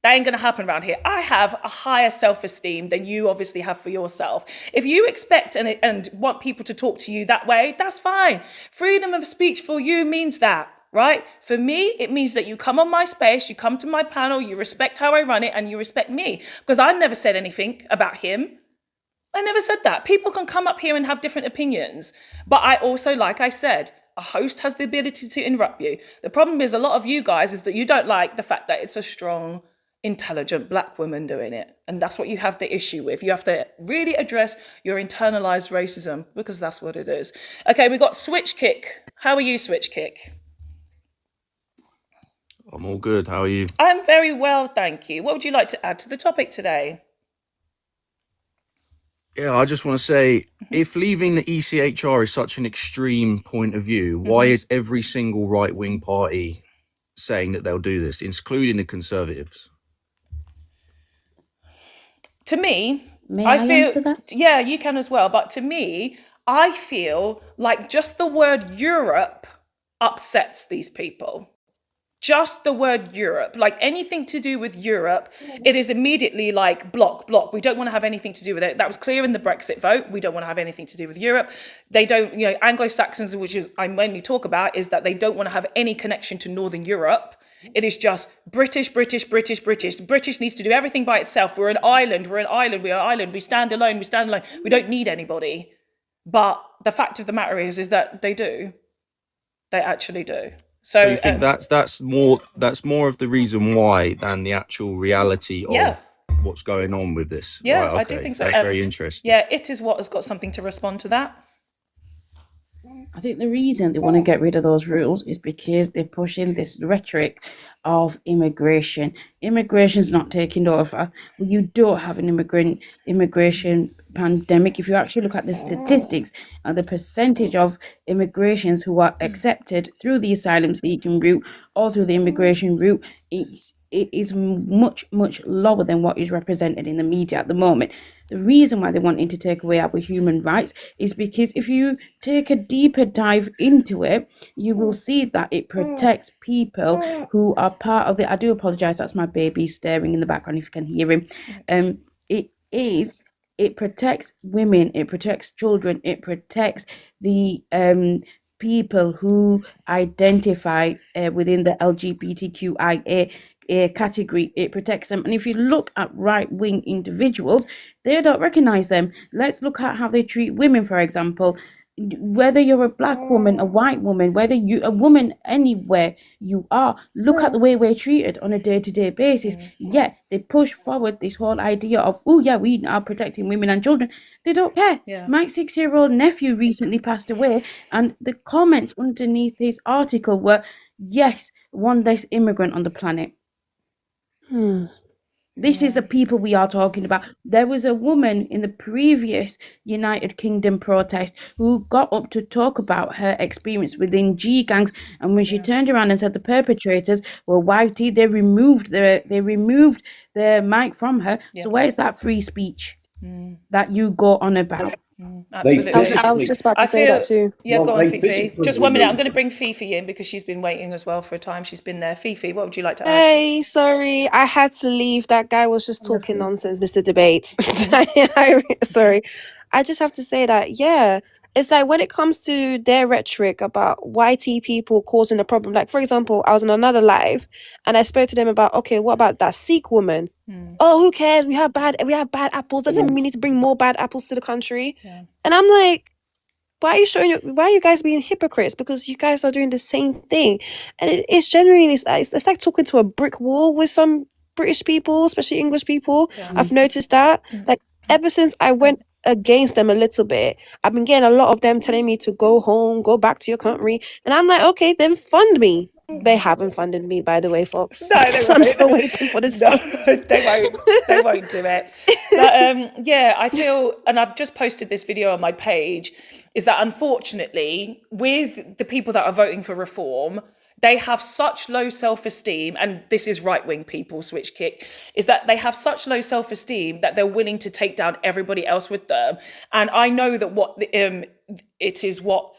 that ain't going to happen around here. I have a higher self-esteem than you obviously have for yourself. If you expect and want people to talk to you that way, that's fine. Freedom of speech for you means that, right? For me, it means that you come on my space, you come to my panel, you respect how I run it, and you respect me. Because I never said anything about him. I never said that. People can come up here and have different opinions. But I also, like I said, a host has the ability to interrupt you. The problem is a lot of you guys is that you don't like the fact that it's a strong, intelligent black woman doing it. And that's what you have the issue with. You have to really address your internalized racism, because that's what it is. Okay, we got Switch Kick. How are you, Switch Kick? I'm all good. How are you? I'm very well, thank you. What would you like to add to the topic today? Yeah, I just want to say, if leaving the ECHR is such an extreme point of view, why is every single right-wing party saying that they'll do this, including the Conservatives? To me, May I I feel, answer that? yeah, you can as well. But to me, I feel like just the word Europe upsets these people. Just the word Europe, like anything to do with Europe, it is immediately like block. We don't want to have anything to do with it. That was clear in the Brexit vote. We don't want to have anything to do with Europe. They don't, Anglo-Saxons, which is, I mainly talk about, is that they don't want to have any connection to Northern Europe. It is just British. British needs to do everything by itself. We're an island. We are an island. We stand alone. We don't need anybody. But the fact of the matter is that they do. They actually do. So you think that's more of the reason why than the actual reality of what's going on with this? Yeah, right, okay. I do think so. That's very interesting. Yeah, it is what has got something to respond to that. I think the reason they want to get rid of those rules is because they're pushing this rhetoric of immigration. Immigration's not taking over. Well, you don't have an immigration pandemic. If you actually look at the statistics and the percentage of immigrations who are accepted through the asylum seeking route or through the immigration route, it is much lower than what is represented in the media at the moment. The reason why they wanting to take away our human rights is because if you take a deeper dive into it, you will see that it protects people who are part of the, I do apologize, that's my baby staring in the background if you can hear him. It protects women, it protects children, it protects the people who identify within the LGBTQIA category. It protects them. And if you look at right-wing individuals, they don't recognize them. Let's look at how they treat women, for example. Whether you're a black woman, a white woman, whether you a woman anywhere you are, look at the way we're treated on a day-to-day basis. Yeah, they push forward this whole idea of, oh yeah, we are protecting women and children. They don't care. Yeah. My 6-year-old nephew recently passed away, and the comments underneath his article were, yes, one less immigrant on the planet. This is the people we are talking about. There was a woman in the previous United Kingdom protest who got up to talk about her experience within G gangs, and when she turned around and said the perpetrators were whitey, they removed the mic from her. So where's that free speech that you go on about? Absolutely. I was just about to say that too. Yeah, Well, go on, they Fifi. basically Just 1 minute. do. I'm going to bring Fifi in because she's been waiting as well for a time. She's been there. Fifi, what would you like to add? Hey, sorry, I had to leave. That guy was just talking nonsense, Mr. Debates. Sorry. I just have to say that, yeah, it's like when it comes to their rhetoric about YT people causing a problem, like for example, I was in another live and I spoke to them about, okay, what about that Sikh woman? Oh, who cares? We have bad apples. Doesn't mean we need to bring more bad apples to the country. Yeah. And I'm like, why are you guys being hypocrites? Because you guys are doing the same thing. And it's genuinely, it's like talking to a brick wall with some British people, especially English people. Yeah. I've noticed that. Like, ever since I went against them a little bit, I've been getting a lot of them telling me to go home, go back to your country. And I'm like, okay, then fund me. They haven't funded me, by the way, folks. No, they So I'm won't. still waiting for this. No, they won't do it. But yeah, I feel, and I've just posted this video on my page, is that unfortunately, with the people that are voting for reform, they have such low self-esteem, and this is right-wing people, switch kick, is that they have such low self-esteem that they're willing to take down everybody else with them. And I know that it is what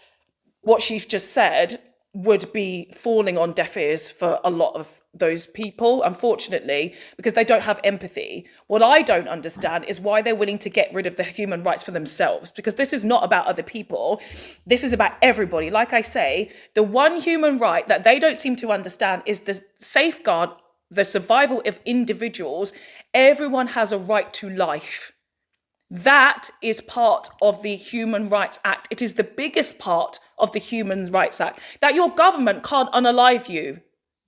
she's just said would be falling on deaf ears for a lot of those people, unfortunately, because they don't have empathy. What I don't understand is why they're willing to get rid of the human rights for themselves, because this is not about other people. This is about everybody. Like I say, the one human right that they don't seem to understand is the safeguard, the survival of individuals. Everyone has a right to life. That is part of the Human Rights Act. It is the biggest part of the Human Rights Act, that your government can't unalive you.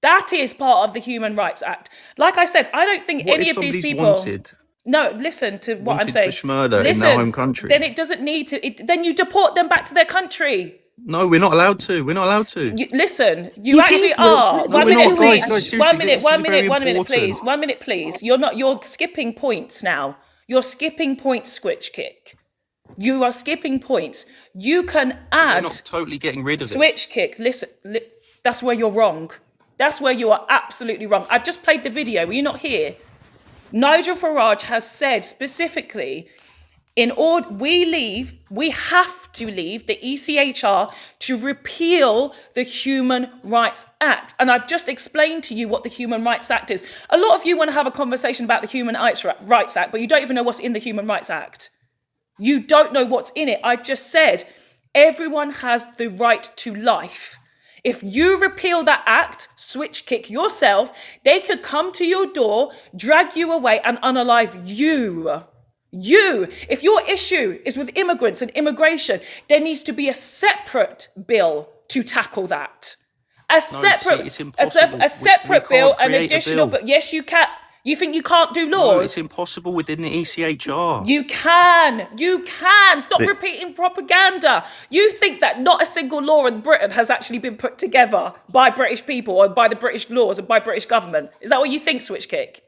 That is part of the Human Rights Act. Like I said, I don't think What any if of these somebody's people... wanted? No, listen to what I'm Wanted saying. for murder in their home country? Then it doesn't need to... then you deport them back to their country. No, we're not allowed to. We're not allowed to. Listen, you You actually see, are. no, One we're minute, not, guys. please. No, seriously, One minute, this is very one minute, important. please. 1 minute, please. You're skipping points now. You're skipping points, Switch Kick. You are skipping points. You can They're add not totally getting rid of it. Switch Kick. Listen, that's where you're wrong. That's where you are absolutely wrong. I've just played the video. Were you not here? Nigel Farage has said specifically, we have to leave the ECHR to repeal the Human Rights Act. And I've just explained to you what the Human Rights Act is. A lot of you want to have a conversation about the Human Rights Act, but you don't even know what's in the Human Rights Act. You don't know what's in it. I just said everyone has the right to life. If you repeal that act, switch kick yourself, they could come to your door, drag you away and unalive you. You. If your issue is with immigrants and immigration, there needs to be a separate bill to tackle that. it's impossible. A separate We bill, can't an create a additional bill. bill. Yes, you can. You think you can't do No, laws? it's impossible within the ECHR. You can. Stop repeating propaganda. You think that not a single law in Britain has actually been put together by British people or by the British laws and by British government. Is that what you think, Switch Kick?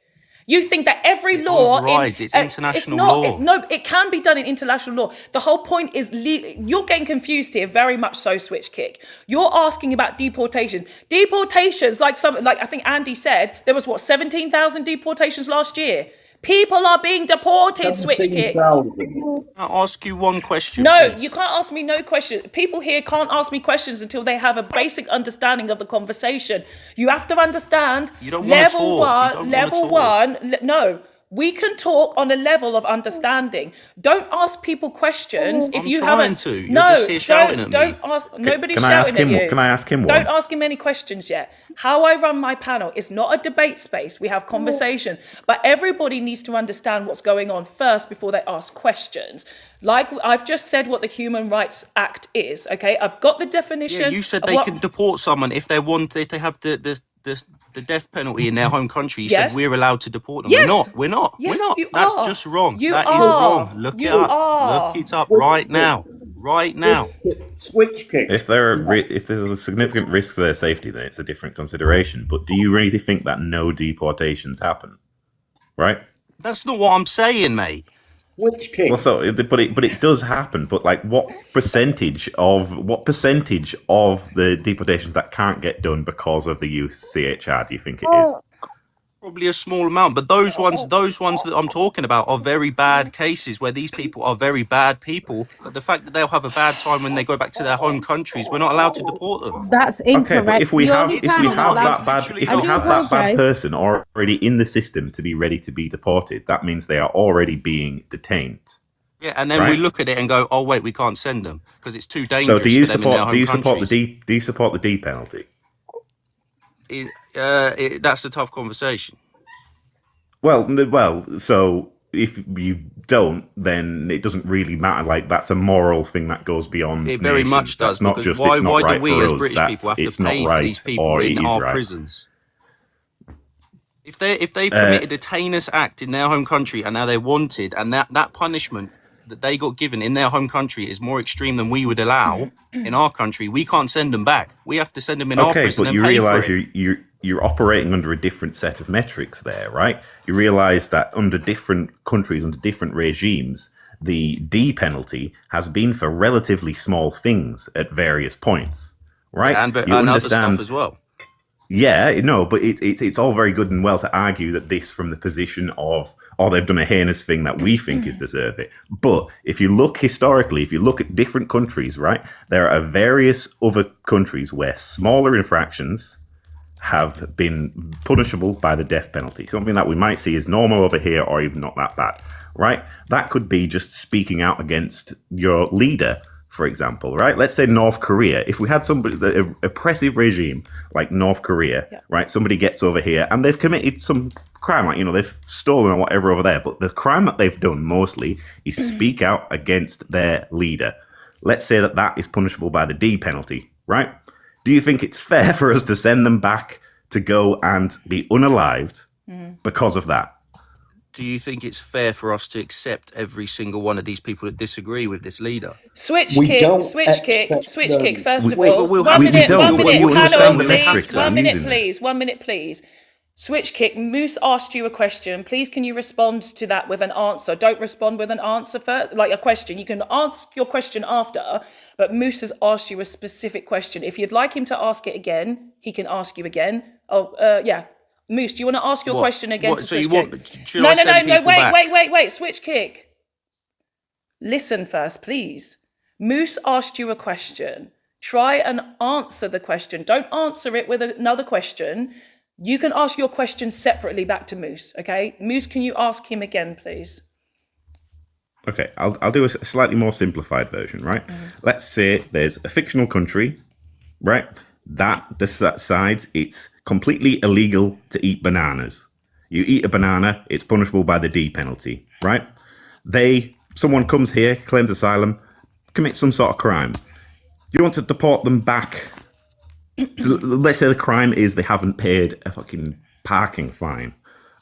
You think that every law... overrides, it's international law. No, it can be done in international law. The whole point is... You're getting confused here, very much so, Switch Kick. You're asking about deportations. Deportations, like I think Andy said, there was, 17,000 deportations last year? People are being deported, Switch Kick. Can I'll ask you one question. No, please. you can't ask me no questions. People here can't ask me questions until they have a basic understanding of the conversation. You have to understand. You don't want to talk. No. We can talk on a level of understanding. Don't ask people questions if I'm you trying haven't. to. You're just here shouting at me. Don't ask. Nobody's Can I ask shouting him? at you. Can I ask him Don't one? ask him any questions yet. How I run my panel is not a debate space. We have conversation, but everybody needs to understand what's going on first before they ask questions. Like I've just said, what the Human Rights Act is. Okay, I've got the definition. Yeah, you said of they what- can deport someone if they have the death penalty in their home country. You Yes. said we're allowed to deport them. Yes. We're not. Yes, we're not. you That's are. just wrong. You That is are. wrong. Look You it up. are. Look it up right now. Right now. Switch kick. If if there's a significant risk to their safety, then it's a different consideration. But do you really think that no deportations happen? Right? That's not what I'm saying, mate. Switch kick. Well, but it does happen. But like, what percentage of the deportations that can't get done because of the UCHR do you think it is? Probably a small amount, but those ones that I'm talking about are very bad cases where these people are very bad people. But the fact that they'll have a bad time when they go back to their home countries, we're not allowed to deport them. That's Okay, incorrect. but if we The have only if we time you're have allowed that bad to- if I we do have that bad apologise. person already in the system to be ready to be deported, that means they are already being detained. Yeah, and then we Right. look at it and go, "Oh wait, we can't send them because it's too So dangerous do you for them in their support home do you support the countries." D do you support the D penalty? That's the tough conversation. Well, so if you don't, then it doesn't really matter. Like that's a moral thing that goes beyond. It very nations. much does, That's not because just why it's not why right do we for as us, British that's- people have it's to not pay for right, these people or it in is our right. prisons? If they've committed a heinous act in their home country and now they're wanted, and that punishment that they got given in their home country is more extreme than we would allow in our country, we can't send them back. We have to send them in our Okay, prison but and you pay for realise it. you're operating under a different set of metrics there, right? You realise that under different countries, under different regimes, the D penalty has been for relatively small things at various points, right? Yeah, and You other stuff as well. Yeah, no, but it's all very good and well to argue that this from the position of, oh, they've done a heinous thing that we think is deserve it. But if you look historically, if you look at different countries, right, there are various other countries where smaller infractions have been punishable by the death penalty. Something that we might see as normal over here or even not that bad, right? That could be just speaking out against your leader, for example, right? Let's say North Korea. If we had somebody, the oppressive regime like North Korea, right? Somebody gets over here and they've committed some crime, like, they've stolen or whatever over there. But the crime that they've done mostly is speak out against their leader. Let's say that is punishable by the D penalty, right? Do you think it's fair for us to send them back to go and be unalived because of that? Do you think it's fair for us to accept every single one of these people that disagree with this leader? Switch We kick, don't switch kick, accept switch them. kick. First We- of we- all, we'll one have- we minute, don't. one minute, You understand panel, the rhetoric please. that 1 I'm minute, using. please. 1 minute, please. Switch kick. Moose asked you a question. Please, can you respond to that with an answer? Don't respond with an answer first, like a question. You can ask your question after, but Moose has asked you a specific question. If you'd like him to ask it again, he can ask you again. Yeah. Moose, do you want to ask your What? question again What? to So Switch you Kick? want? Should No, I no, no, send no. people Wait, back? wait. Switch Kick. Listen first, please. Moose asked you a question. Try and answer the question. Don't answer it with another question. You can ask your question separately back to Moose, okay? Moose, can you ask him again, please? Okay, I'll do a slightly more simplified version, right? Let's say there's a fictional country, right, that decides it's completely illegal to eat bananas. You eat a banana, it's punishable by the D penalty, right? Someone comes here, claims asylum, commits some sort of crime. You want to deport them back. Let's say the crime is they haven't paid a fucking parking fine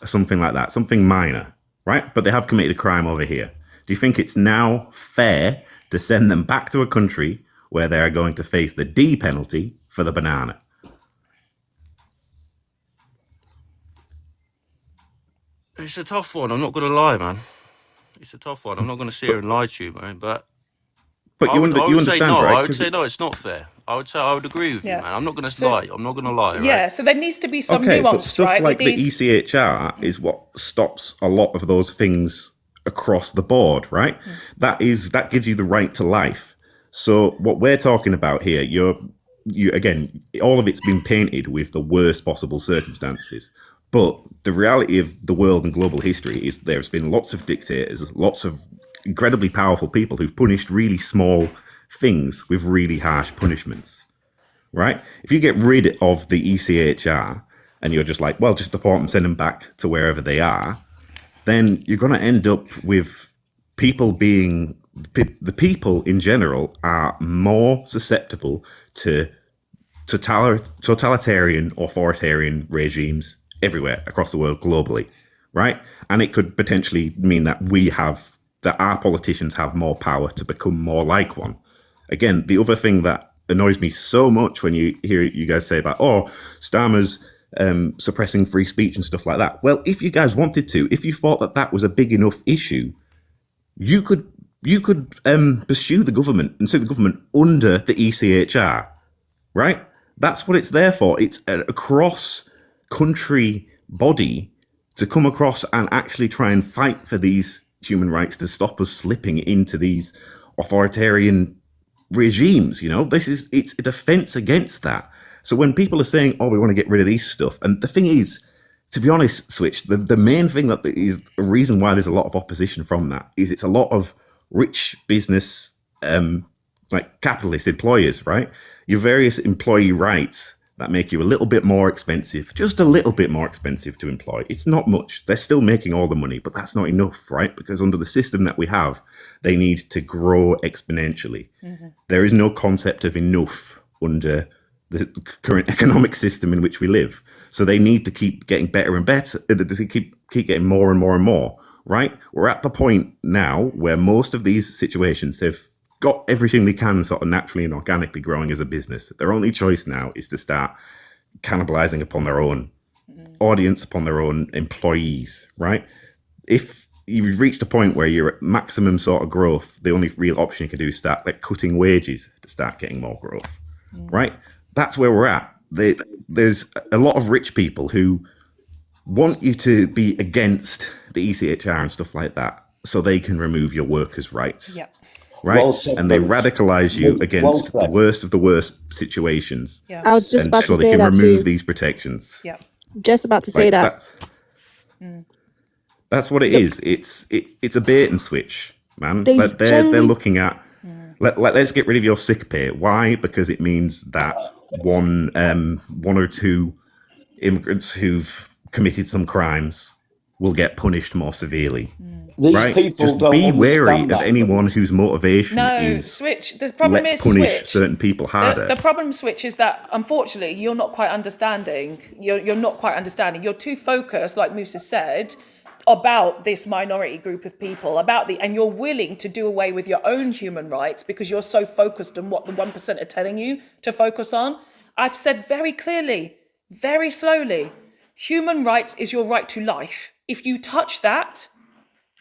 or something like that, something minor, right? But they have committed a crime over here. Do you think it's now fair to send them back to a country where they are going to face the D penalty for the banana? It's a tough one. I'm not going to lie, man. It's a tough one. I'm not going to sit here and lie to you, man. But But I you would say understand, no. right? I would 'Cause say no. It's not fair. I would agree with you, Yeah. man. I'm not going to So- lie. I'm not going to lie. Right? Yeah, so there needs to be some Okay, but nuance, stuff right? like with the these... ECHR is what stops a lot of those things across the board, right? That gives you the right to life. So what we're talking about here, you again, all of it's been painted with the worst possible circumstances. But the reality of the world and global history is there's been lots of dictators, lots of incredibly powerful people who've punished really small things with really harsh punishments, right? If you get rid of the ECHR and you're just like, well, just deport them, send them back to wherever they are, then you're going to end up with people being, the people in general are more susceptible to totalitarian, authoritarian regimes everywhere across the world globally, right? And it could potentially mean that our politicians have more power to become more like one. Again, the other thing that annoys me so much when you hear you guys say about, Starmer's suppressing free speech and stuff like that. Well, if you guys wanted to, if you thought that was a big enough issue, you could pursue the government and sue the government under the ECHR, right? That's what it's there for. It's a cross-country body to come across and actually try and fight for these human rights to stop us slipping into these authoritarian regimes. It's a defense against that. So when people are saying, oh, we want to get rid of these stuff, and the thing is, to be honest, Switch, the main thing that is the reason why there's a lot of opposition from that is it's a lot of rich business, like capitalist employers, right? Your various employee rights that make you a little bit more expensive, just a little bit more expensive to employ. It's not much. They're still making all the money, but that's not enough, right? Because under the system that we have, they need to grow exponentially. There is no concept of enough under the current economic system in which we live. So they need to keep getting better and better, to keep getting more and more and more, right? We're at the point now where most of these situations have got everything they can sort of naturally and organically growing as a business. Their only choice now is to start cannibalizing upon their own audience, upon their own employees, right? If you've reached a point where you're at maximum sort of growth, the only real option you can do is start like cutting wages to start getting more growth, right? That's where we're at. There's a lot of rich people who want you to be against the ECHR and stuff like that so they can remove your workers' rights. Yep. Right? Well said, and they Bruce. radicalize you Well against said. the worst of the worst situations. Yeah. I was just And about so to they say can that remove too. these protections. Yeah. Just about to say Right? that. That's what it is. It's a bait and switch, man. They Like they're generally- looking at let's get rid of your sick pay. Why? Because it means that one or two immigrants who've committed some crimes will get punished more severely. These right? people Just don't be wary understand of that. anyone whose motivation No, is Switch. The problem let's is punish Switch. certain people harder. The problem, Switch, is that unfortunately you're not quite understanding. You're not quite understanding. You're too focused, like Musa said, about this minority group of people, and you're willing to do away with your own human rights because you're so focused on what the 1% are telling you to focus on. I've said very clearly, very slowly, human rights is your right to life. If you touch that,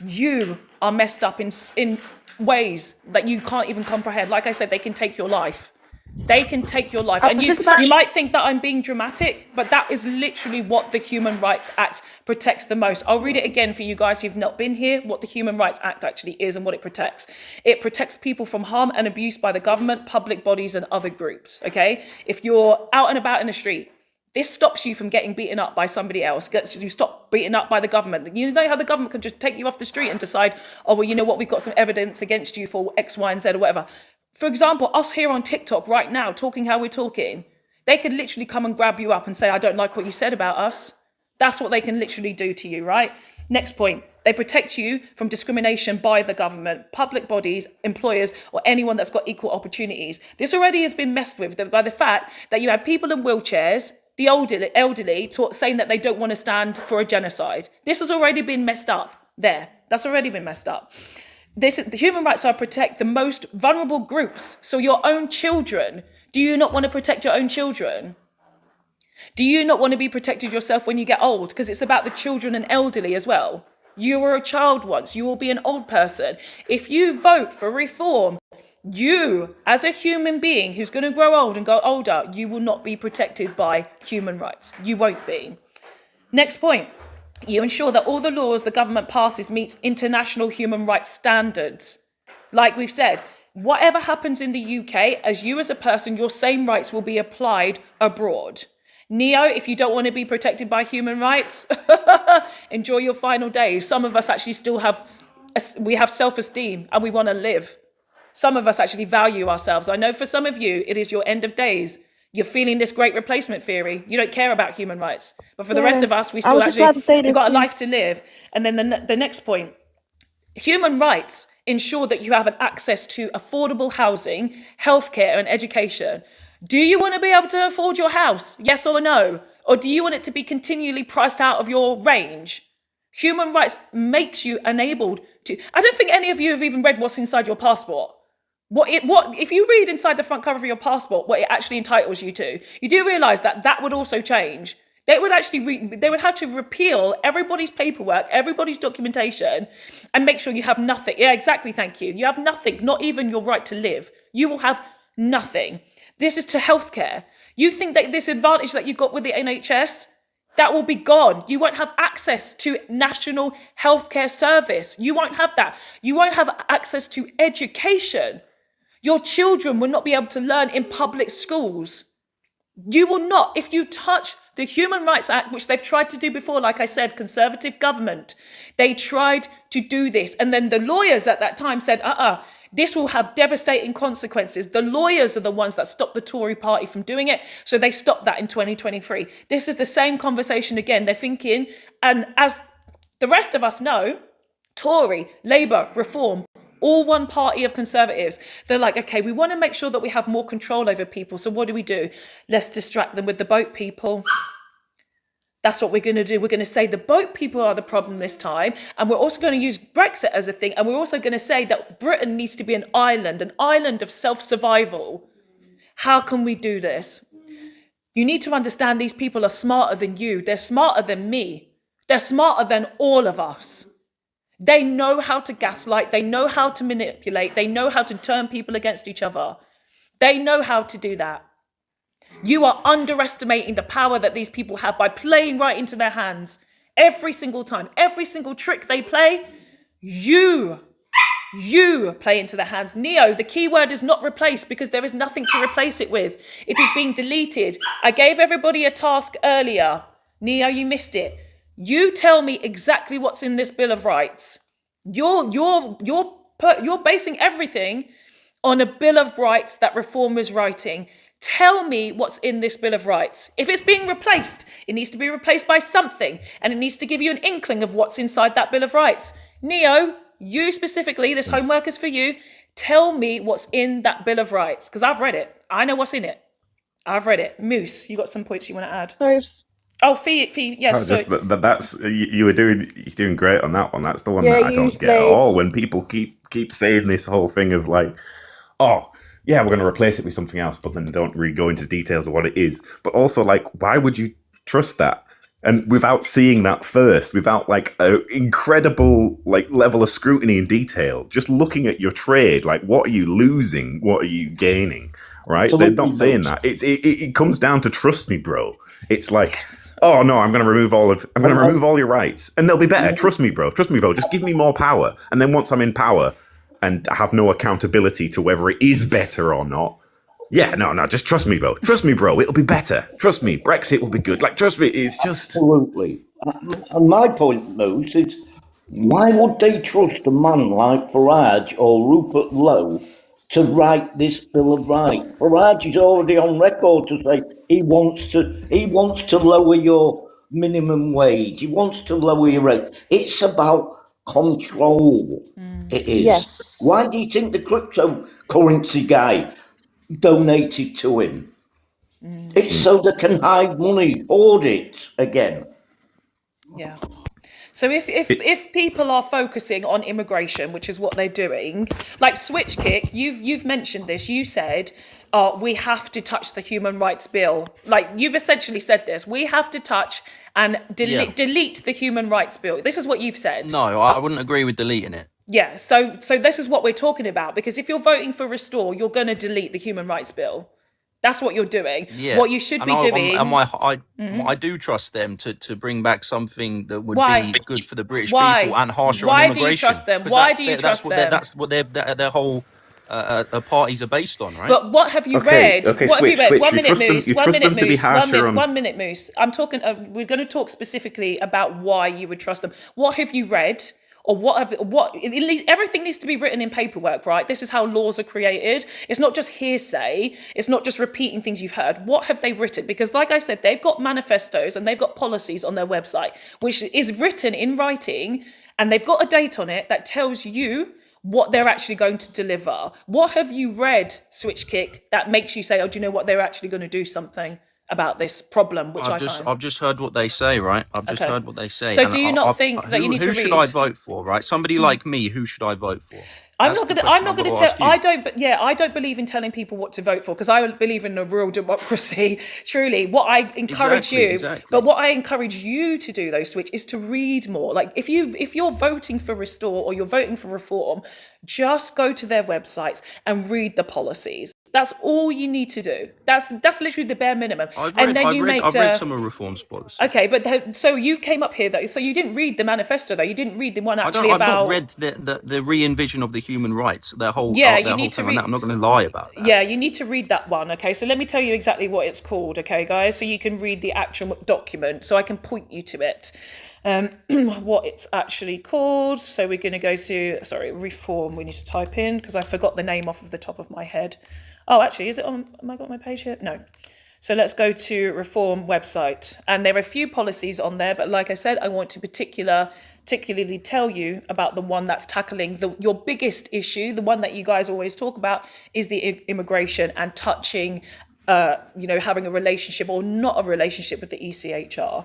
you are messed up in ways that you can't even comprehend. Like I said, they can take your life. They can take your life. And you might think that I'm being dramatic, but that is literally what the Human Rights Act protects the most. I'll read it again for you guys who've not been here, what the Human Rights Act actually is and what it protects. It protects people from harm and abuse by the government, public bodies, and other groups, okay? If you're out and about in the street, this stops you from getting beaten up by somebody else, gets you stop beaten up by the government. You know how the government can just take you off the street and decide, oh, well, you know what, we've got some evidence against you for X, Y, and Z or whatever. For example, us here on TikTok right now, talking how we're talking, they could literally come and grab you up and say, I don't like what you said about us. That's what they can literally do to you, right? Next point, they protect you from discrimination by the government, public bodies, employers, or anyone that's got equal opportunities. This already has been messed with by the fact that you had people in wheelchairs, the elderly saying that they don't want to stand for a genocide. This has already been messed up there. That's already been messed up. The human rights are protect the most vulnerable groups. So your own children. Do you not want to protect your own children? Do you not want to be protected yourself when you get old? Because it's about the children and elderly as well. You were a child once. You will be an old person. If you vote for reform, you, as a human being who's going to grow old and go older, you will not be protected by human rights. You won't be. Next point. You ensure that all the laws the government passes meets international human rights standards. Like we've said, whatever happens in the UK, as you as a person, your same rights will be applied abroad. Neo, if you don't want to be protected by human rights, enjoy your final days. Some of us actually still have self-esteem and we want to live. Some of us actually value ourselves. I know for some of you, it is your end of days. You're feeling this great replacement theory. You don't care about human rights. But for the rest of us, we still actually, we've got a life to live. And then the next point, human rights ensure that you have an access to affordable housing, healthcare, and education. Do you want to be able to afford your house? Yes or no? Or do you want it to be continually priced out of your range? Human rights makes you enabled to. I don't think any of you have even read what's inside your passport. What if you read inside the front cover of your passport what it actually entitles you to, you do realize that would also change. They would actually they would have to repeal everybody's paperwork, everybody's documentation, and make sure you have nothing. Yeah, exactly. Thank you. You have nothing, not even your right to live. You will have nothing. This is to healthcare. You think that this advantage that you've got with the NHS, That will be gone. You won't have access to national healthcare service. You won't have that. You won't have access to education. Your children will not be able to learn in public schools. You will not. If you touch the Human Rights Act, which they've tried to do before, like I said, conservative government, they tried to do this. And then the lawyers at that time said, this will have devastating consequences. The lawyers are the ones that stopped the Tory party from doing it. So they stopped that in 2023. This is the same conversation again. They're thinking, and as the rest of us know, Tory, Labour, Reform, all one party of conservatives. They're like, okay, we want to make sure that we have more control over people. So what do? Let's distract them with the boat people. That's what we're going to do. We're going to say the boat people are the problem this time. And we're also going to use Brexit as a thing. And we're also going to say that Britain needs to be an island of self-survival. How can we do this? You need to understand these people are smarter than you. They're smarter than me. They're smarter than all of us. They know how to gaslight. They know how to manipulate. They know how to turn people against each other. They know how to do that. You are underestimating the power that these people have by playing right into their hands. Every single time, every single trick they play, you play into their hands. Neo, the keyword is not replaced because there is nothing to replace it with. It is being deleted. I gave everybody a task earlier. Neo, you missed it. You tell me exactly what's in this Bill of Rights. You're basing everything on a Bill of Rights that Reform is writing. Tell me what's in this Bill of Rights. If it's being replaced, it needs to be replaced by something, and it needs to give you an inkling of what's inside that Bill of Rights. Neo, you specifically, this homework is for you. Tell me what's in that Bill of Rights, because I've read it. I know what's in it. I've read it. Moose, you got some points you want to add? Oh, Fee, yes. Just that's you're doing great on that one. That's the one that I don't get at all. When people keep saying this whole thing of like, oh yeah, we're going to replace it with something else, but then they don't really go into details of what it is. But also, like, why would you trust that? And without seeing that first, without like an incredible like level of scrutiny and detail, just looking at your trade, like what are you losing? What are you gaining? Right? They're not saying that. It comes down to trust me, bro. It's like, oh no, I'm going to remove all your rights, and they'll be better. Trust me, bro. Just give me more power, and then once I'm in power and have no accountability to whether it is better or not. Yeah, no, just trust me, bro. It'll be better. Trust me, Brexit will be good. Like, trust me, it's just... Absolutely. And my point, Moose, is why would they trust a man like Farage or Rupert Lowe to write this Bill of Rights? Farage is already on record to say he wants to lower your minimum wage. He wants to lower your rate. It's about control. It is. Yes. Why do you think the cryptocurrency guy donated to him? It's so they can hide money, hoard it again. Yeah. So if people are focusing on immigration, which is what they're doing, like Switchkick, you've mentioned this. You said, we have to touch the human rights bill. Like, you've essentially said this. We have to touch and delete the human rights bill. This is what you've said. No, I wouldn't agree with deleting it. Yeah. So this is what we're talking about, because if you're voting for Restore, you're going to delete the human rights bill. That's what you're doing. Yeah. What you should be doing. I do trust them to bring back something that would be good for the British people and harsher on Why immigration. do you trust them? Why do you trust them? That's what their whole parties are based on, right? But what have you read? Okay, what switch, have you read? switch. 1 minute, Moose. 1 minute, Moose. 1 minute, Moose. I'm talking. We're going to talk specifically about why you would trust them. What have you read? Or everything needs to be written in paperwork, right? This is how laws are created. It's not just hearsay. It's not just repeating things you've heard. What have they written? Because like I said, they've got manifestos and they've got policies on their website, which is written in writing, and they've got a date on it that tells you what they're actually going to deliver. What have you read, Switchkick, that makes you say, oh, do you know what? They're actually going to do something about this problem, which I've just heard what they say, right? I've just heard what they say. So do you not think that you need to read? Who should I vote for, right? Somebody like me, who should I vote for? I'm not going to tell. I don't believe in telling people what to vote for, because I believe in a real democracy. Truly, what I encourage but what I encourage you to do, though, Switch, is to read more. Like, if you're voting for Restore or you're voting for Reform, just go to their websites and read the policies. That's all you need to do. That's literally the bare minimum. And then you make I've read some of Reform's policy. Okay, but so you came up here though. So you didn't read the manifesto though. You didn't read the one I've actually not about. read the re-envision of the human rights. Their whole Yeah, their you need whole to thing on read. that. I'm not going to lie about that. Yeah, you need to read that one. Okay, so let me tell you exactly what it's called. Okay, guys, so you can read the actual document, so I can point you to it. What it's actually called. So we're going to go to Reform. We need to type in because I forgot the name off of the top of my head. Oh, actually, is it on? Am I got my page here? No. So let's go to Reform website, and there are a few policies on there. But like I said, I want to particularly tell you about the one that's tackling your biggest issue. The one that you guys always talk about is the immigration and touching, having a relationship or not a relationship with the ECHR.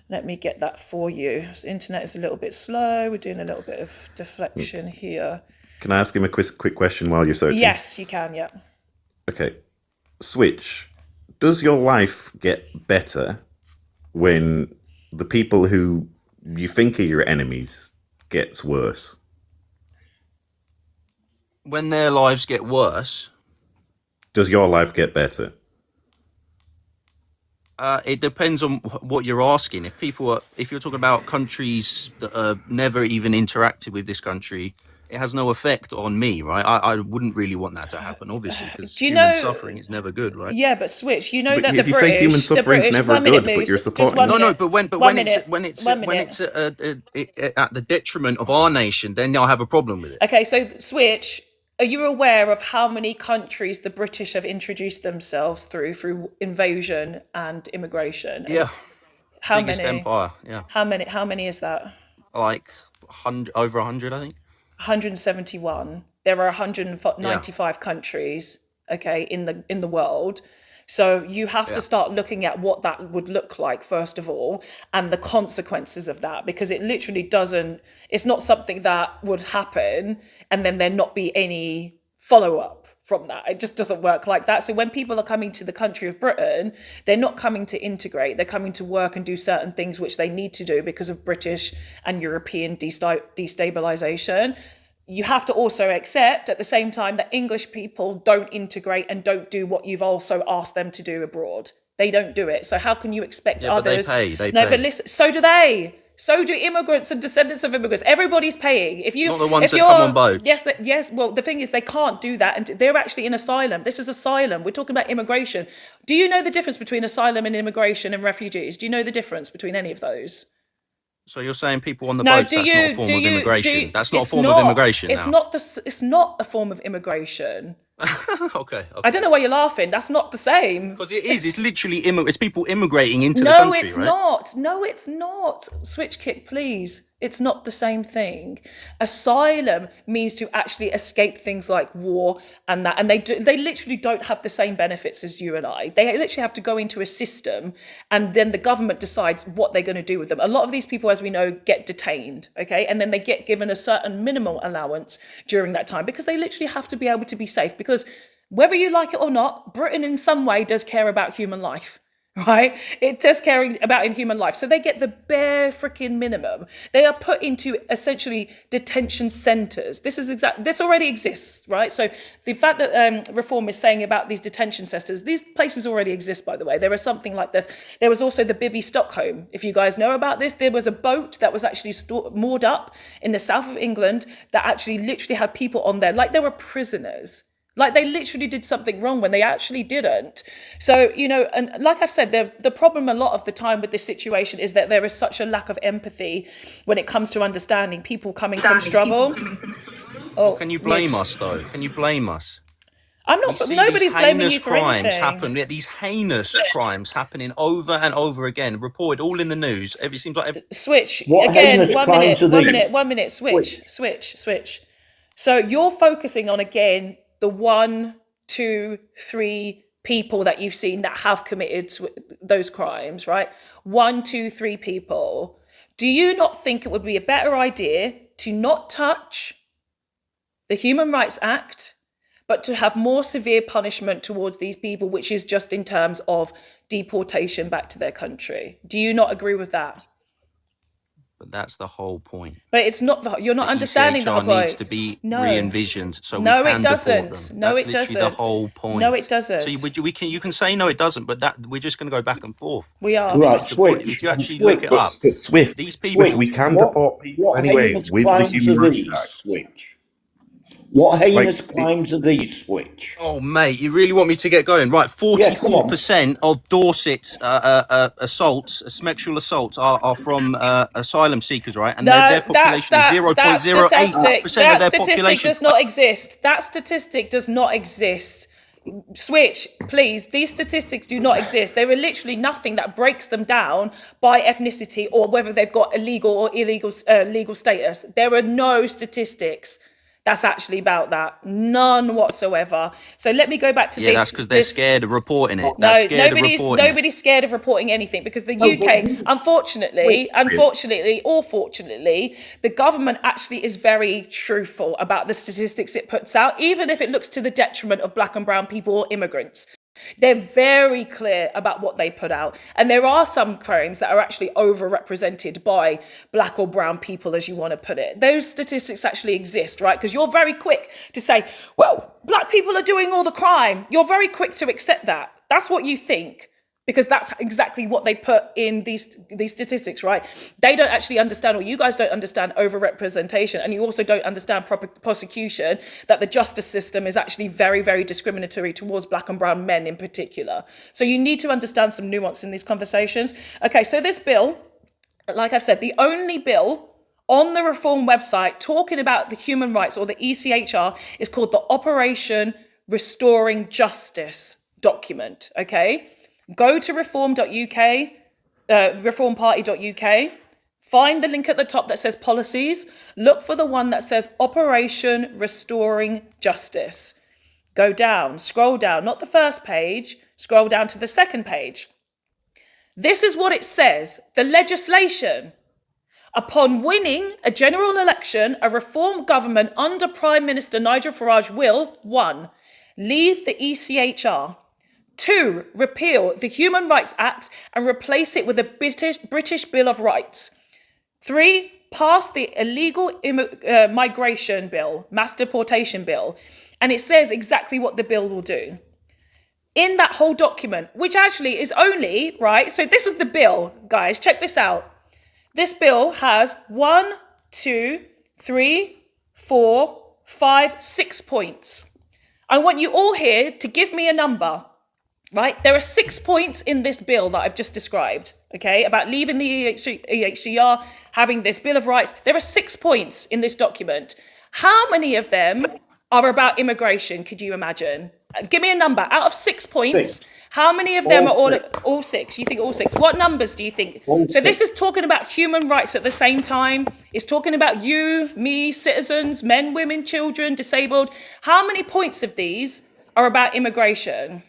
Let me get that for you. The internet is a little bit slow. We're doing a little bit of deflection here. Can I ask him a quick question while you're searching? Yes, you can, yeah. Okay. Switch. Does your life get better when the people who you think are your enemies gets worse? When their lives get worse? Does your life get better? It depends on what you're asking. If you're talking about countries that never even interacted with this country, it has no effect on me, right? I wouldn't really want that to happen, obviously, because human suffering is never good, right? Yeah, but Switch, you know But that if the you British, say human suffering is never good, but you're supporting it. No, but when it's at the detriment of our nation, then I'll have a problem with it. Okay, so Switch, are you aware of how many countries the British have introduced themselves through invasion and immigration? Yeah. How Biggest many? empire, yeah. How many is that? Like over 100, I think. 171. There are 195 countries, okay, in the world. So you have to start looking at what that would look like, first of all, and the consequences of that, because it literally doesn't, it's not something that would happen and then there not be any follow-up from that. It just doesn't work like that. So when people are coming to the country of Britain, they're not coming to integrate, they're coming to work and do certain things which they need to do because of British and European destabilization. You have to also accept at the same time that English people don't integrate and don't do what you've also asked them to do abroad. They don't do it. So how can you expect others? But they pay. But listen, so do they. So do immigrants and descendants of immigrants. Everybody's paying. Not the ones that come on boats. Yes. Well, the thing is, they can't do that, and they're actually in asylum. This is asylum. We're talking about immigration. Do you know the difference between asylum and immigration and refugees? Do you know the difference between any of those? So you're saying people on the boats, that's not a form of immigration? That's not a form of immigration It's not a form of immigration. Okay. I don't know why you're laughing. That's not the same. Because it is. It's literally it's people immigrating into the country, right? No, it's not. Switch kick, please. It's not the same thing. Asylum means to actually escape things like war and that, and they literally don't have the same benefits as you and I. They literally have to go into a system, and then the government decides what they're going to do with them. A lot of these people, as we know, get detained, okay, and then they get given a certain minimal allowance during that time because they literally have to be able to be safe. Because whether you like it or not, Britain in some way does care about human life. Right? It does care about in human life. So they get the bare freaking minimum. They are put into essentially detention centres. This already exists, right? So the fact that Reform is saying about these detention centres, these places already exist, by the way. There was something like this. There was also the Bibby Stockholm. If you guys know about this, there was a boat that was actually moored up in the south of England that actually literally had people on there like they were prisoners. Like they literally did something wrong when they actually didn't. So, and like I've said, the problem a lot of the time with this situation is that there is such a lack of empathy when it comes to understanding people coming from struggle. Can you blame us, though? Can you blame us? I'm not. Nobody's blaming you for anything. These heinous crimes happening over and over again, reported all in the news. It seems like Switch What again. heinous crimes are they? 1 minute. Switch. So you're focusing on again the 1, 2, 3 people that you've seen that have committed those crimes, right? 1, 2, 3 people. Do you not think it would be a better idea to not touch the Human Rights Act, but to have more severe punishment towards these people, which is just in terms of deportation back to their country? Do you not agree with that? But that's the whole point. But it's not you're not The understanding the whole ECHR point. needs to be No. re-envisioned so we No, can it deport them. doesn't. No, That's it literally the doesn't. whole point. No, it doesn't. So you can say no, it doesn't, but that we're just going to go back and forth. We are. Right, This is the point. Switch. If you actually Swift, look it up, but Swift, these people. Swift, we can What- deport people what anyway heinous with the crimes Human are Rights these, Act. Switch? What heinous Like, crimes are these, Switch? Oh, mate, you really want me to get going? Right, 44% of Dorset's assaults, sexual assaults, are from asylum seekers, right? And their population is 0.08% of their statistic population. does not exist. That statistic does not exist. Switch, please. These statistics do not exist. There are literally nothing that breaks them down by ethnicity or whether they've got illegal or illegal legal status. There are no statistics that's actually about that. None whatsoever. So let me go back to Yeah, this. that's because they're scared of reporting it. No, They're scared of reporting it. nobody's scared of reporting anything because the UK, unfortunately, or fortunately, the government actually is very truthful about the statistics it puts out, even if it looks to the detriment of black and brown people or immigrants. They're very clear about what they put out. And there are some crimes that are actually overrepresented by black or brown people, as you want to put it. Those statistics actually exist, right? Because you're very quick to say, well, black people are doing all the crime. You're very quick to accept that. That's what you think, because that's exactly what they put in these statistics, right? They don't actually understand, or you guys don't understand overrepresentation, and you also don't understand proper prosecution, that the justice system is actually very, very discriminatory towards black and brown men in particular. So you need to understand some nuance in these conversations. Okay, so this bill, like I've said, the only bill on the Reform website talking about the human rights, or the ECHR, is called the Operation Restoring Justice document, okay? Go to reform.uk, reformparty.uk, find the link at the top that says policies, look for the one that says Operation Restoring Justice. Go down, scroll down, not the first page, scroll down to the second page. This is what it says, the legislation. Upon winning a general election, a reform government under Prime Minister Nigel Farage will, 1, leave the ECHR, 2, repeal the Human Rights Act and replace it with a British Bill of Rights. 3, pass the Illegal Migration Bill, Mass Deportation Bill. And it says exactly what the bill will do. In that whole document, which actually is only, right, so this is the bill, guys, check this out. This bill has 1, 2, 3, 4, 5, 6 points. I want you all here to give me a number. Right, there are 6 points in this bill that I've just described, okay, about leaving the EHCR, having this Bill of Rights. There are 6 points in this document. How many of them are about immigration, could you imagine? Give me a number. Out of 6 points, how many of them are all 6? You think all 6? What numbers do you think? So this is talking about human rights at the same time. It's talking about you, me, citizens, men, women, children, disabled. How many points of these are about immigration?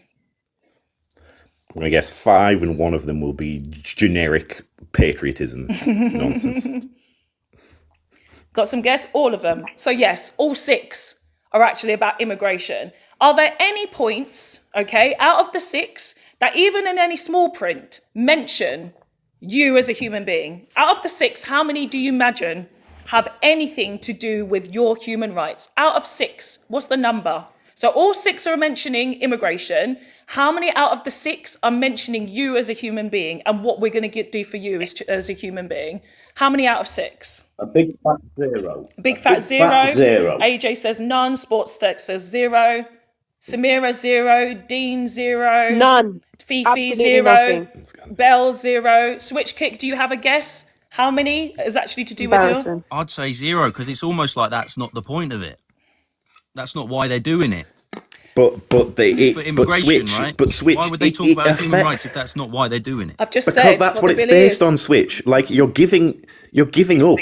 I'm going to guess 5, and one of them will be generic patriotism nonsense. Got some guess? All of them. So yes, all 6 are actually about immigration. Are there any points, okay, out of the 6 that even in any small print mention you as a human being? Out of the 6, how many do you imagine have anything to do with your human rights? Out of 6, what's the number? So all 6 are mentioning immigration. How many out of the 6 are mentioning you as a human being and what we're going to do for you as a human being? How many out of 6? A big fat 0. Big fat zero. AJ says none. Sports Tech says 0. Samira 0. Dean 0. None. Fifi Absolutely 0. nothing. Bell 0. Switch Kick, do you have a guess? How many is actually to do with you? I'd say 0 because it's almost like that's not the point of it. That's not why they're doing it. But it's for immigration, Switch, right? But Switch, why would they talk about human affects, rights if that's not why they're doing it? I've just because said that's what it's based on. Switch, like you're giving up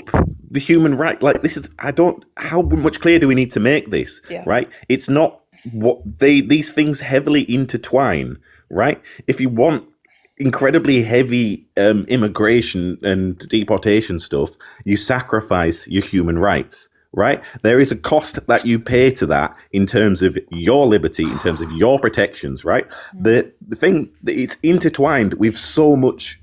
the human right. Like this is, how much clearer do we need to make this? Yeah. Right? It's not what these things heavily intertwine. Right? If you want incredibly heavy immigration and deportation stuff, you sacrifice your human rights. Right? There is a cost that you pay to that in terms of your liberty, in terms of your protections, right? The thing that it's intertwined with so much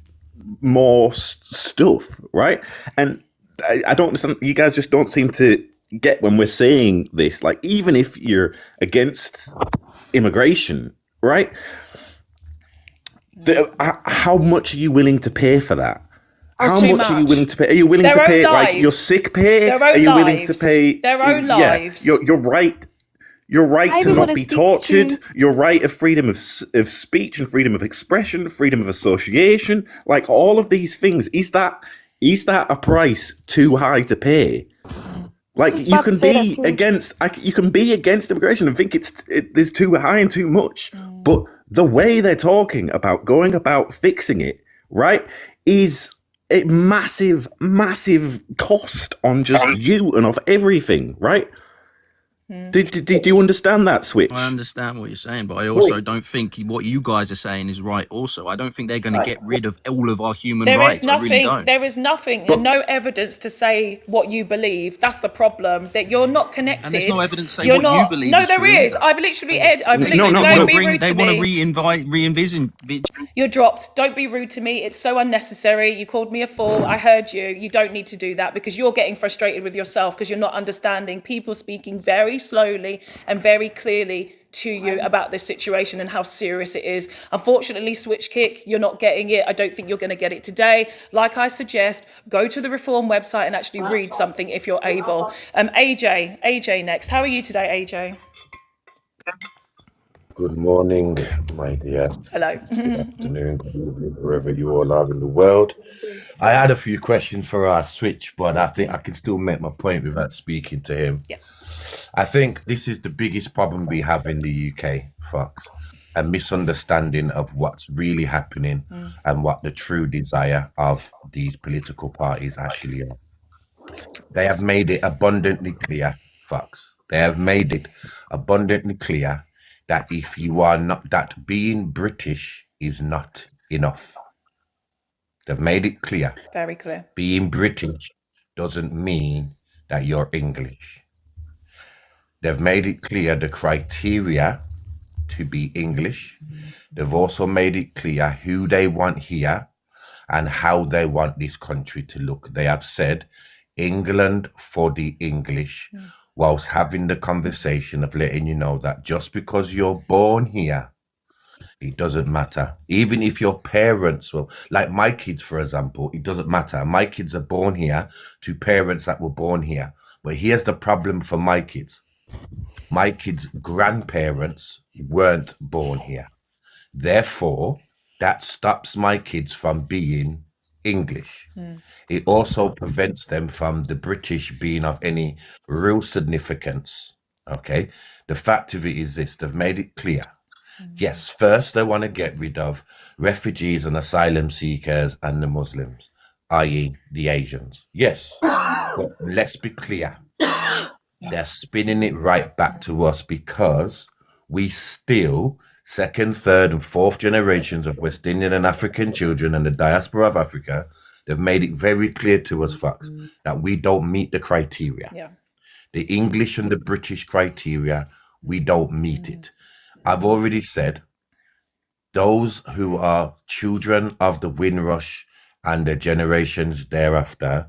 more stuff, right? And I don't understand. You guys just don't seem to get when we're saying this. Like, even if you're against immigration, right? How much are you willing to pay for that? How much are you willing to pay? Are you willing to pay like your sick pay? Are you willing to pay their own lives? Your right. Your right to not be tortured, your right of freedom of speech and freedom of expression, freedom of association, like all of these things. Is that a price too high to pay? Like, you can be against immigration and think it's too high and too much, but the way they're talking about going about fixing it, right, is a massive, massive cost on just you and of everything, right? Did you understand that, Switch? I understand what you're saying, but I also don't think what you guys are saying is right also. I don't think they're going to get rid of all of our human rights. I really don't. There is nothing and no evidence to say what you believe. That's the problem, that you're not connected. And there's no evidence to say what you believe. No, there is. I've literally, They want to re-envision. You're dropped. Don't be rude to me. It's so unnecessary. You called me a fool. I heard you. You don't need to do that because you're getting frustrated with yourself because you're not understanding people speaking very slowly and very clearly to you about this situation and how serious it is. Unfortunately, Switch Kick, you're not getting it. I don't think you're going to get it today. Like I suggest, go to the Reform website and actually read something if you're able. AJ next. How are you today, AJ? Good morning, my dear. Hello. Good afternoon, good evening, wherever you all are in the world. I had a few questions for our Switch, but I think I can still make my point without speaking to him. Yeah. I think this is the biggest problem we have in the UK, Fox. A misunderstanding of what's really happening and what the true desire of these political parties actually are. They have made it abundantly clear, Fox. They have made it abundantly clear that if you are not, that being British is not enough. They've made it clear. Very clear. Being British doesn't mean that you're English. They've made it clear the criteria to be English. They've also made it clear who they want here and how they want this country to look. They have said England for the English, whilst having the conversation of letting you know that just because you're born here, it doesn't matter. Even if your parents will, like my kids, for example, it doesn't matter. My kids are born here to parents that were born here. But here's the problem for my kids. My kids' grandparents weren't born here. Therefore, that stops my kids from being English. It also prevents them from the British being of any real significance. Okay? The fact of it is this, they've made it clear. Yes, first they want to get rid of refugees and asylum seekers and the Muslims, i.e. the Asians. Yes, but let's be clear. They're spinning it right back to us because we still, second, third and fourth generations of West Indian and African children and the diaspora of Africa, they've made it very clear to us, Fox, that we don't meet the criteria. Yeah. The English and the British criteria, we don't meet it. I've already said, those who are children of the Windrush and the generations thereafter,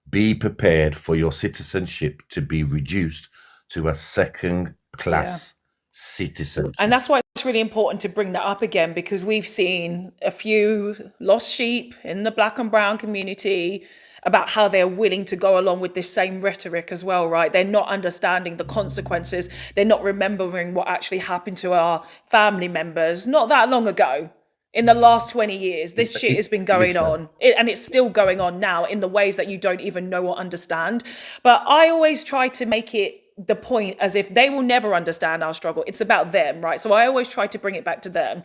be prepared for your citizenship to be reduced to a second-class citizenship. And that's why it's really important to bring that up again, because we've seen a few lost sheep in the black and brown community about how they're willing to go along with this same rhetoric as well, right? They're not understanding the consequences. They're not remembering what actually happened to our family members not that long ago. In the last 20 years, this shit has been going on, and it's still going on now in the ways that you don't even know or understand. But I always try to make it the point as if they will never understand our struggle. It's about them, right? So I always try to bring it back to them.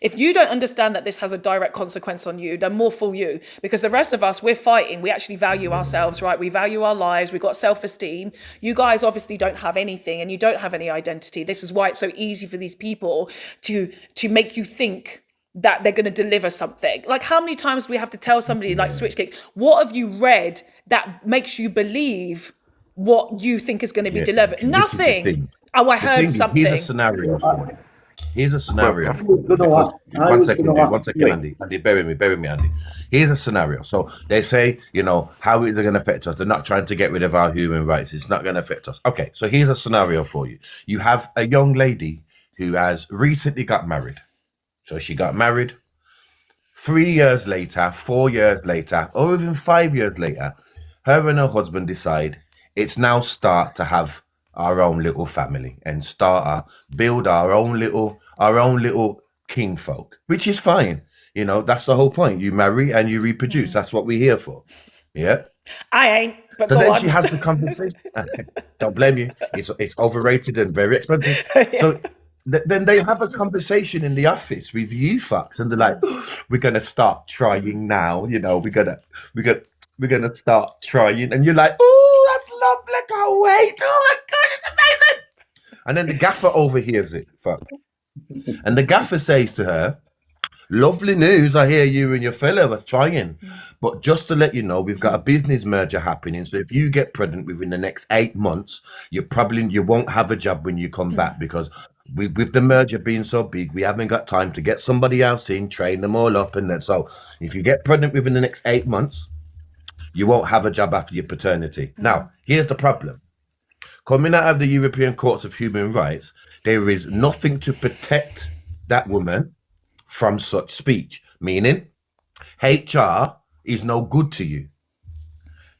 If you don't understand that this has a direct consequence on you, then more fool you. Because the rest of us, we're fighting. We actually value ourselves, right? We value our lives. We've got self-esteem. You guys obviously don't have anything and you don't have any identity. This is why it's so easy for these people to make you think that they're going to deliver something. Like, how many times do we have to tell somebody like Switchkick, what have you read that makes you believe what you think is going to be delivered? Nothing. Oh, I heard something. Here's a scenario for you. Here's a scenario. I was gonna Because ask. I was gonna ask you. Andy. Andy, bury me, Andy. Here's a scenario. So they say, how is it going to affect us? They're not trying to get rid of our human rights. It's not going to affect us. Okay, so here's a scenario for you. You have a young lady who has recently got married. So she got married. 3 years later, 4 years later, or even 5 years later, her and her husband decide it's now start to have our own little family and build our own little king folk, which is fine. That's the whole point. You marry and you reproduce. That's what we're here for. Yeah. I ain't. But So go then on. she has the conversation. Don't blame you. It's overrated and very expensive. So then they have a conversation in the office with you fucks, and they're like, "We're gonna start trying now. We're gonna start trying," and you're like, "Oh, that's lovely. Can't wait. Oh my god, it's amazing!" And then the gaffer overhears it, fuck, and the gaffer says to her, "Lovely news. I hear you and your fellow are trying. But just to let you know, we've got a business merger happening. So if you get pregnant within the next 8 months, you won't have a job when you come back, because with the merger being so big, we haven't got time to get somebody else in, train them all up. And then, so if you get pregnant within the next 8 months, you won't have a job after your paternity." Now, here's the problem. Coming out of the European Courts of Human Rights, there is nothing to protect that woman from such speech, meaning HR is no good to you.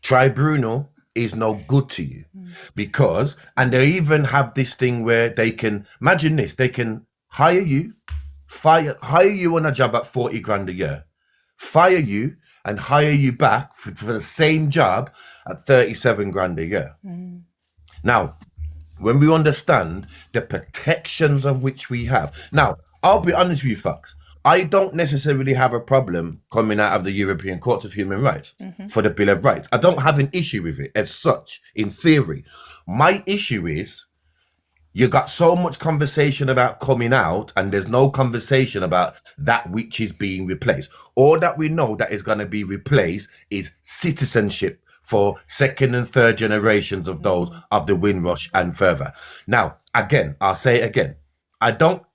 Tribunal is no good to you, because, and they even have this thing where they can, imagine this, they can hire you on a job at 40 grand a year, fire you and hire you back for the same job at 37 grand a year. Now, when we understand the protections of which we have, now, I'll be honest with you, fucks. I don't necessarily have a problem coming out of the European Court of Human Rights for the Bill of Rights. I don't have an issue with it as such, in theory. My issue is you got so much conversation about coming out, and there's no conversation about that which is being replaced. All that we know that is going to be replaced is citizenship for second and third generations of those of the Windrush and further. Now, again, I'll say it again.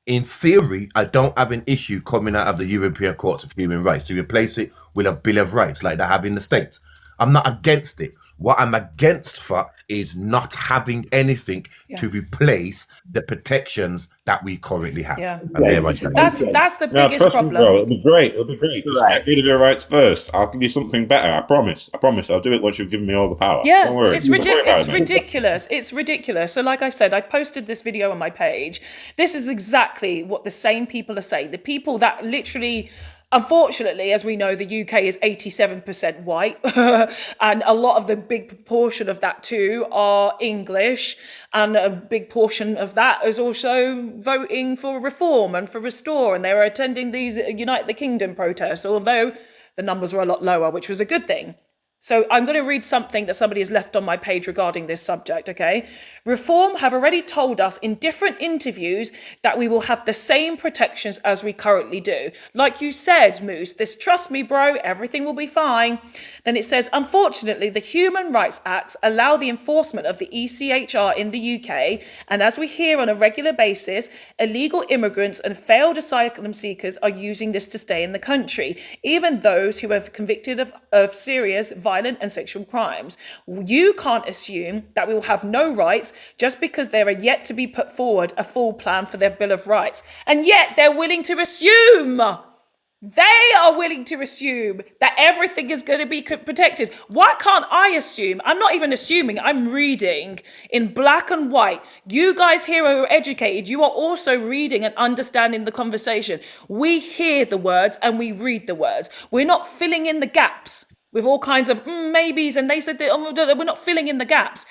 In theory, I don't have an issue coming out of the European Courts of Human Rights to replace it with a Bill of Rights like they have in the States. I'm not against it. What I'm against for is not having anything to replace the protections that we currently have. Yeah. And there I stand. That's the biggest trust me, problem. bro. It'll be great. Just get rid of your rights first. I'll give you something better. I promise. I'll do it once you've given me all the power. Yeah, Don't worry. it's Don't worry about it's it, mate. ridiculous. It's ridiculous. So, like I said, I've posted this video on my page. This is exactly what the same people are saying. The people that literally, unfortunately, as we know, the UK is 87% white, and a lot of the big proportion of that too are English, and a big portion of that is also voting for reform and for restore, and they were attending these Unite the Kingdom protests, although the numbers were a lot lower, which was a good thing. So I'm going to read something that somebody has left on my page regarding this subject, okay? Reform have already told us in different interviews that we will have the same protections as we currently do. Like you said, Moose, trust me, bro, everything will be fine. Then it says, unfortunately, the Human Rights Acts allow the enforcement of the ECHR in the UK. And as we hear on a regular basis, illegal immigrants and failed asylum seekers are using this to stay in the country, even those who have convicted of serious violent and sexual crimes. You can't assume that we will have no rights just because there are yet to be put forward a full plan for their Bill of Rights. And yet they're willing to assume, they are willing to assume that everything is going to be protected. Why can't I assume? I'm not even assuming, I'm reading in black and white. You guys here are educated. You are also reading and understanding the conversation. We hear the words and we read the words. We're not filling in the gaps with all kinds of maybes, and they said that we're not filling in the gaps.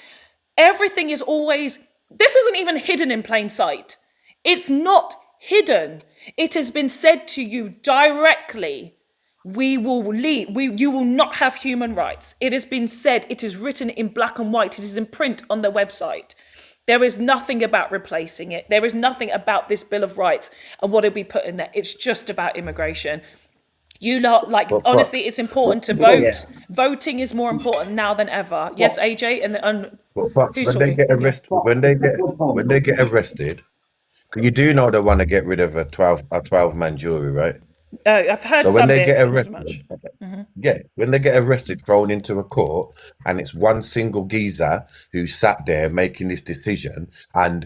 Everything is always, this isn't even hidden in plain sight. It's not hidden. It has been said to you directly. We will leave. You will not have human rights. It has been said. It is written in black and white. It is in print on their website. There is nothing about replacing it. There is nothing about this Bill of Rights and what will be put in there. It's just about immigration. You lot, honestly, it's important to vote. Yeah. Voting is more important now than ever. Yes, AJ, and when they get arrested, because You do know they want to get rid of a 12-man jury, right? I've heard So when some they bits, get but not as much. arrested, yeah, when they get arrested, thrown into a court, and it's one single geezer who sat there making this decision, and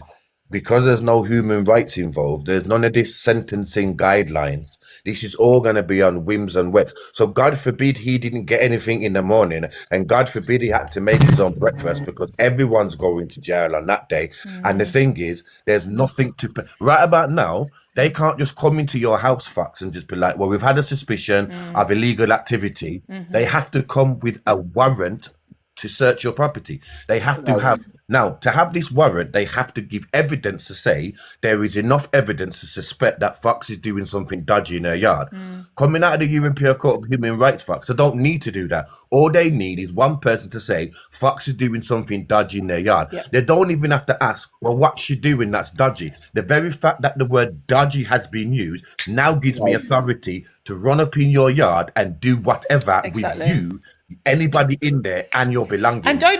because there's no human rights involved, there's none of this sentencing guidelines. This is all going to be on whims and whims. So God forbid he didn't get anything in the morning, and God forbid he had to make his own breakfast, because everyone's going to jail on that day. And the thing is, there's nothing to right about now. They can't just come into your house, Fox, and just be like, well, we've had a suspicion of illegal activity. They have to come with a warrant to search your property. They have to have, now, to have this warrant, they have to give evidence to say there is enough evidence to suspect that Fox is doing something dodgy in her yard. Coming out of the European Court of Human Rights, Fox, they don't need to do that. All they need is one person to say Fox is doing something dodgy in their yard. They don't even have to ask, well, what's she doing that's dodgy? The very fact that the word dodgy has been used now gives me authority to run up in your yard and do whatever with you, anybody in there, and your belongings. And don't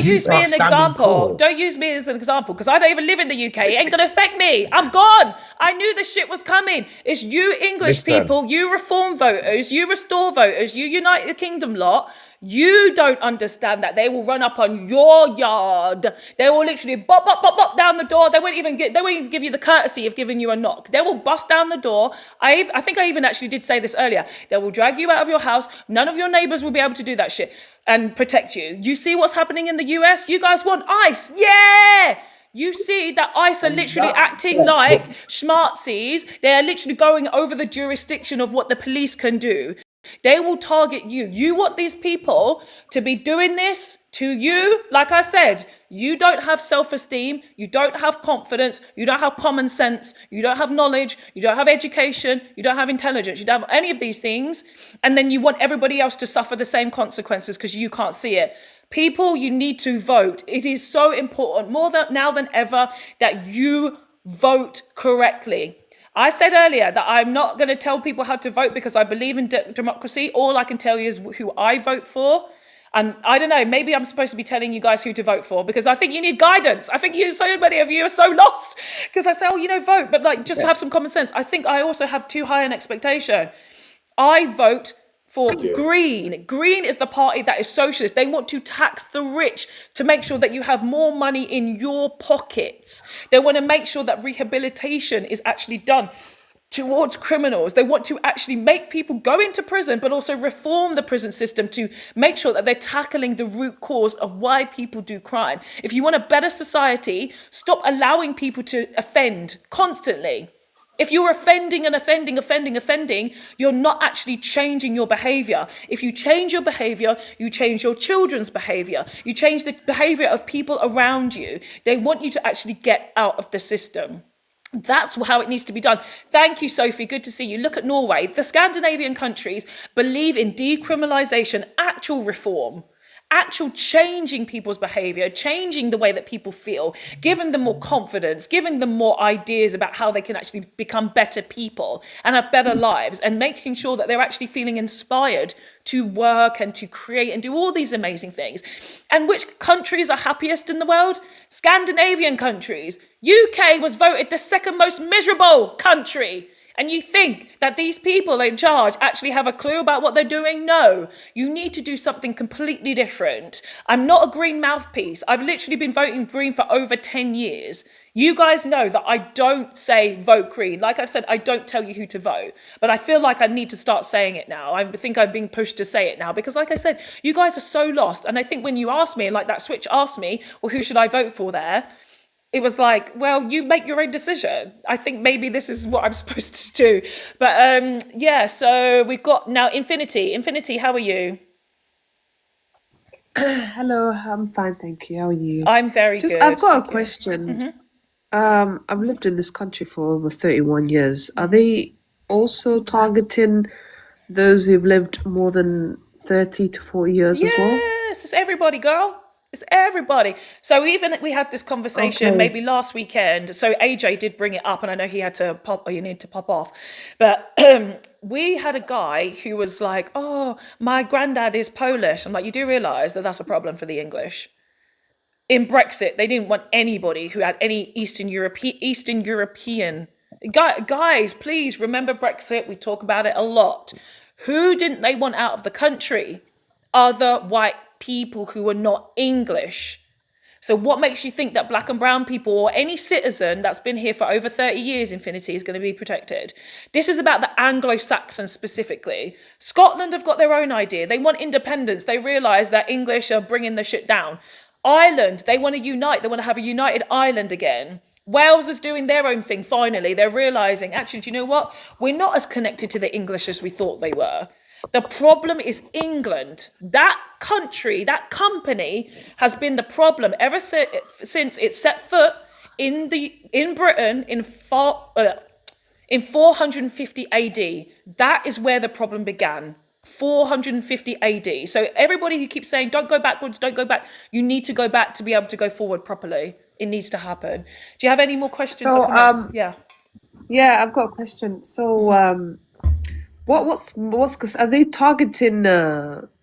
use me as an example. Don't use me as an example, because I don't even live in the UK. It ain't gonna affect me. I'm gone. I knew the shit was coming. It's you English people, you reform voters, you restore voters, you United Kingdom lot. You don't understand that they will run up on your yard. They will literally bop, bop, bop, bop down the door. They won't even give you the courtesy of giving you a knock. They will bust down the door. I think I even actually did say this earlier. They will drag you out of your house. None of your neighbors will be able to do that shit and protect you. You see what's happening in the US? You guys want ICE. Yeah. You see that ICE are literally acting like schmartsies. They are literally going over the jurisdiction of what the police can do. They will target you. You want these people to be doing this to you? Like I said, you don't have self-esteem. You don't have confidence. You don't have common sense. You don't have knowledge. You don't have education. You don't have intelligence. You don't have any of these things. And then you want everybody else to suffer the same consequences because you can't see it. People, you need to vote. It is so important, more now than ever, that you vote correctly. I said earlier that I'm not going to tell people how to vote because I believe in democracy. All I can tell you is who I vote for. And I don't know, maybe I'm supposed to be telling you guys who to vote for because I think you need guidance. I think so many of you are so lost because I say, vote, but like just have some common sense. I think I also have too high an expectation. I vote for Green. Green is the party that is socialist. They want to tax the rich to make sure that you have more money in your pockets. They want to make sure that rehabilitation is actually done towards criminals. They want to actually make people go into prison, but also reform the prison system to make sure that they're tackling the root cause of why people do crime. If you want a better society, stop allowing people to offend constantly. If you're offending and offending, you're not actually changing your behavior. If you change your behavior, you change your children's behavior. You change the behavior of people around you. They want you to actually get out of the system. That's how it needs to be done. Thank you, Sophie. Good to see you. Look at Norway. The Scandinavian countries believe in decriminalization, actual reform. Actual changing people's behavior, changing the way that people feel, giving them more confidence, giving them more ideas about how they can actually become better people and have better lives, and making sure that they're actually feeling inspired to work and to create and do all these amazing things. And which countries are happiest in the world? Scandinavian countries. UK was voted the second most miserable country. And you think that these people in charge actually have a clue about what they're doing? No, you need to do something completely different. I'm not a green mouthpiece. I've literally been voting green for over 10 years. You guys know that I don't say vote green. Like I've said, I don't tell you who to vote. But I feel like I need to start saying it now. I think I'm being pushed to say it now because like I said, you guys are so lost. And I think when you asked me, and like that switch asked me, well, who should I vote for there? It was like, well, you make your own decision. I think maybe this is what I'm supposed to do. But so we've got now Infinity. Infinity, how are you? Hello, I'm fine, thank you. How are you? I'm very good. I've got a question. I've lived in this country for over 31 years. Are they also targeting those who've lived more than 30 to 40 years as well? Yes, it's everybody, girl. It's everybody. So even we had this conversation maybe last weekend. So AJ did bring it up, and I know he had to pop. You need to pop off, but we had a guy who was like, "Oh, my granddad is Polish." I'm like, "You do realise that that's a problem for the English?" in Brexit, they didn't want anybody who had any Eastern European. Guys, please remember Brexit. We talk about it a lot. Who didn't they want out of the country? Other white people who were not English. So what makes you think that black and brown people or any citizen that's been here for over 30 years, Infinity, is going to be protected? This is about the Anglo-Saxons specifically. Scotland have got their own idea. They want independence. They realise that English are bringing the shit down. Ireland, they want to unite. They want to have a united Ireland again. Wales is doing their own thing finally. They're realising, actually, do you know what? We're not as connected to the English as we thought they were. The problem is England. That country, that company has been the problem ever since it set foot in Britain in 450 AD. That is where the problem began. 450 AD. So everybody who keeps saying, don't go backwards, don't go back, you need to go back to be able to go forward properly. It needs to happen. Do you have any more questions? So, or comments? yeah, I've got a question. So, what's because are they targeting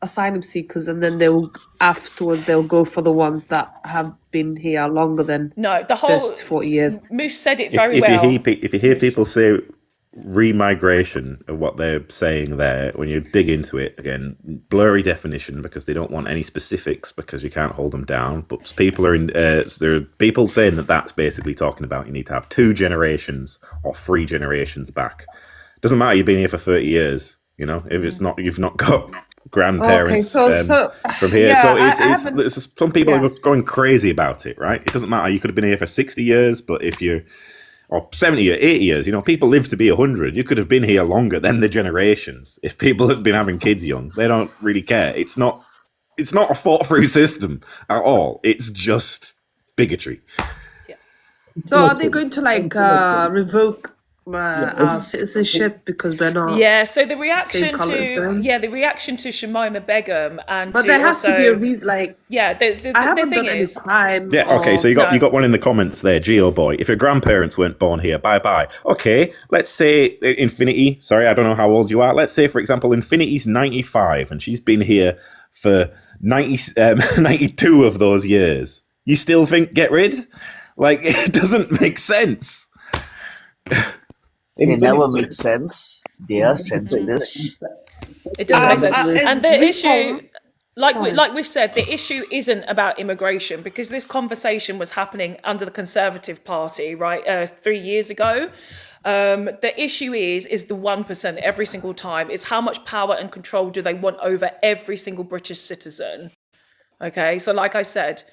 asylum seekers, and then they'll go for the ones that have been here longer than the whole 30 to 40 years? Moose said it very if well. If you hear people say remigration of what they're saying there, when you dig into it, again, blurry definition because they don't want any specifics because you can't hold them down. But people are there are people saying that that's basically talking about you need to have 2 generations or 3 generations back. Doesn't matter you've been here for 30 years, you know, if it's not, you've not got grandparents from here. Yeah, so it's some people are going crazy about it, right? It doesn't matter. You could have been here for 60 years, but if you're, or 70 or 80 years, you know, people live to be 100. You could have been here longer than the generations. If people have been having kids young, they don't really care. It's not a thought through system at all. It's just bigotry. So are they going to revoke our citizenship because we're not? Yeah. So the reaction same colour as them? the reaction to Shamima Begum But there has to be a reason. I haven't done any crime. Yeah, okay, so you got one in the comments there, Geo Boy. If your grandparents weren't born here, bye-bye. Okay, let's say Infinity, sorry, I don't know how old you are. Let's say, for example, Infinity's 95 and she's been here for 92 of those years. You still think get rid? Like, it doesn't make sense. It never makes sense. They are senseless. It doesn't make sense. And the issue, like we've said, the issue isn't about immigration because this conversation was happening under the Conservative Party, right, 3 years ago. The issue is the 1% every single time. It's how much power and control do they want over every single British citizen. Okay, so like I said,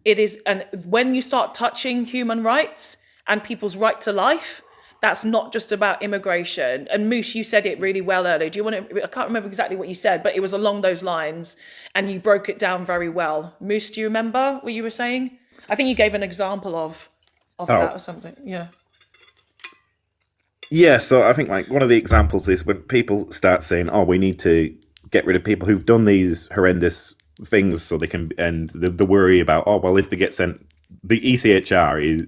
it is, and when you start touching human rights and people's right to life, that's not just about immigration. And Moose, you said it really well earlier. Do you want to, I can't remember exactly what you said, but it was along those lines and you broke it down very well. Moose, do you remember what you were saying? I think you gave an example of that or something. Yeah. Yeah, so I think like one of the examples is when people start saying, oh, we need to get rid of people who've done these horrendous things so they can, and the worry about, oh, well, if they get sent, the ECHR is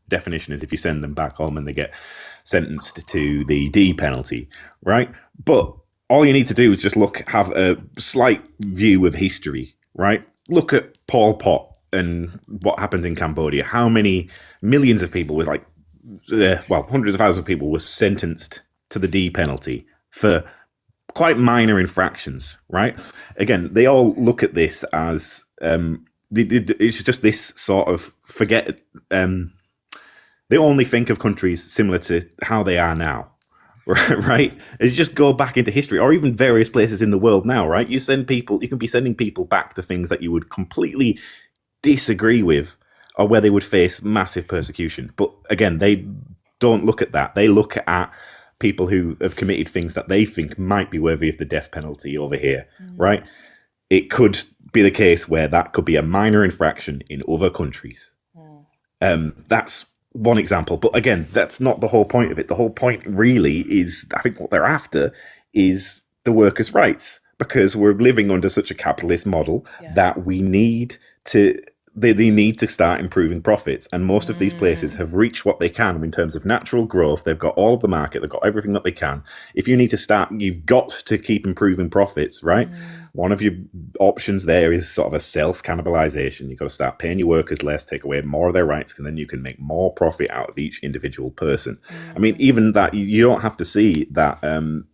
definition is if you send them back home and they get sentenced to the D penalty, right? But all you need to do is just have a slight view of history, right? Look at Pol Pot and what happened in Cambodia. How many millions of people with hundreds of thousands of people were sentenced to the D penalty for quite minor infractions, right? Again, they all look at this as it's just this sort of they only think of countries similar to how they are now, right? It's just go back into history or even various places in the world now, right? You can be sending people back to things that you would completely disagree with or where they would face massive persecution. But again, they don't look at that. They look at people who have committed things that they think might be worthy of the death penalty over here, right? It could be the case where that could be a minor infraction in other countries. That's one example. But again, that's not the whole point of it. The whole point really is, I think what they're after is the workers' rights, because we're living under such a capitalist model that we need to they need to start improving profits. And most of these places have reached what they can in terms of natural growth. They've got all of the market. They've got everything that they can. If you need to start, you've got to keep improving profits, right? One of your options there is sort of a self-cannibalization. You've got to start paying your workers less, take away more of their rights, and then you can make more profit out of each individual person. I mean, even that, you don't have to see that.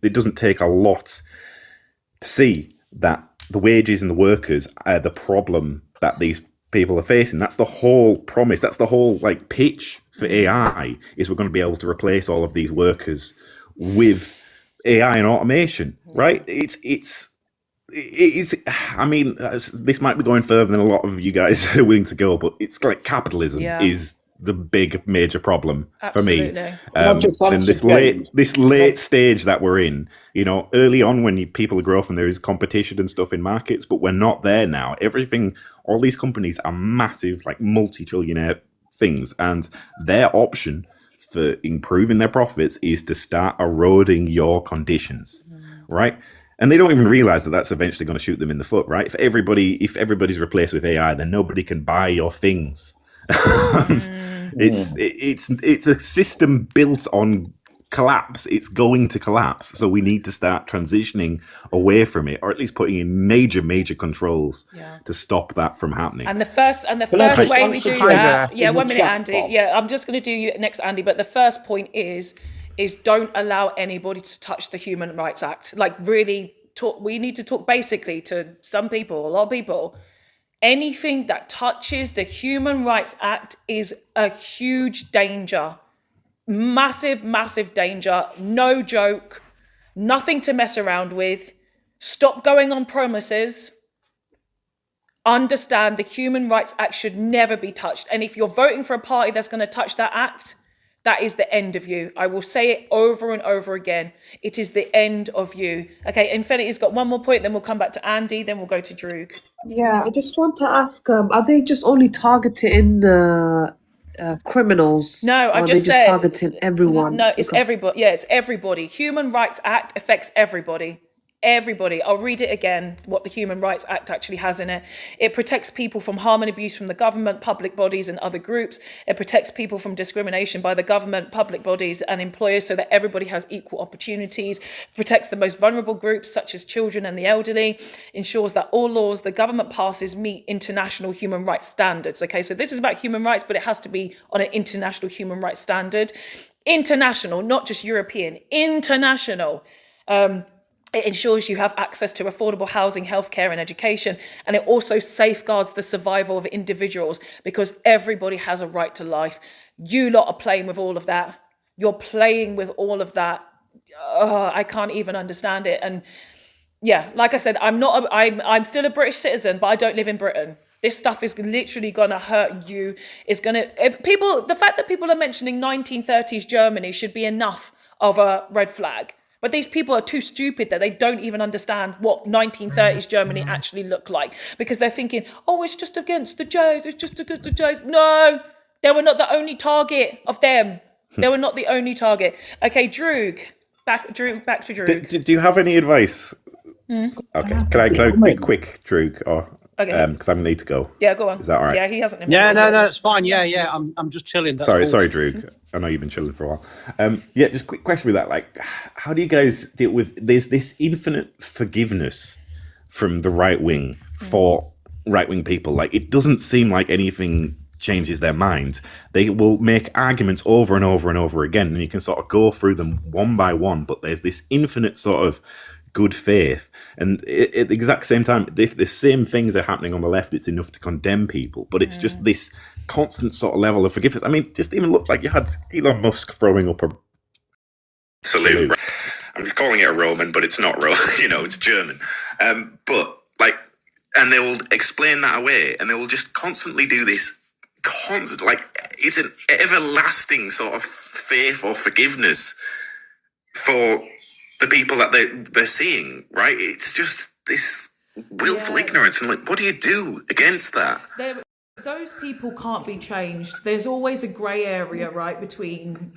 It doesn't take a lot to see that the wages and the workers are the problem that these people are facing. That's the whole promise. That's the whole like pitch for AI, is we're going to be able to replace all of these workers with AI and automation, right? It's I mean, this might be going further than a lot of you guys are willing to go, but it's like capitalism is the big major problem for me. And this late stage that we're in, you know, early on when people grow up and there is competition and stuff in markets, but we're not there now. Everything, all these companies are massive, like multi-trillionaire things, and their option for improving their profits is to start eroding your conditions, right? And they don't even realize that that's eventually going to shoot them in the foot, right? If everybody's replaced with AI, then nobody can buy your things. It's a system built on collapse. It's going to collapse. So we need to start transitioning away from it, or at least putting in major controls to stop that from happening. And the first way we do that, 1 minute, Andy. Yeah, I'm just going to do you next, Andy. But the first point is don't allow anybody to touch the Human Rights Act. Like, really talk. We need to talk basically to some people, a lot of people. Anything that touches the Human Rights Act is a huge danger. Massive danger. No joke. Nothing to mess around with. Stop going on promises. Understand the Human Rights Act should never be touched. And if you're voting for a party that's going to touch that act, that is the end of you. I will say it over and over again. It is the end of you. Okay, Infinity's got one more point, then we'll come back to Andy, then we'll go to Droog. Yeah, I just want to ask, are they just only targeting criminals? No, I've just said targeting everyone. No, it's everybody. Yeah, it's everybody. Human Rights Act affects everybody. Everybody. I'll read it again, what the Human Rights Act actually has in it. It protects people from harm and abuse from the government, public bodies and other groups. It protects people from discrimination by the government, public bodies and employers so that everybody has equal opportunities. It protects the most vulnerable groups such as children and the elderly. Ensures that all laws the government passes meet international human rights standards. Okay, so this is about human rights, but it has to be on an international human rights standard. International, not just European, international. It ensures you have access to affordable housing, healthcare and education. And it also safeguards the survival of individuals because everybody has a right to life. You lot are playing with all of that. You're playing with all of that. I can't even understand it. And yeah, like I said, I'm still a British citizen, but I don't live in Britain. This stuff is literally going to hurt you. The fact that people are mentioning 1930s Germany should be enough of a red flag. But these people are too stupid that they don't even understand what 1930s Germany actually looked like because they're thinking, oh, it's just against the Jews. It's just against the Jews. No, they were not the only target of them. They were not the only target. Okay, Droog. Back to Droog. Do you have any advice? Okay, can I be quick, Droog? Or okay, because I need to go. Yeah, go on. Is that all right? Yeah, he hasn't. No, it's fine. Yeah, I'm just chilling. That's sorry, cool. Droog. I know you've been chilling for a while. Just quick question with that. Like, how do you guys deal with there's this infinite forgiveness from the right wing for right wing people? Like, it doesn't seem like anything changes their mind. They will make arguments over and over and over again, and you can sort of go through them one by one. But there's this infinite sort of good faith, and at the exact same time, if the same things are happening on the left, it's enough to condemn people. But it's just this constant sort of level of forgiveness. I mean, just even looked like you had Elon Musk throwing up a salute. I'm calling it a Roman, but it's not Roman. It's German. But like, and they will explain that away, and they will just constantly do this. It's an everlasting sort of faith or forgiveness for the people that they're seeing, right? It's just this willful ignorance, and like, what do you do against that? those people can't be changed. There's always a grey area, right, between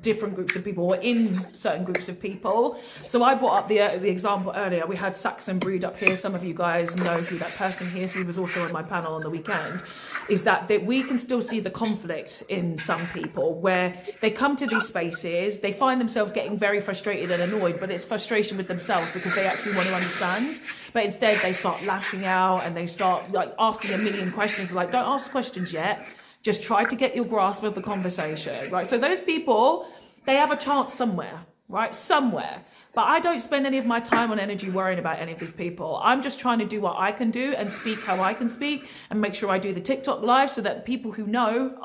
different groups of people or in certain groups of people. So I brought up the example earlier. We had Saxon Breed up here. Some of you guys know who that person is. He was also on my panel on the weekend. Is that we can still see the conflict in some people where they come to these spaces, they find themselves getting very frustrated and annoyed, but it's frustration with themselves because they actually want to understand. But instead they start lashing out and they start like asking a million questions. Like, don't ask questions yet. Just try to get your grasp of the conversation, right? So those people, they have a chance somewhere, right? Somewhere. But I don't spend any of my time and energy worrying about any of these people. I'm just trying to do what I can do and speak how I can speak and make sure I do the TikTok live so that people who know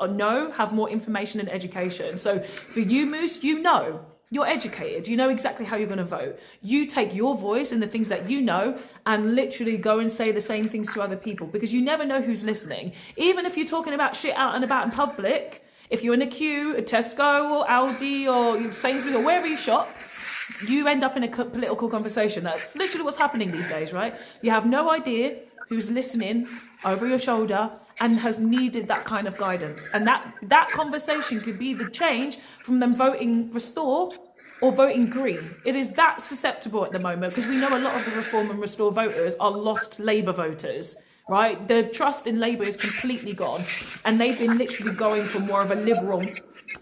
have more information and education. So for you, Moose, you're educated. You know exactly how you're going to vote. You take your voice and the things that you know and literally go and say the same things to other people because you never know who's listening. Even if you're talking about shit out and about in public, if you're in a queue at Tesco or Aldi or Sainsbury's or wherever you shop, you end up in a political conversation. That's literally what's happening these days, right? You have no idea who's listening over your shoulder and has needed that kind of guidance. And that conversation could be the change from them voting Restore or voting Green. It is that susceptible at the moment because we know a lot of the Reform and Restore voters are lost Labour voters. Right, the trust in Labour is completely gone, and they've been literally going for more of a liberal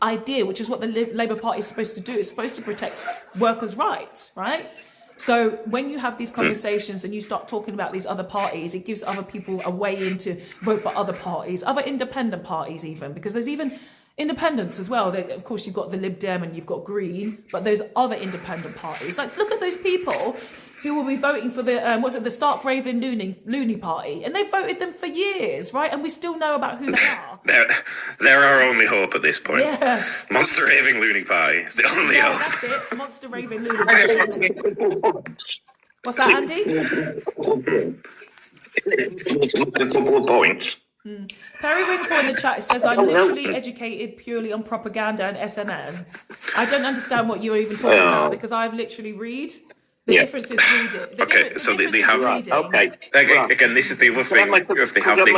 idea, which is what the Labour Party is supposed to do. It's supposed to protect workers' rights, right? So when you have these conversations and you start talking about these other parties, it gives other people a way in to vote for other parties, other independent parties even, because there's even independents as well. Of course, you've got the Lib Dem and you've got Green, but there's other independent parties. Like, look at those people who will be voting for the Stark Raven Looney Party, and they've voted them for years, right? And we still know about who they are. They're our only hope at this point. Yeah. Monster Raving Looney Party is the only hope. That's it. Monster Raven Looney Party. What's that, Andy? A couple of points. Periwinkle in the chat says, I'm literally educated purely on propaganda and SNN. I don't understand what you're even talking about because I've literally read. The difference is reading. Okay, so they have. Okay. Again, this is the other thing.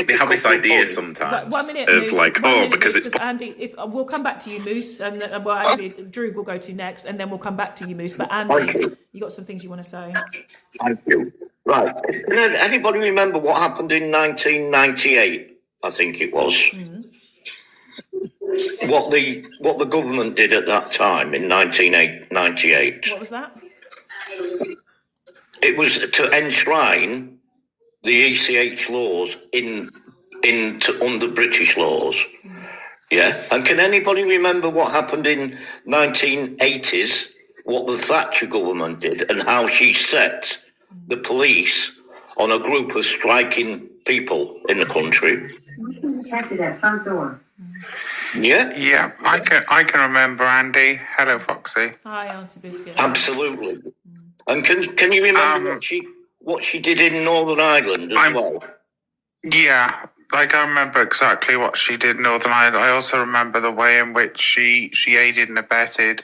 They have this idea sometimes 1 minute, of Moose, like, 1 minute, because Moose, it's. Andy, we'll come back to you, Moose, and then, well, actually, Drew will go to next, and then we'll come back to you, Moose. But Andy, you got some things you want to say? Thank you. Right. Can anybody remember what happened in 1998? I think it was. Mm-hmm. What the government did at that time in 1998. What was that? It was to enshrine the ECH laws under British laws. Yeah. And can anybody remember what happened in 1980s, what the Thatcher government did and how she set the police on a group of striking people in the country? Protected at front door. Yeah, I can remember, Andy. Hello, Foxy. Hi, Auntie Biscuit. Absolutely. And can you remember what she did in Northern Ireland as well? Yeah, I don't remember exactly what she did in Northern Ireland. I also remember the way in which she aided and abetted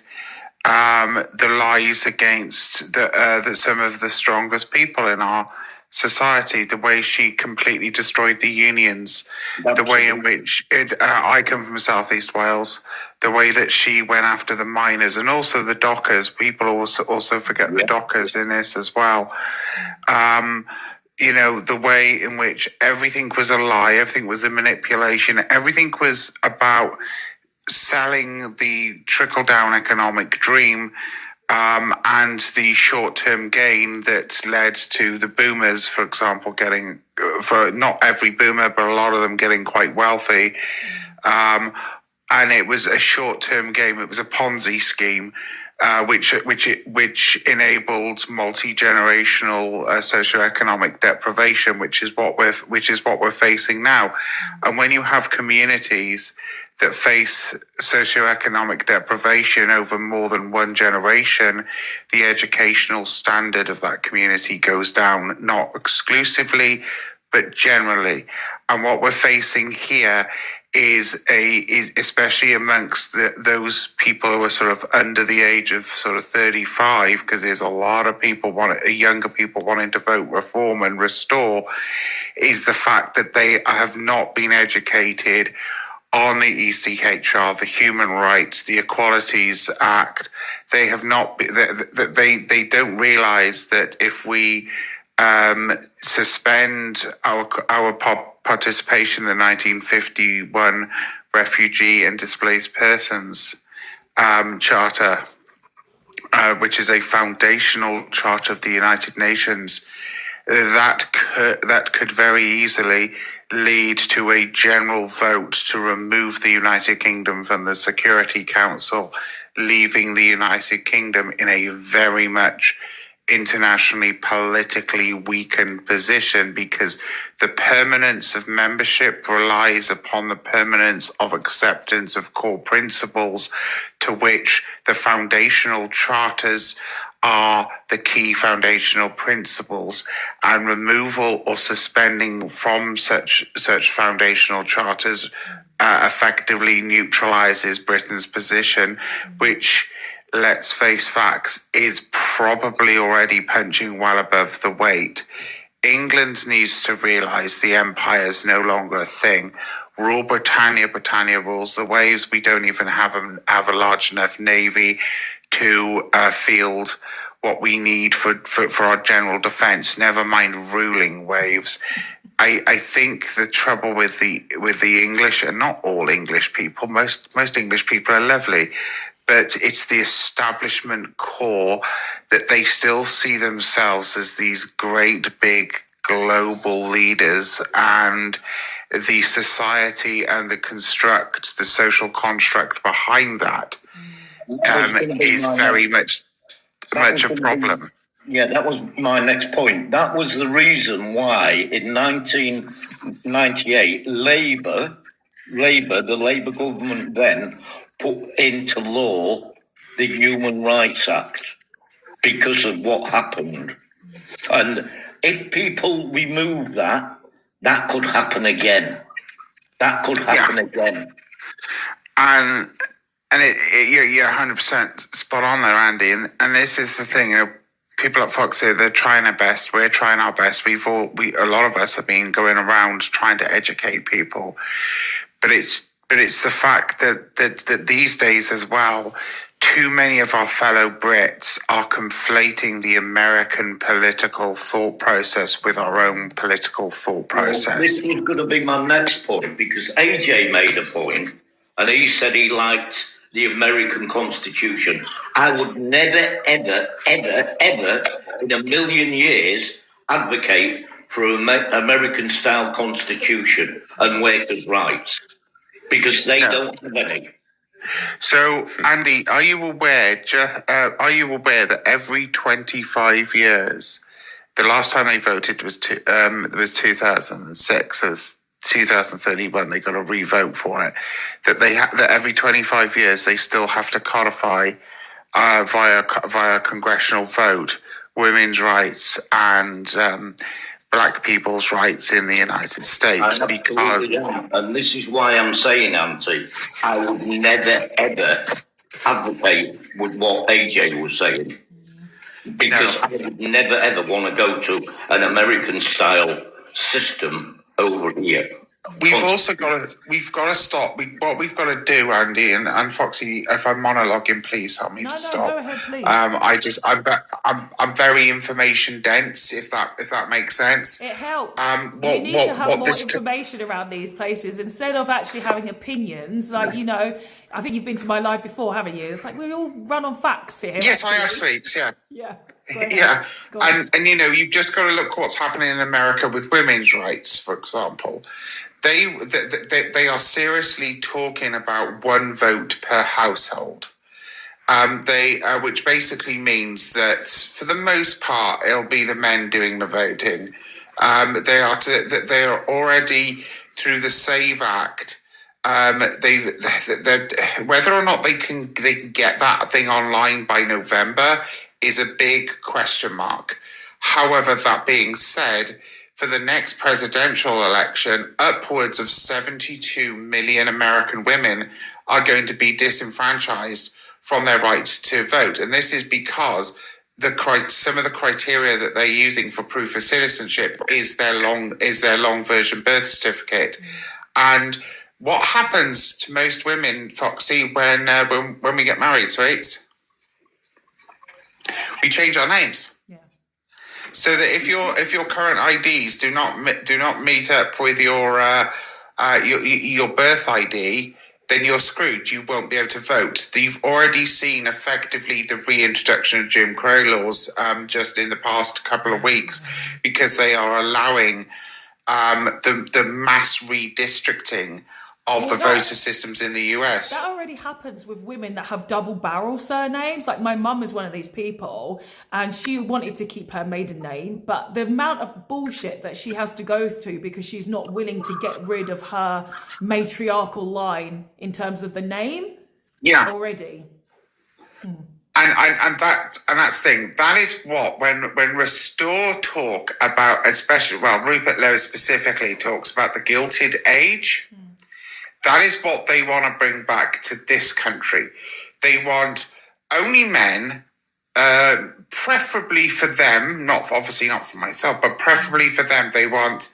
the lies against the some of the strongest people in our society, the way she completely destroyed the unions, the way in which I come from Southeast Wales, the way that she went after the miners and also the dockers. People also forget the dockers in this as well. The way in which everything was a lie, everything was a manipulation, everything was about selling the trickle-down economic dream and the short-term gain that led to the boomers, for example, for not every boomer, but a lot of them getting quite wealthy. And it was a short-term game. It was a Ponzi scheme, which enabled multi-generational socioeconomic deprivation, which is what we're facing now. And when you have communities that face socioeconomic deprivation over more than one generation, the educational standard of that community goes down, not exclusively, but generally. And what we're facing here is especially amongst those people who are sort of under the age of sort of 35, because there's a lot of people younger people wanting to vote reform and restore, is the fact that they have not been educated on the ECHR, the Human Rights, the Equalities Act. They have not. They don't realise that if we suspend our participation in the 1951 Refugee and Displaced Persons Charter, which is a foundational charter of the United Nations, that could very easily lead to a general vote to remove the United Kingdom from the Security Council, leaving the United Kingdom in a very much internationally politically weakened position, because the permanence of membership relies upon the permanence of acceptance of core principles, to which the foundational charters are the key foundational principles, and removal or suspending from such foundational charters effectively neutralizes Britain's position, which, let's face facts, is probably already punching well above the weight. England needs to realise the empire is no longer a thing. Rule Britannia, Britannia rules the waves. We don't even have a large enough navy to field what we need for our general defence, never mind ruling waves. I think the trouble with the English, and not all English people, most English people are lovely, but it's the establishment core that they still see themselves as these great big global leaders, and the society and the social construct behind that is very much a problem. Yeah, that was my next point. That was the reason why in 1998, Labour, the Labour government then, put into law the Human Rights Act, because of what happened. And if people remove that, that could happen again. That could happen again. And you're 100% spot on there, Andy. And this is the thing, people at Fox here, they're trying their best. We're trying our best. A lot of us have been going around trying to educate people. But it's the fact that these days as well, too many of our fellow Brits are conflating the American political thought process with our own political thought process. Well, this was going to be my next point, because AJ made a point, and he said he liked the American Constitution. I would never, ever, ever, ever in a million years advocate for an American-style Constitution and workers' rights, because they don't have any. So, Andy, are you aware that every 25 years, the last time they voted was 2006, so it's 2031, they got to re-vote for it, that that every 25 years they still have to codify via congressional vote women's rights and black people's rights in the United States. And this is why I'm saying, Auntie, I would never, ever advocate with what AJ was saying, because I would never, ever want to go to an American-style system over here. We've got to stop. What we've got to do, Andy and Foxy, if I'm monologuing, please help me to stop. Go ahead, please. I'm very information dense, if that makes sense. It helps. You need to have more information around these places instead of actually having opinions. Like, I think you've been to my live before, haven't you? It's like we all run on facts here. Yes, I have, sweets. Yeah. Yeah. Yeah, and you've just got to look what's happening in America with women's rights, for example. They are seriously talking about one vote per household. Which basically means that for the most part it'll be the men doing the voting. They are already through the SAVE Act. Whether or not they can get that thing online by November is a big question mark. However, that being said, for the next presidential election, upwards of 72 million American women are going to be disenfranchised from their right to vote. And this is because some of the criteria that they're using for proof of citizenship is their long version birth certificate. And what happens to most women, Foxy, when we get married, sweets? We change our names. So that if your current IDs do not meet up with your birth ID, then you're screwed. You won't be able to vote. You've already seen effectively the reintroduction of Jim Crow laws just in the past couple of weeks, because they are allowing the mass redistricting of the voter systems in the US. That already happens with women that have double barrel surnames. Like my mum is one of these people, and she wanted to keep her maiden name, but the amount of bullshit that she has to go through because she's not willing to get rid of her matriarchal line in terms of the name. Yeah. Already. And that's the thing. That is what when Restore talk about, especially, well, Rupert Lowe specifically talks about the gilded age. That is what they want to bring back to this country. They want only men, preferably for them, obviously not for myself, but preferably for them. They want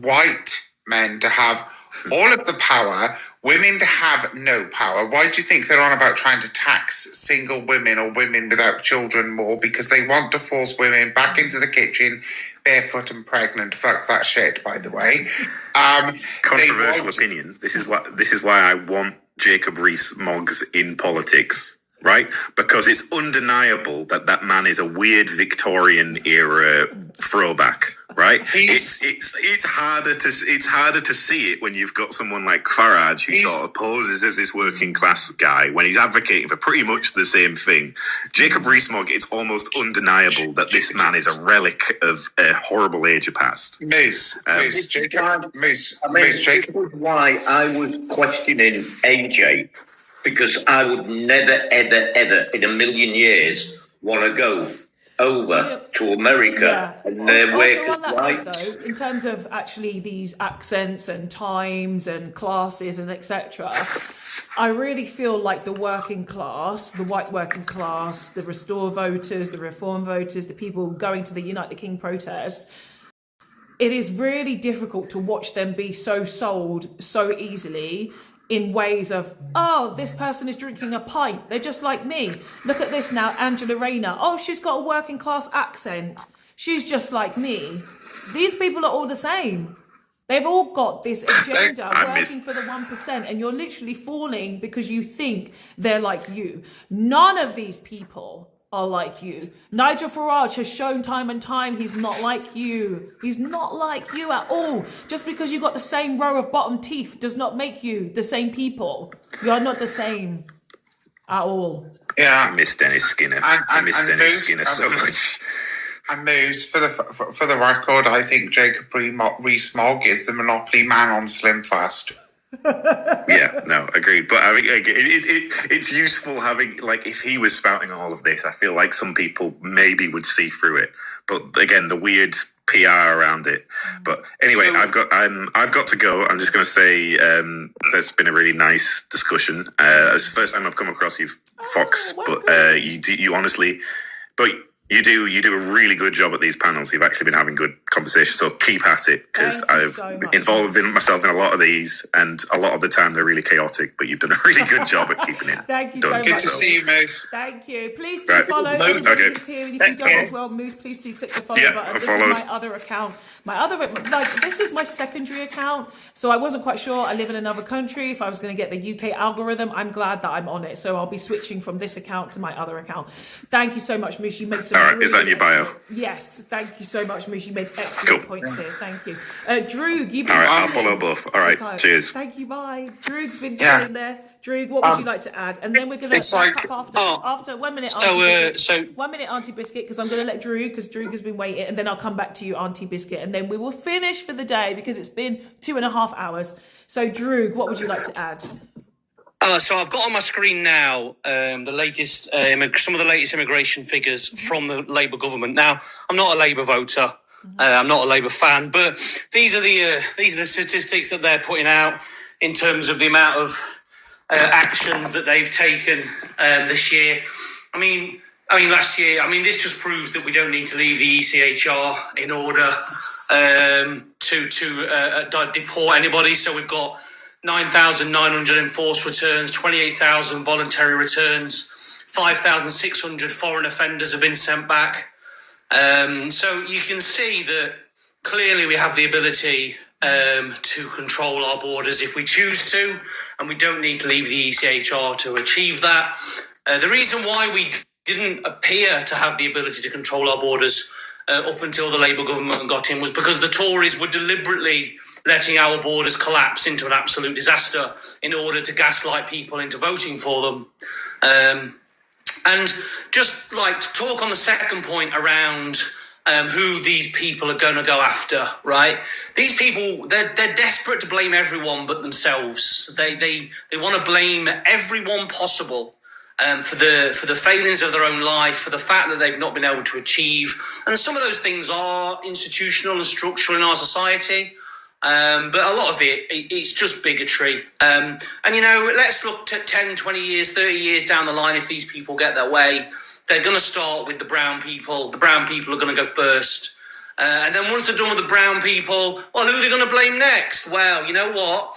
white men to have all of the power, women to have no power. Why do you think they're on about trying to tax single women or women without children more? Because they want to force women back into the kitchen, barefoot and pregnant. Fuck that shit, by the way. Controversial opinion. This is why I want Jacob Rees-Mogg in politics, right? Because it's undeniable that man is a weird Victorian era throwback, right? It's harder to see it when you've got someone like Farage who sort of poses as this working class guy when he's advocating for pretty much the same thing. Jacob Rees-Mogg, it's almost undeniable that this man is a relic of a horrible age past. Jacob. This was why I was questioning AJ, because I would never, ever, ever in a million years want to go over to America and work as white. Though, in terms of actually these accents and times and classes and etc., I really feel like the working class, the white working class, the Restore voters, the Reform voters, the people going to the Unite the King protests, it is really difficult to watch them be so sold so easily in ways of, oh, this person is drinking a pint. They're just like me. Look at this now, Angela Rayner. Oh, she's got a working class accent. She's just like me. These people are all the same. They've all got this agenda working for the 1%, and you're literally falling because you think they're like you. None of these people are like you. Nigel Farage has shown time and time he's not like you. He's not like you at all. Just because you got the same row of bottom teeth does not make you the same people. You're not the same at all. Yeah, I miss Dennis Skinner. I miss Dennis Skinner so much. And Moose, for the record, I think Jacob Rees-Mogg is the monopoly man on Slim Fast. Yeah, no, agreed. But I think it's useful having, like, if he was spouting all of this, I feel like some people maybe would see through it. But again, the weird PR around it. But anyway, I've got to go. I'm just going to say there's been a really nice discussion. It's the first time I've come across you, Fox. But you honestly, but. You do a really good job at these panels. You've actually been having good conversations, so keep at it, because I've involved myself in a lot of these, and a lot of the time they're really chaotic, but you've done a really good job at keeping it Thank you done. so much. Good to see you, Moose. Thank you. Please do follow everybody who's here, and if you don't as well, Moose, please do click the follow button. This is my other account. This is my secondary account, so I wasn't quite sure. I live in another country. If I was going to get the UK algorithm, I'm glad that I'm on it, so I'll be switching from this account to my other account. Thank you so much, Moose. You made some. All right, is that in your bio? Yes, thank you so much, Moose. You made excellent points here. Thank you. Droog, you've been. All right, I'll follow both. All right, cheers. Thank you, bye. Droog's been sitting there. Droog, what would you like to add? And then we're going to after 1 minute. One minute, Auntie Biscuit, because I'm going to let Droog, because Droog has been waiting, and then I'll come back to you, Auntie Biscuit, and then we will finish for the day because it's been 2.5 hours. So, Droog, what would you like to add? So I've got on my screen now the latest, some of the latest immigration figures from the Labour government. Now, I'm not a Labour voter, I'm not a Labour fan, but these are the statistics that they're putting out in terms of the amount of actions that they've taken this year. I mean, last year. I mean, this just proves that we don't need to leave the ECHR in order to deport anybody. So we've got 9,900 enforced returns, 28,000 voluntary returns, 5,600 foreign offenders have been sent back. So you can see that clearly we have the ability to control our borders if we choose to, and we don't need to leave the ECHR to achieve that. The reason why we didn't appear to have the ability to control our borders up until the Labour government got in was because the Tories were deliberately letting our borders collapse into an absolute disaster in order to gaslight people into voting for them. And just like to talk on the second point around who these people are going to go after, right? These people, they're desperate to blame everyone but themselves. They want to blame everyone possible for the failings of their own life, for the fact that they've not been able to achieve. And some of those things are institutional and structural in our society. But a lot of it's just bigotry. And, you know, let's look at 10, 20 years, 30 years down the line. If these people get their way, they're going to start with the brown people. The brown people are going to go first. And then once they're done with the brown people, well, who are they going to blame next? Well, you know what?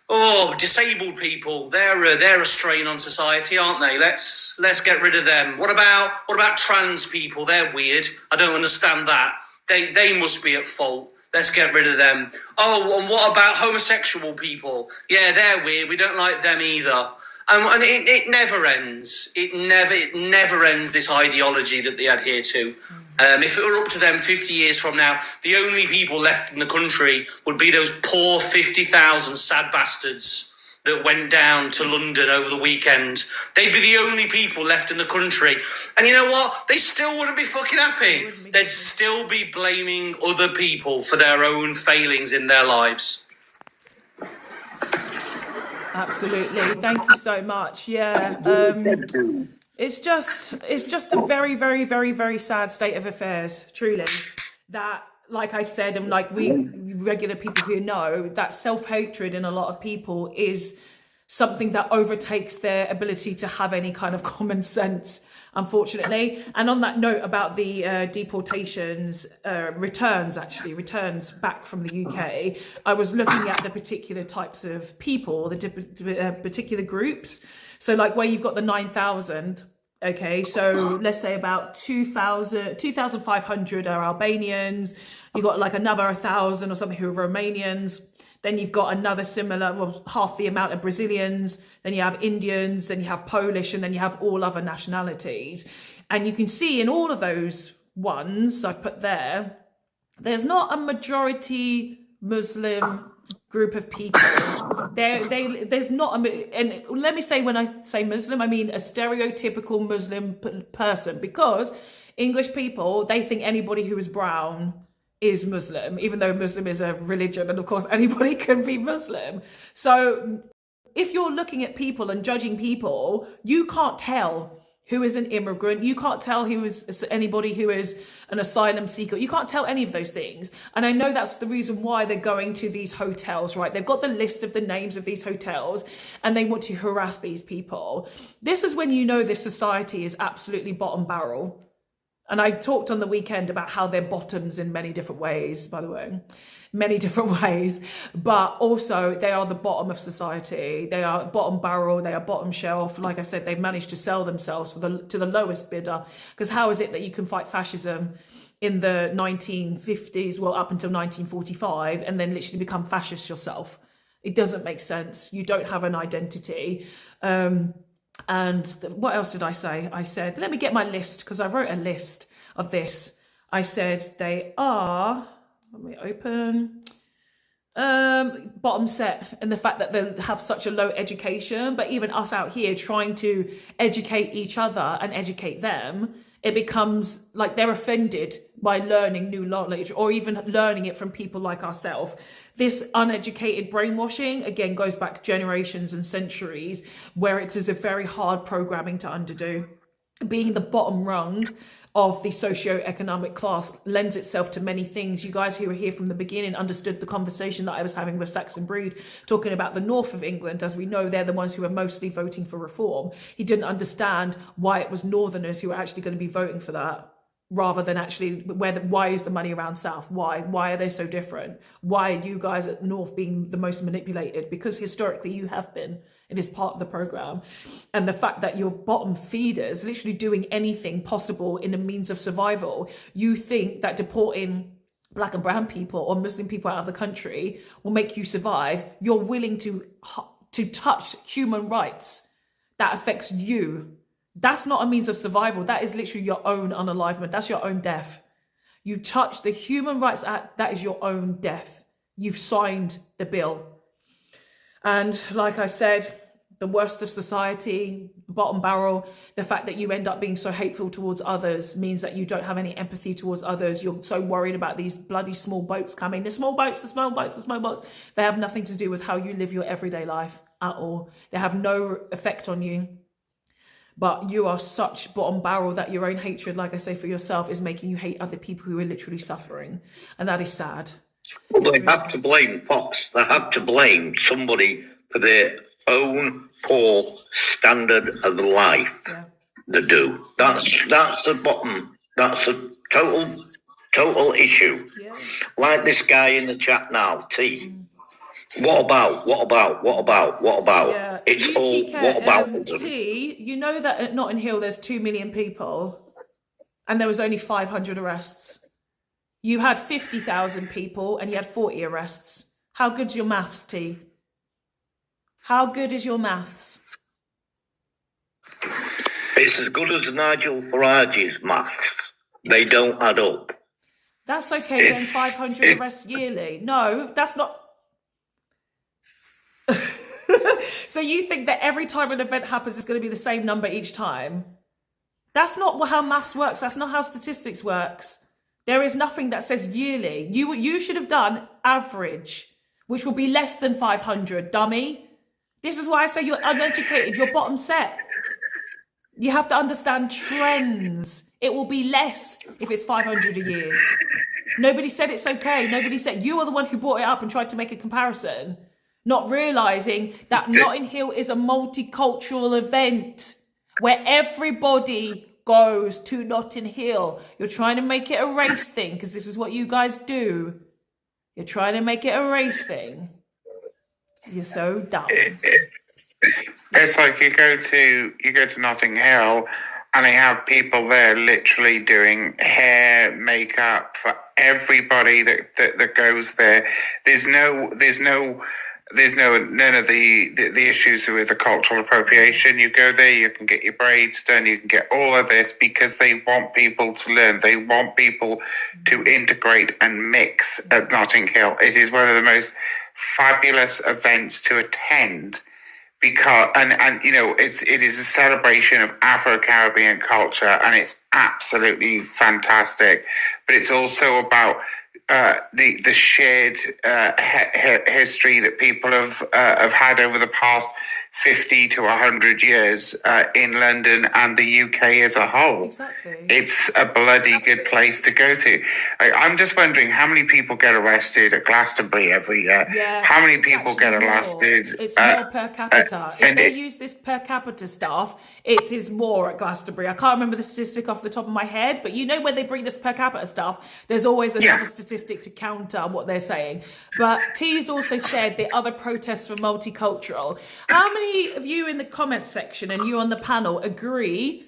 Oh, disabled people. They're a strain on society, aren't they? Let's get rid of them. What about trans people? They're weird. I don't understand that. They must be at fault. Let's get rid of them. Oh, and what about homosexual people? Yeah, they're weird. We don't like them either. And it never ends. It never ends, this ideology that they adhere to. If it were up to them 50 years from now, the only people left in the country would be those poor 50,000 sad bastards that went down to London over the weekend. They'd be the only people left in the country. And you know what? They still wouldn't be fucking happy. They'd still be blaming other people for their own failings in their lives. Absolutely. Thank you so much. Yeah. It's just a very, very, very, very sad state of affairs, truly. That, like I've said, and like we regular people who know, that self-hatred in a lot of people is something that overtakes their ability to have any kind of common sense, unfortunately. And on that note about the deportations, returns back from the UK, I was looking at the particular types of people, the particular groups. So like where you've got the 9,000, okay, so let's say about 2,500 are Albanians. You've got like another 1,000 or something who are Romanians. Then you've got another similar, well, half the amount of Brazilians. Then you have Indians, then you have Polish, and then you have all other nationalities. And you can see in all of those ones I've put there, there's not a majority Muslim group of people. There's not and let me say, when I say Muslim, I mean a stereotypical Muslim person, because English people, they think anybody who is brown is Muslim, even though Muslim is a religion, and of course anybody can be Muslim. So if you're looking at people and judging people, you can't tell who is an immigrant. You can't tell who is anybody who is an asylum seeker. You can't tell any of those things. And I know that's the reason why they're going to these hotels, right? They've got the list of the names of these hotels and they want to harass these people. This is when you know this society is absolutely bottom barrel. And I talked on the weekend about how they're bottoms in many different ways, by the way, many different ways, but also they are the bottom of society. They are bottom barrel, they are bottom shelf. Like I said, they've managed to sell themselves to the lowest bidder. Because how is it that you can fight fascism in the 1950s, well, up until 1945, and then literally become fascist yourself? It doesn't make sense. You don't have an identity. And what else did I say? I said, let me get my list, because I wrote a list of this. I said they are, let me open, bottom set, and the fact that they have such a low education, but even us out here trying to educate each other and educate them, it becomes like they're offended by learning new knowledge or even learning it from people like ourselves. This uneducated brainwashing, again, goes back generations and centuries, where it is a very hard programming to undo. Being the bottom rung of the socio-economic class lends itself to many things. You guys who were here from the beginning understood the conversation that I was having with Saxon Breed, talking about the north of England. As we know, they're the ones who are mostly voting for reform. He didn't understand why it was northerners who were actually going to be voting for that, rather than actually why is the money around south? Why are they so different? Why are you guys at north being the most manipulated? Because historically you have been. It is part of the program. And the fact that your bottom feeders literally doing anything possible in a means of survival, you think that deporting black and brown people or Muslim people out of the country will make you survive. You're willing to touch human rights that affects you. That's not a means of survival. That is literally your own unalivement. That's your own death. You touch the Human Rights Act, that is your own death. You've signed the bill. And like I said, the worst of society, bottom barrel, the fact that you end up being so hateful towards others means that you don't have any empathy towards others. You're so worried about these bloody small boats coming. The small boats. They have nothing to do with how you live your everyday life at all. They have no effect on you. But you are such bottom barrel that your own hatred, like I say, for yourself is making you hate other people who are literally suffering. And that is sad. Well, they have to blame Fox. They have to blame somebody for their own poor standard of life. Yeah. They do. That's the bottom. That's a total issue. Yeah. Like this guy in the chat now, T. What about? Yeah. It's all what about? T, you know that at Notting Hill there's 2 million people and there was only 500 arrests. You had 50,000 people and you had 40 arrests. How good's your maths, T? How good is your maths? It's as good as Nigel Farage's maths. They don't add up. That's okay then, 500 arrests yearly. No, that's not... So you think that every time an event happens, it's going to be the same number each time? That's not how maths works. That's not how statistics works. There is nothing that says yearly. You should have done average, which will be less than 500, dummy. This is why I say you're uneducated. You're bottom set. You have to understand trends. It will be less if it's 500 a year. Nobody said it's okay. Nobody said... You are the one who brought it up and tried to make a comparison. Not realising that Notting Hill is a multicultural event where everybody goes to Notting Hill. You're trying to make it a race thing because this is what you guys do. You're trying to make it a race thing. You're so dumb. It's like you go to Notting Hill and they have people there literally doing hair, makeup for everybody that goes there. There's none of the issues with the cultural appropriation. You go there, you can get your braids done, you can get all of this because they want people to learn. They want people to integrate and mix at Notting Hill. It is one of the most fabulous events to attend because, and you know, it is a celebration of Afro-Caribbean culture and it's absolutely fantastic. But it's also about the shared history that people have had over the past 50 to 100 years in London and the UK as a whole. Exactly. It's a bloody good place to go to. I'm just wondering how many people get arrested at Glastonbury every year. Yeah, how many people get arrested? It's more per capita. If they use this per capita stuff, it is more at Glastonbury. I can't remember the statistic off the top of my head, but you know when they bring this per capita stuff, there's always another statistic to counter what they're saying. But T's also said the other protests were multicultural. How many of you in the comments section and you on the panel agree,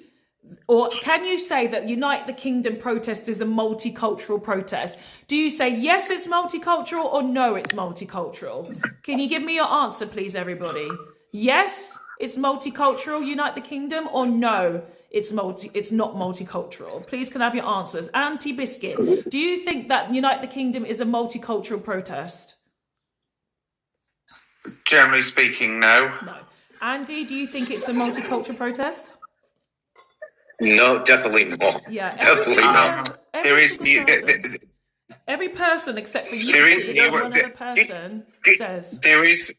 or can you say that Unite the Kingdom protest is a multicultural protest? Do you say yes, it's multicultural, or no, it's multicultural? Can you give me your answer, please, everybody? Yes, it's multicultural, Unite the Kingdom, or no, it's not multicultural? Please can I have your answers. Auntie Biscuit, do you think that Unite the Kingdom is a multicultural protest? Generally speaking, no. No. Andy, do you think it's a multicultural protest? No, definitely not. Yeah, definitely not. Every person except for you, one other person says. There is.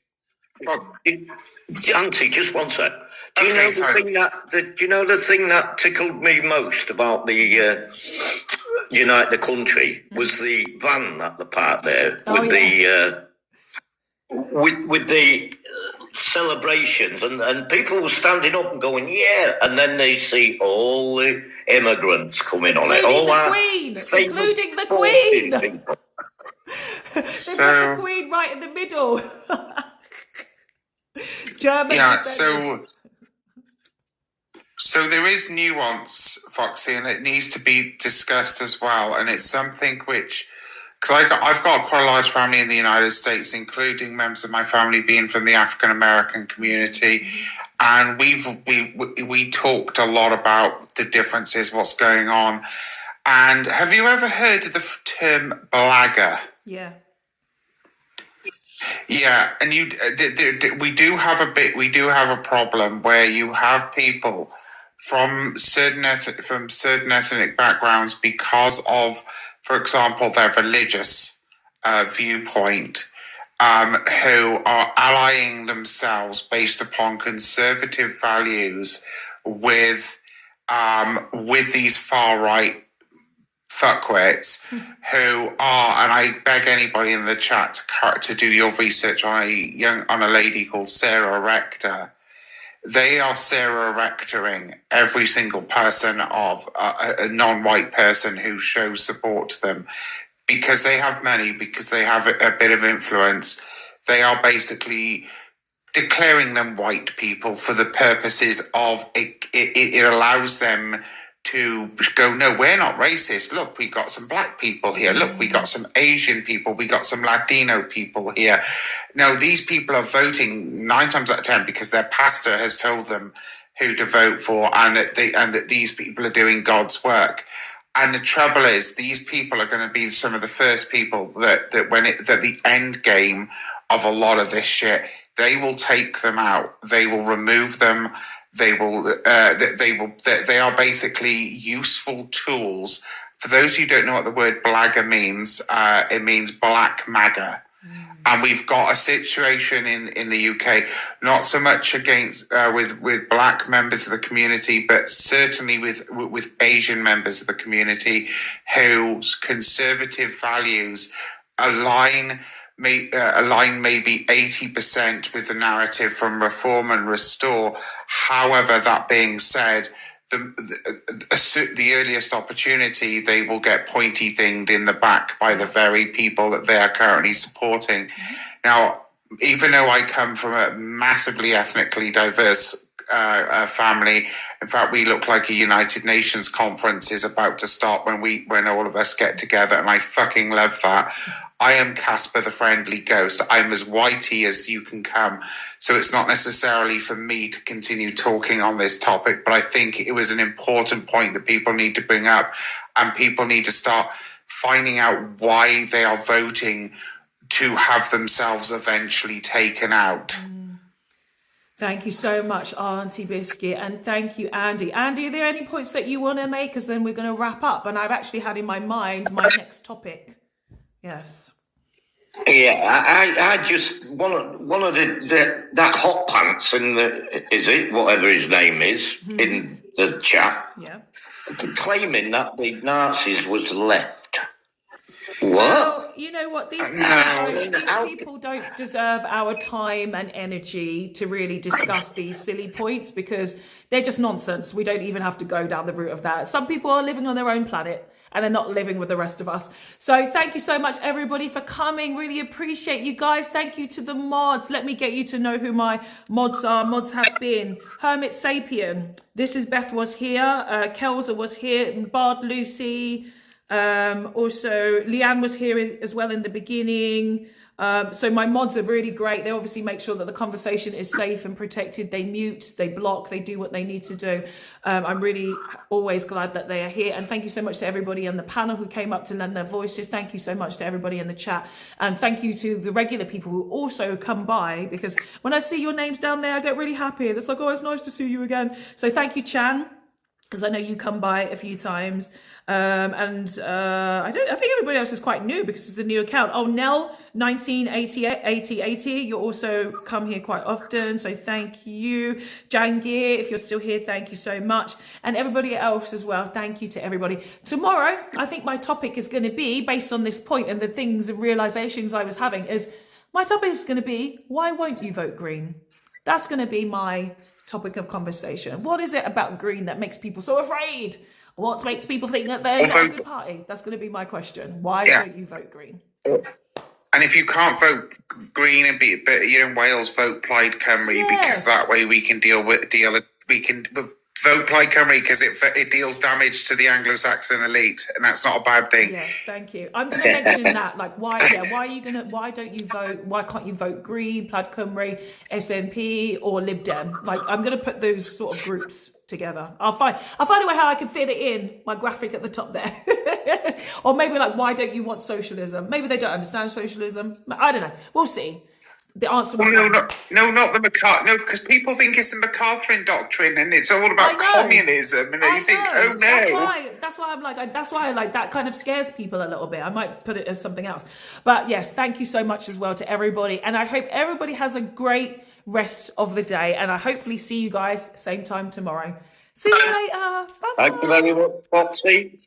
Auntie, just one sec. Do you Okay, know the sorry. thing do you know the thing that tickled me most about the Unite the Country was the van at the park there with the celebrations and people were standing up and going, yeah, and then they see all the immigrants coming on it, all our including the Queen. People. They put the So Queen right in the middle. Germany. yeah, so there is nuance, Foxy, and it needs to be discussed as well. And it's something which, because I've got quite a large family in the United States, including members of my family being from the African American community, and we talked a lot about the differences, what's going on. And have you ever heard of the term blagger? Yeah. Yeah, and we do have a problem where you have people from certain ethnic backgrounds because of, for example, their religious viewpoint, who are allying themselves based upon conservative values with these far right fuckwits who are, and I beg anybody in the chat to do your research on a lady called Sarah Rector. They are Sarah Rectoring every single person of a non-white person who shows support to them because they have money, because they have a bit of influence. They are basically declaring them white people for the purposes of it allows them to go, no, we're not racist. Look, we got some black people here. Look, we got some Asian people. We got some Latino people here. No, these people are voting 9 times out of 10 because their pastor has told them who to vote for, and that these people are doing God's work. And the trouble is, these people are going to be some of the first people that the end game of a lot of this shit, they will take them out. They will remove them. They are basically useful tools. For those who don't know what the word blagger means, it means black MAGA. And we've got a situation in the UK, not so much against with black members of the community, but certainly with Asian members of the community whose conservative values align maybe 80% with the narrative from Reform and Restore. However, that being said, the earliest opportunity, they will get pointy thinged in the back by the very people that they are currently supporting. Now, even though I come from a massively ethnically diverse family, in fact, we look like a United Nations conference is about to start when all of us get together, and I fucking love that. I am Casper the Friendly Ghost. I'm as whitey as you can come. So it's not necessarily for me to continue talking on this topic, but I think it was an important point that people need to bring up, and people need to start finding out why they are voting to have themselves eventually taken out. Thank you so much, Auntie Biscuit, and thank you, Andy. Andy, are there any points that you want to make? Because then we're going to wrap up, and I've actually had in my mind my next topic. Yes. Yeah, I just one of that hot pants in whatever his name is in the chat. Yeah. Claiming that the Nazis was left. What? Well, you know what? These people don't deserve our time and energy to really discuss these silly points because they're just nonsense. We don't even have to go down the route of that. Some people are living on their own planet and they're not living with the rest of us. So thank you so much, everybody, for coming. Really appreciate you guys. Thank you to the mods. Let me get you to know who my mods are. Mods have been Hermit Sapien. This is Beth was here. Kelza was here. Bard Lucy. Also, Leanne was here as well in the beginning. So my mods are really great. They obviously make sure that the conversation is safe and protected. They mute, they block, they do what they need to do. I'm really always glad that they are here. And thank you so much to everybody on the panel who came up to lend their voices. Thank you so much to everybody in the chat. And thank you to the regular people who also come by, because when I see your names down there, I get really happy. It's like, oh, it's nice to see you again. So thank you, Chan. because I know you come by a few times, and I think everybody else is quite new because it's a new account. Oh, Nell 1980, you also come here quite often, so thank you. Jangir, if you're still here, thank you so much, and everybody else as well. Thank you to everybody. Tomorrow, I think my topic is going to be based on this point and the things and realizations I was having. My topic is going to be, why won't you vote Green? That's going to be my topic of conversation. What is it about Green that makes people so afraid? What makes people think that they're not a good party? That's going to be my question. Why don't you vote Green? And if you can't vote Green and but you're in Wales, vote Plaid Cymru, because that way we can vote Plaid Cymru because it deals damage to the Anglo-Saxon elite, and that's not a bad thing. Yes, thank you. I'm going to mention that. Like, why don't you vote? Why can't you vote Green, Plaid Cymru, SNP, or Lib Dem? Like, I'm going to put those sort of groups together. I'll find a way how I can fit it in my graphic at the top there. Or maybe like, why don't you want socialism? Maybe they don't understand socialism. I don't know. We'll see. The answer was not the McCarthy. No, because people think it's the McCarthy doctrine and it's all about communism, and you think, oh no. That's why I like that kind of scares people a little bit. I might put it as something else. But yes, thank you so much as well to everybody, and I hope everybody has a great rest of the day, and I hopefully see you guys same time tomorrow. See you later. Bye. Thank you very much, Foxy.